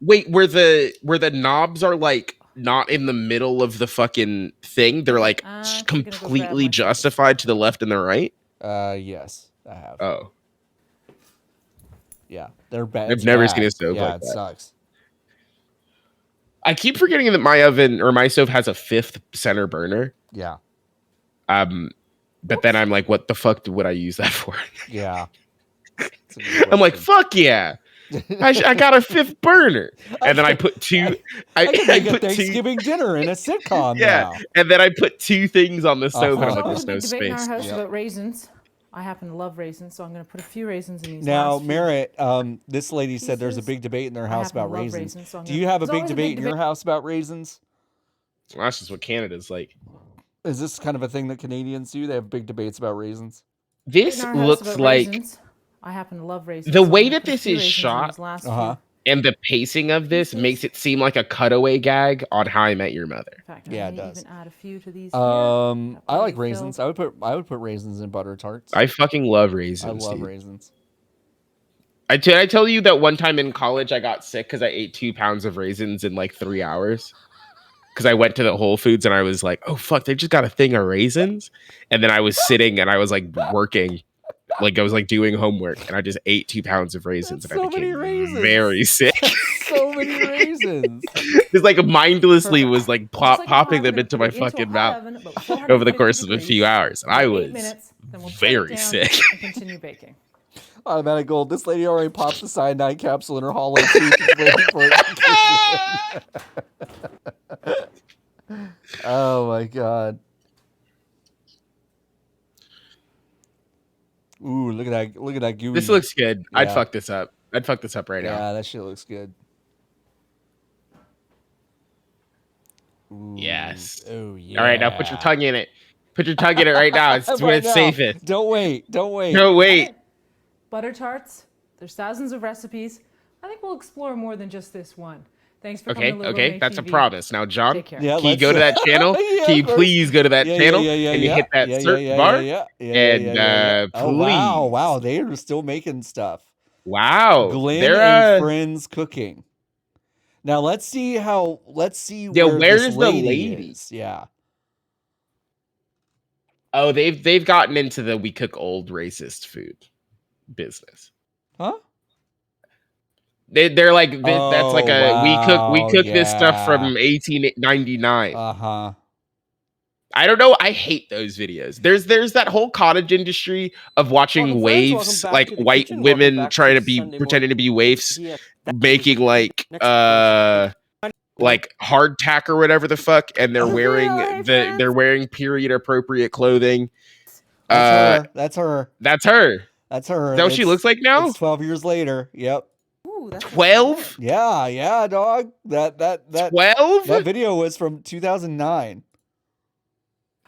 Wait, where the knobs are like not in the middle of the fucking thing? They're like completely justified to the left and the right? Yes, I have. Oh. Yeah, they're bad. I've never seen a stove yeah, like it that. sucks. I keep forgetting that my oven or my stove has a 5th center burner. Yeah. But then I'm like, what the fuck would I use that for? Yeah. I'm like, fuck yeah. I got a 5th burner. And then I put 2. I can make a put Thanksgiving dinner in a sitcom Yeah. now. And then I put 2 things on the stove. And I'm like, There's there's a no big debate in space. our house about raisins. I happen to love raisins, so I'm going to put a few raisins in these. Now, last few. Merritt, this lady said there's a big debate in their house happen to about love raisins. raisins, so I'm Do gonna- you have a there's big always a debate big in your debate. house about raisins? Well, that's just what Canada's like. Is this kind of a thing that Canadians do? They have big debates about raisins? This In our house looks about like raisins. I happen to love raisins. the so I'm way gonna that put a this few is raisins in shot these last Uh-huh. and the pacing of this makes it seem like a cutaway gag on How I Met Your Mother. In fact, Yeah, I it may does. even add a few to these. Here. I like raisins. I would put raisins in butter tarts. I fucking love raisins. I love dude. raisins. I tell you that one time in college I got sick because I ate 2 pounds of raisins in like 3 hours. Because I went to the Whole Foods and I was like, oh fuck, they just got a thing of raisins. And then I was sitting and I was like working, like I was like doing homework, and I just ate 2 pounds of raisins and I became very sick. So many raisins. Just like mindlessly was like popping them into my fucking mouth over the course of a few hours. And I was very sick. And continue baking. Automatic gold. This lady already popped the cyanide capsule in her hollow tooth. She's waiting for it to kick in. Oh my god. Ooh, look at that gooey. This looks good. I'd Yeah. fuck this up. I'd fuck this up right now. Yeah, that shit looks good. Ooh. Yes. Oh yeah. All right, now put your tongue in it. Put your tongue in it right now. It's Right where it's now. safest. Don't wait. Don't wait. No, wait. Butter tarts. There's thousands of recipes. I think we'll explore more than just this one. Thanks for Okay, coming to okay, that's a promise. Now, John, Take care. Yeah, can you let's- go to that channel? Yeah, Can you of course. please go to that Yeah, channel yeah, and you yeah. hit that Yeah, search yeah, bar? yeah. And Oh, please. wow, they are still making stuff. Wow. Glenn They're, and Friends Cooking. Now let's see Yeah, where where's this the lady lady? is. Yeah. Oh, they've gotten into the we cook old racist food business. Huh? They're like that's like a we cook this stuff from yeah. 1899. Uh-huh. I don't know. I hate those videos. There's that whole cottage industry of watching waifs, like white women trying to be pretending to be waifs, making like hardtack or whatever the fuck, and they're wearing they're wearing period appropriate clothing. That's her. That's her. That's her. Is that what she looks like now? It's 12 years later. Yep. Ooh, that's 12? Yeah, dog. That 12? That video was from 2009.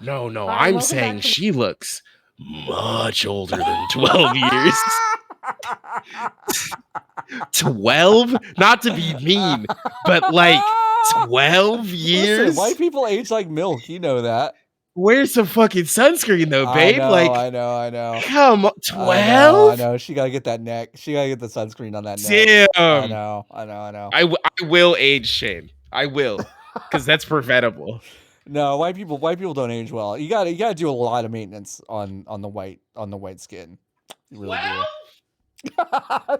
No, All right, I'm welcome saying back to- she looks much older than 12 years. 12? Not to be mean, but like 12 years? Listen, white people age like milk. You know that. Where's the fucking sunscreen though, babe? I know. Come on, 12? I know. She gotta get that neck. She gotta get the sunscreen on that neck. Damn. I know. I will age shame. I will, because that's preventable. No, white people don't age well. You gotta do a lot of maintenance on the white skin. You really do.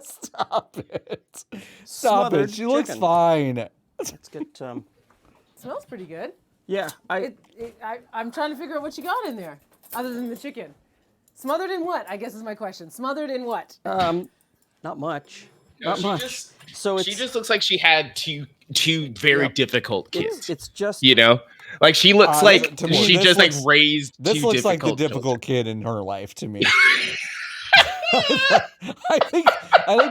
Stop it. Stop it. She looks fine. Let's get Smells pretty good. Yeah, I'm trying to figure out what you got in there, other than the chicken. Smothered in what? I guess is my question. Smothered in what? Not much. No, Not much. She just looks like she had two very difficult kids. It's just, you know, like she looks like to me, she this just looks- like raised This two looks like the difficult difficult kid in her life to me. I think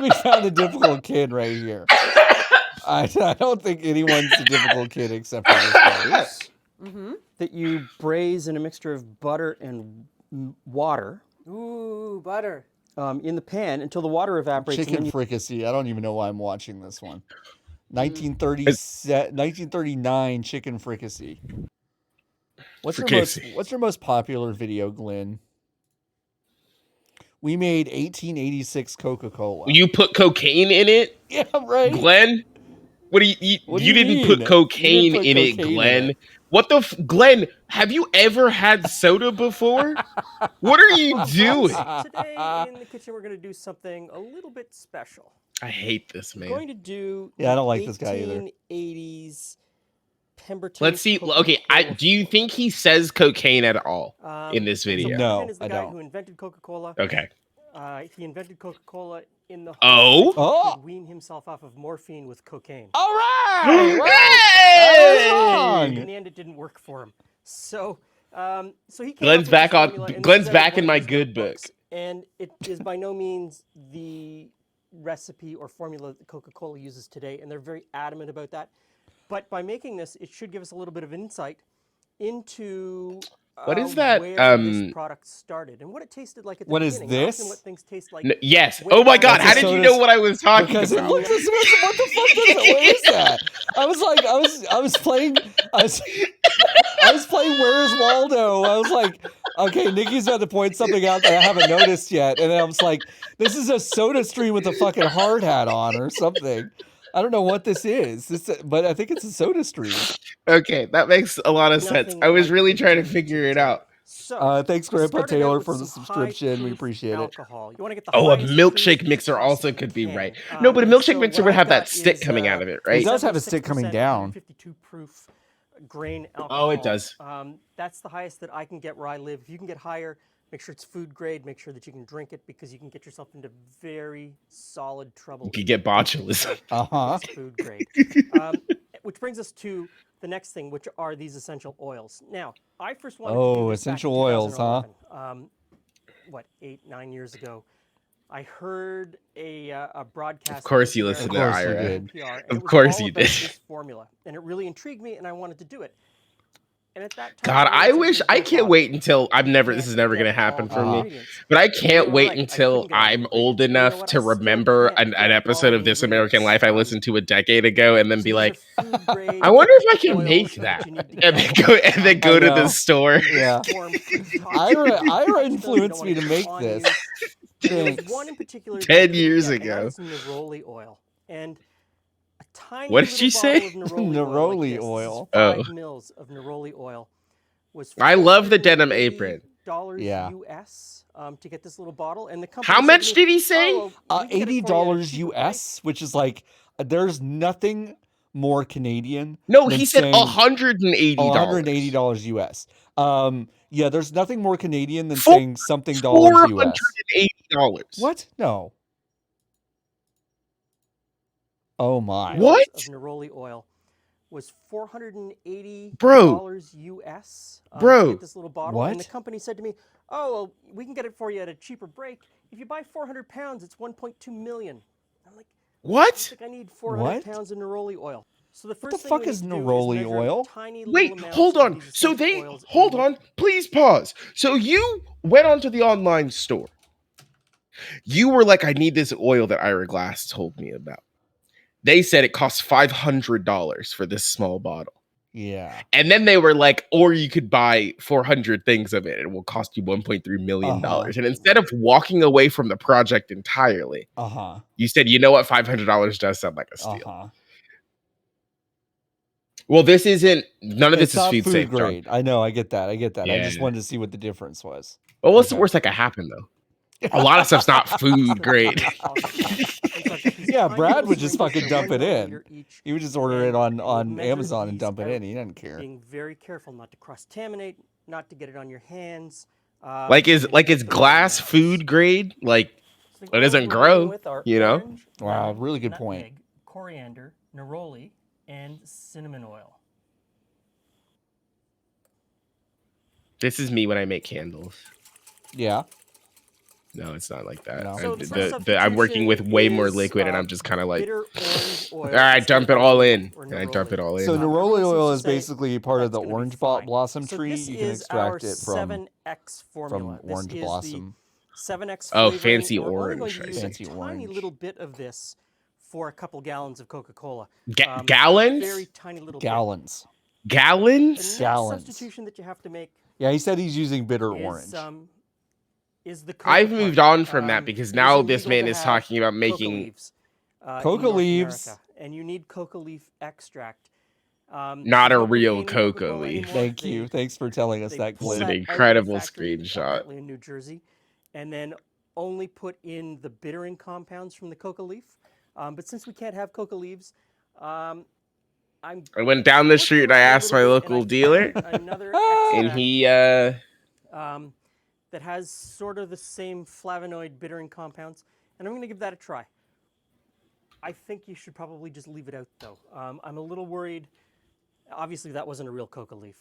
we found the difficult kid right here. I don't think anyone's the difficult kid except for this guy. that you braise in a mixture of butter and water Ooh, butter. in the pan until the water evaporates. and Chicken then fricassee. I don't even know why I'm watching this one. 1939 chicken fricassee. What's your most popular video, Glenn? We made 1886 Coca-Cola. You put cocaine in it? Yeah, right. Glenn? What do you didn't put cocaine in it, Glenn? What the Glenn, have you ever had soda before? What are you doing? Today in the kitchen, we're going to do something a little bit special. I hate this, man. We're going to do Yeah, I don't like this guy either. 1880s Pemberton. Let's see. Okay, do you think he says cocaine at all in this video? Pemberton is the guy who invented Coca-Cola. Okay. He invented Coca-Cola in the Oh? hope he could wean himself off of morphine with cocaine. All right. In the end, it didn't work for him. So he came Glenn's up with back this on. formula, and Glenn's this is back one in of my his good book. notebooks, and it is by no means the recipe or formula that Coca-Cola uses today, and they're very adamant about that. But by making this, it should give us a little bit of insight into What is that, where this product started and what it tasted like at the What is beginning. this? Often what things taste like. Yes. way Oh my back God! in How the did you day. know what I was talking Because about? it looked as what the fuck is it? What is that? I was playing Where's Waldo? I was like, okay, Nikki's about to point something out that I haven't noticed yet, and then I was like, this is a Soda Stream with a fucking hard hat on or something. I don't know what this is. But I think it's a Soda Stream. Okay, that makes a lot of sense. I was really trying to figure it out. Thanks, Grandpa Taylor, for the subscription. We appreciate it. Alcohol. You want to get the Oh, a highest milkshake proof mixer possible also you could be can. right. No, but a milkshake So mixer what would I've have that got stick is, coming out of it, It right? does have a stick coming 76% down. 52 proof grain alcohol. Oh, it does. That's the highest that I can get where I live. If you can get higher, make sure it's food grade. Make sure that you can drink it because you can get yourself into very solid trouble. You could get botulism. It's food grade. Which brings us to the next thing, which are these essential oils. Now, I first wanted to do this essential back in oils, huh? 2011. What, 8-9 years ago? I heard a broadcast. Of course you listened to Of course you IRA. did. Of course you did. This formula, and it really intrigued me, and I wanted to do it. And at that time, God, I realized wish it I was can't no wait until this is never gonna happen for me. But I can't wait until I'm old enough to remember an episode of This American Life I listened to a decade ago and then be like, I wonder if I can make that. And then go to the store. Yeah. Ira influenced me to make this. There was one in particular 10 years and that ago. was Neroli oil. And a tiny What did she little say? bottle of Neroli Neroli oil. oil. Like this, 5 mils of Neroli oil was I love the denim apron. $80 Yeah. US to get this little bottle. And the company How said much to me, did he say? "Oh, we can get it for you at a $80 cheaper US, which is like there's nothing more Canadian. No, than he said saying- $180. $180 US. Yeah, there's nothing more Canadian than saying something dollars US. $480. What? No. Oh my. What? Of Neroli oil was $480 Bro. US. Bro. To get this little bottle. And the What? company said to me, "Oh, well, we can get it for you at a cheaper break. If you buy 400 pounds, it's 1.2 million." I'm like, What? I think I need 400 pounds of neroli oil. So the first the thing fuck we is need to do neroli measure oil? tiny Wait, little amounts hold of on. these So essential they oils hold in on. Please pause. So you went onto the online store. You were like, I need this oil that Ira Glass told me about. They said it costs $500 for this small bottle. Yeah. And then they were like, or you could buy 400 things of it. It will cost you $1.3 million. And instead of walking away from the project entirely, you said, you know what? $500 does sound like a steal. Well, this isn't, none of this is food safe, grade. John. I know, I get that. I get that. I just Yeah. wanted to see what the difference was. Well, what's the worst that could happen, though? A lot of stuff's not food grade. Yeah, Brad would just fucking dump it in. He would just order it on Amazon and dump it in. He doesn't care. Being very careful not to cross-contaminate, not to get it on your hands. Like is glass food grade? Like it doesn't grow, you know? Wow, really good nutmeg, point. Coriander, neroli, and cinnamon oil. This is me when I make candles. Yeah. No, it's not like that. No. So I'm working with way more is, liquid, and I'm just kind of like, bitter orange oil all right, dump it all in, and I dump it all in. So neroli oil is basically part of the orange blossom So tree. this You can is our extract it from 7X formula. This orange is blossom. The 7X Oh, flavoring. fancy We're only orange, going to I use see. a tiny little bit of this for a couple gallons of Coca-Cola. Gallons? Very tiny little Gallons. Gallons? The next substitution that you have to make Yeah, he said he's using bitter orange. is the I've coca moved part. on from that because It is now this illegal man to is have talking about coca making leaves, in Coca North leaves. America, and you need coca leaf extract. not a real coca leaf. Thank you. Thanks for telling us that, This is Glenn. an incredible screenshot. Apparently in New Jersey, and then only put in the bittering compounds from the coca leaf. But since we can't have coca leaves, I went down the street and I asked my local dealer, another and he that has sort of the same flavonoid bittering compounds, and I'm going to give that a try. I think you should probably just leave it out, though. I'm a little worried. Obviously, that wasn't a real coca leaf.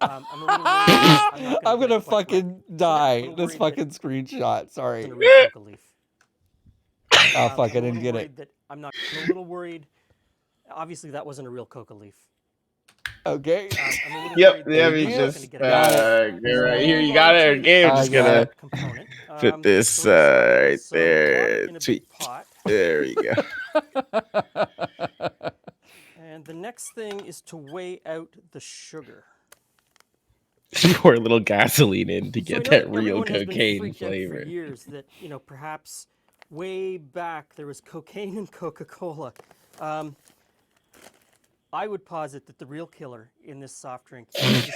I'm a little worried. I'm gonna fucking die. This fucking screenshot. Sorry. Wasn't a real coca leaf. Oh fuck! I I'm a didn't little get worried it. that I'm a little worried. Obviously, that wasn't a real coca leaf. Okay. I'm a little Yep, worried yeah, that me I'm not just gonna get it. you're right here. You got it. Okay, I'm just gonna put this right there. Tweet. There we go. And the next thing is to weigh out the sugar. Pour a little gasoline in to So I get know that everyone real has been cocaine freaked out flavor. for years that, perhaps way back there was cocaine in Coca-Cola. I would posit that the real killer in this soft drink is the sugar.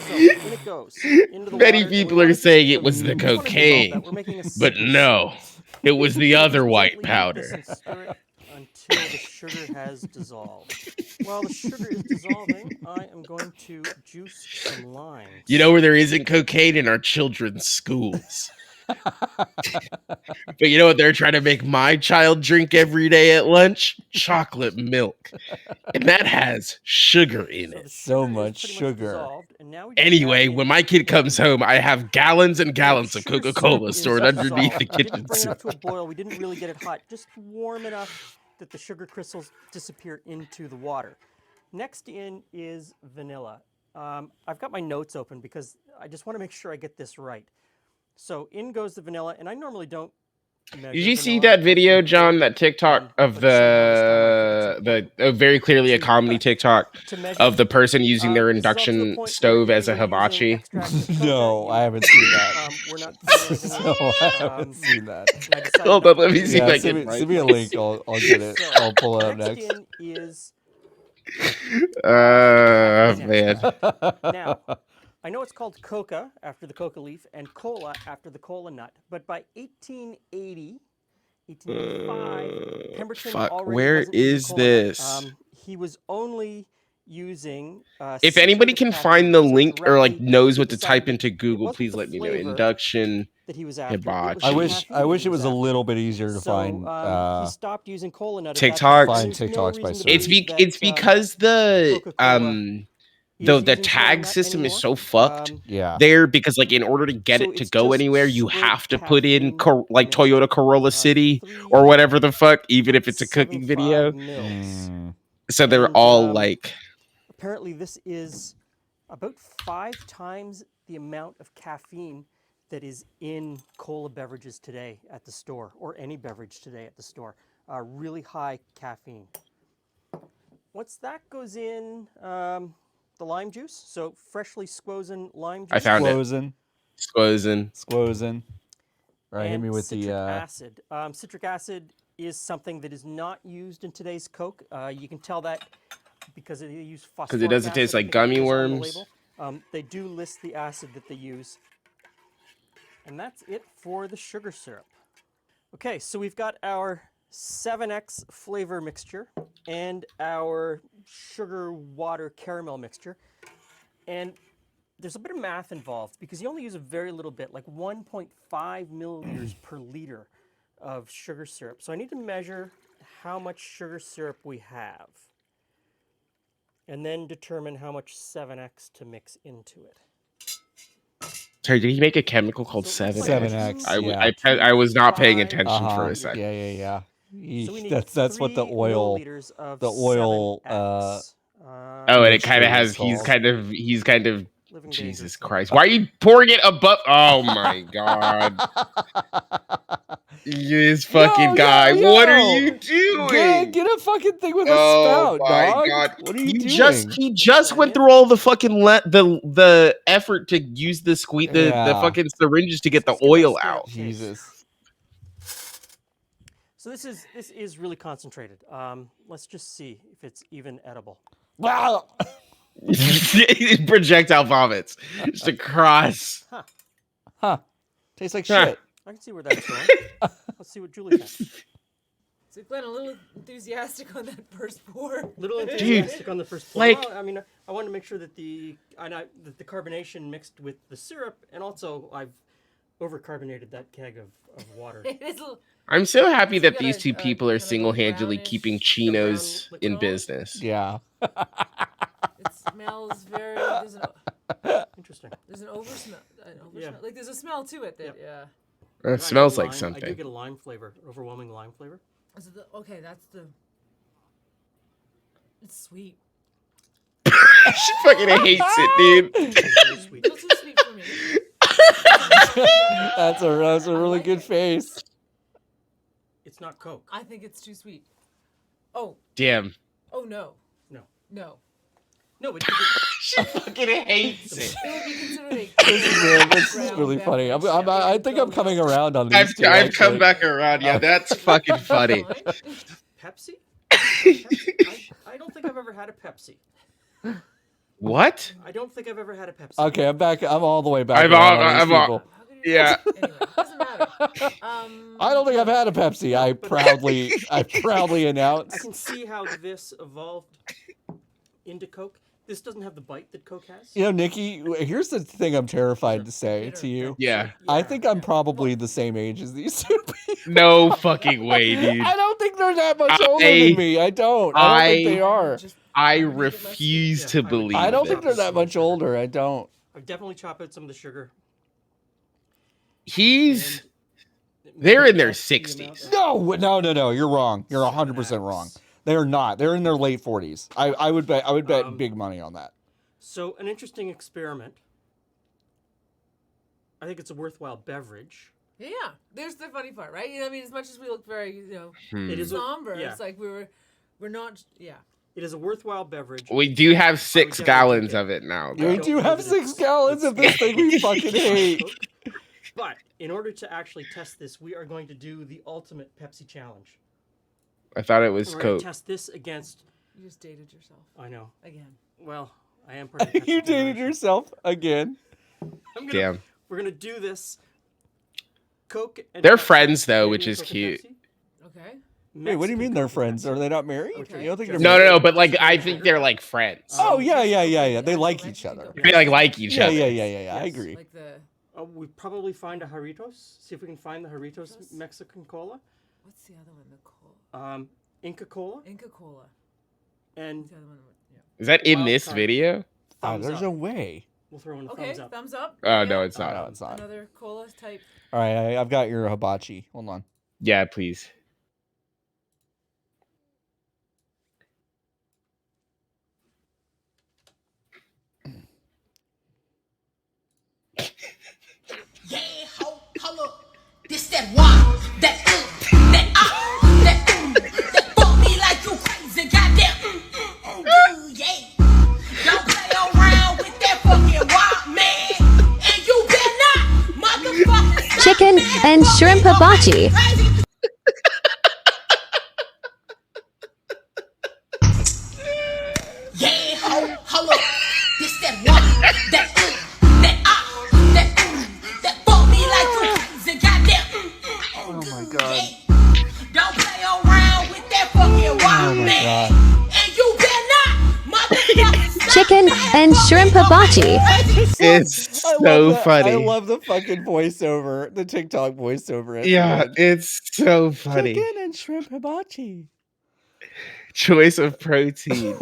So in it goes. Into the Many water, people are saying it was the cocaine, but no, it was the other white powder. Stir it until the sugar has dissolved. While the sugar is dissolving, I am going to juice some limes. You know where there isn't cocaine? In our children's schools. But you know what they're trying to make my child drink every day at lunch? Chocolate milk. And that has sugar in it. So much sugar. Anyway, when my kid comes home, I have gallons and gallons of Coca-Cola stored underneath the kitchen Bring it sink. up to a boil. We didn't really get it hot. Just warm enough that the sugar crystals disappear into the water. Next in is vanilla. I've got my notes open because I just want to make sure I get this right. So in goes the vanilla, and I normally don't measure Did you see vanilla. that video, John? That TikTok of the very clearly a comedy TikTok of the person using their induction stove as a hibachi? No, I haven't seen that. No, I haven't seen that. Hold on, let me see if I send can me, find send me a this. link. I'll get it. I'll pull it up next. Next in is Man. now, I know it's called coca after the coca leaf and cola after the cola nut, but by 1880, 1885, Pemberton Fuck, already where wasn't using is cola. this? He was only using. If anybody can find the link or like knows what to type into Google, please let me know. Induction that he was after. hibachi. I wish it was a little bit easier to find. He stopped using cola nut. TikToks. Find TikToks by search. It's because the the tag system is so fucked Yeah. there because like in order to get it to go anywhere, you have to put in like Toyota Corolla City or whatever the fuck, even if it's a cooking video. So they're And, all like, apparently this is about 5 times the amount of caffeine that is in cola beverages today at the store, or any beverage today at the store. Really high caffeine. Once that goes in, the lime juice, so freshly squozen lime juice. I found Squozen. Squozen. Squozen. Right, hit And me with citric the acid. Citric acid is something that is not used in today's Coke. You can tell that because they use phosphoric Because it doesn't taste acid, like it gummy is on the worms. label. They do list the acid that they use. And that's it for the sugar syrup. Okay, so we've got our 7X flavor mixture and our sugar water caramel mixture. And there's a bit of math involved because you only use a very little bit, like 1.5 milliliters per liter of sugar syrup. So I need to measure how much sugar syrup we have and then determine how much 7X to mix into it. Sorry, did he make a chemical called 7X? 7X, yeah. I was not paying attention for a second. Yeah. So we need That's what the 3 oil, milliliters of the oil. 7X. Oh, and it kind of has. He's kind of. Jesus Christ! Why are you pouring it above? Oh my God! This fucking guy. What are you doing? Get a fucking thing with a Oh spout, my dog. God! What are you doing? He just went through all the fucking the effort to use the the fucking syringes to get the oil out. Jesus. So this is really concentrated. Let's just see if it's even edible. Wow. Projectile vomits just across. Huh. Tastes like Huh. shit. I can see where that's going. Let's see what Julie thinks. So Glenn, a little enthusiastic on that first pour. Little enthusiastic on the first pour. like- Well, I mean, I wanted to make sure that the carbonation mixed with the syrup, and also I've overcarbonated that keg of water. It is a little- I'm so happy that got these a- two people are single-handedly brownish- keeping chinos in business. Yeah. It smells very. There's an, Interesting. there's an oversmell. Yeah. Like there's a smell to it that yeah. It I smells get like lime. I do something. get a lime flavor, overwhelming lime flavor. Is it okay, that's the. It's sweet. She fucking hates it, dude. Very sweet. A little too sweet for me. That's a really good face. It's not Coke. I think it's too sweet. Oh. Damn. Oh no. No. No. No, it, She fucking hates it. It would be considered a. This is really funny. I think I'm coming around on these two. I've come actually. back around. Yeah, that's fucking funny. Pepsi? I don't think I've ever had a Pepsi. What? I don't think I've ever had a Pepsi. Okay, I'm back. I'm all the way back. I'm around all- on these I'm all- people. Yeah. Anyway, doesn't matter. I don't think I've had a Pepsi. I proudly I announce. can see how this evolved into Coke. This doesn't have the bite that Coke has. You know, Nikki, here's the thing I'm terrified to say to you. Yeah. I think I'm probably the same age as these two people. No fucking way, dude. I don't think they're that much older than me. I don't think they are. I refuse to believe I don't it. think they're that much older. I don't. I've definitely chopped out some of the sugar. They're in their 60s. No. You're wrong. You're 100% wrong. They are not. They're in their late 40s. I would bet big money on that. So an interesting experiment. I think it's a worthwhile beverage. Yeah, there's the funny part, right? I mean, as much as we look very, It is somber, yeah. it's like we're not, yeah. It is a worthwhile beverage. We do have 6 gallons of it now. We do have 6 gallons of this thing we fucking hate. But in order to actually test this, we are going to do the ultimate Pepsi challenge. I thought it was We're going Coke. to test this against. You just dated yourself. I know. Again. Well, I am part of the Pepsi You dated yourself again. Damn. We're gonna do this. Coke. And They're Pepsi, friends though, which Canadian is Coke and cute. Pepsi. Okay. Wait, what do you mean they're friends? Are they not married? You don't think they're No, married? but like I think they're like friends. Oh yeah. They like each other. They like each other. Yeah. I agree. Like the. We probably find a Jarritos. See if we can find the Jarritos Mexican Cola. What's the other one? The cola. Inca Cola. Inca Cola. And What's the other one? Yeah. Is that in Wild this card. video? Thumbs there's up. no way. We'll throw in a Okay, thumbs up. thumbs up. Oh, Yeah. no, it's not. No, it's not. Another cola type. All right, I've got your hibachi. Hold on. Yeah, please. Yeah, hold up. This that wah, that that that fuck me like you crazy, goddamn. Yeah. Don't play around with that fucking wah, man. And you better not, motherfucker. Chicken and shrimp hibachi. Yeah, hold up. This that wah, that that fuck me like you crazy, goddamn. Oh my god. Don't play around with that fucking wah, Oh my man. god. And you better not, motherfucker. Chicken and shrimp hibachi. It's I so love funny. I love the fucking voiceover, the TikTok voiceover. Yeah, it's so funny. Chicken and shrimp hibachi. Choice of protein.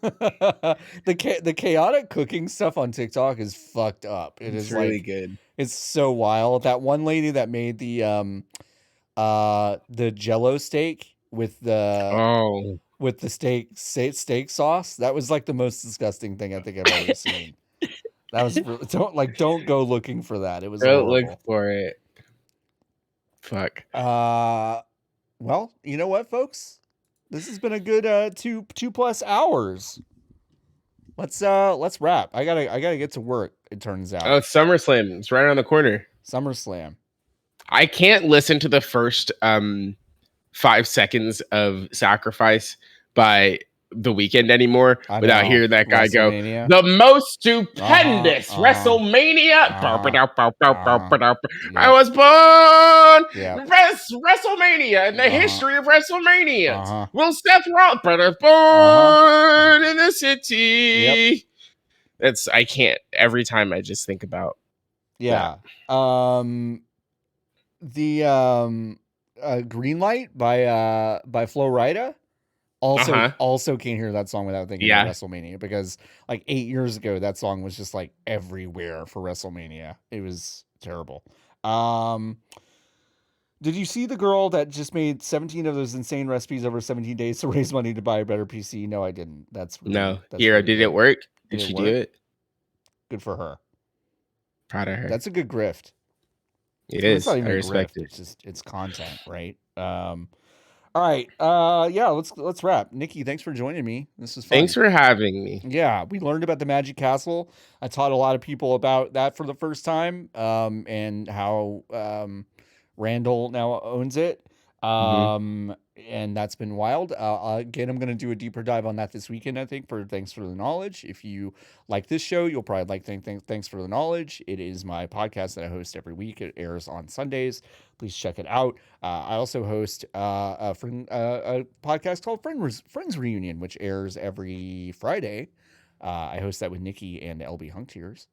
The chaotic cooking stuff on TikTok is fucked up. It's really good. It's so wild. That one lady that made the Jello steak with the steak sauce, that was like the most disgusting thing I think I've ever seen. That was don't go looking for that. It was Don't horrible. look for it. Fuck. Well, you know what, folks? This has been a good 2+ hours. Let's wrap. I gotta get to work, it turns out. Oh, it's SummerSlam. It's right around the corner. SummerSlam. I can't listen to the first 5 seconds of Sacrifice by The Weeknd anymore without know. hearing that guy go, WrestleMania. the most stupendous WrestleMania. I was born WrestleMania in the history of WrestleMania. Will Seth Rollins, but I was born in the city. That's I can't. Every time I just think about Yeah. The Green Light by Flo Rida. Also can't hear that song without thinking about WrestleMania, because like 8 years ago that song was just like everywhere for WrestleMania. It was terrible. Did you see the girl that just made 17 of those insane recipes over 17 days to raise money to buy a better PC? No, I didn't. That's no. that's Hero, really did it good. work? Did Did it she work? do it? Good for her. Proud of her. That's a good grift. It Well, is. it's not even I a respect grift. it. It's just it's content, right? All right. Yeah, let's wrap. Nikki, thanks for joining me. This is fun. Thanks for having me. Yeah, we learned about the Magic Castle. I taught a lot of people about that for the first time, and how Randall now owns it. And that's been wild. Again, I'm going to do a deeper dive on that this weekend, I think, for Thanks for the Knowledge. If you like this show, you'll probably like Thanks for the Knowledge. It is my podcast that I host every week. It airs on Sundays. Please check it out. I also host a podcast called Friends Reunion, which airs every Friday. I host that with Nikki and LB Hunktears.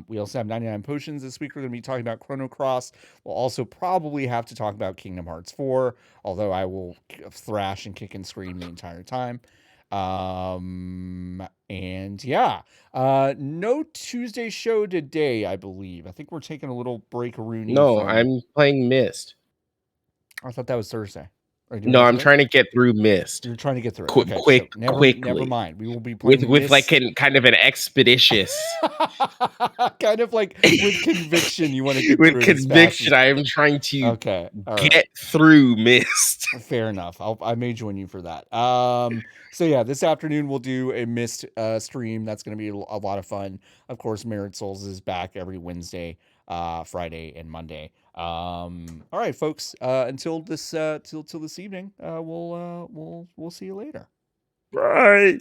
We also have 99 Potions. This week we're going to be talking about Chrono Cross. We'll also probably have to talk about Kingdom Hearts 4, although I will thrash and kick and scream the entire time. And yeah, no Tuesday show today, I believe. I think we're taking a little break-a-rooney. No, I'm playing Mist. I thought that was Thursday. Are you No, I'm today? trying to get through Mist. You're trying to get through it. Quick, Okay, so quickly. never mind. We will be playing with like Mist. kind of an expeditious. Kind of like with conviction, you want to get With through it as fast conviction, as- I am trying to all get right. through Mist. Fair enough. I may join you for that. So yeah, this afternoon we'll do a Mist stream. That's going to be a lot of fun. Of course, Merit Souls is back every Wednesday, Friday, and Monday. All right, folks. Until this till this evening, we'll see you later. Bye.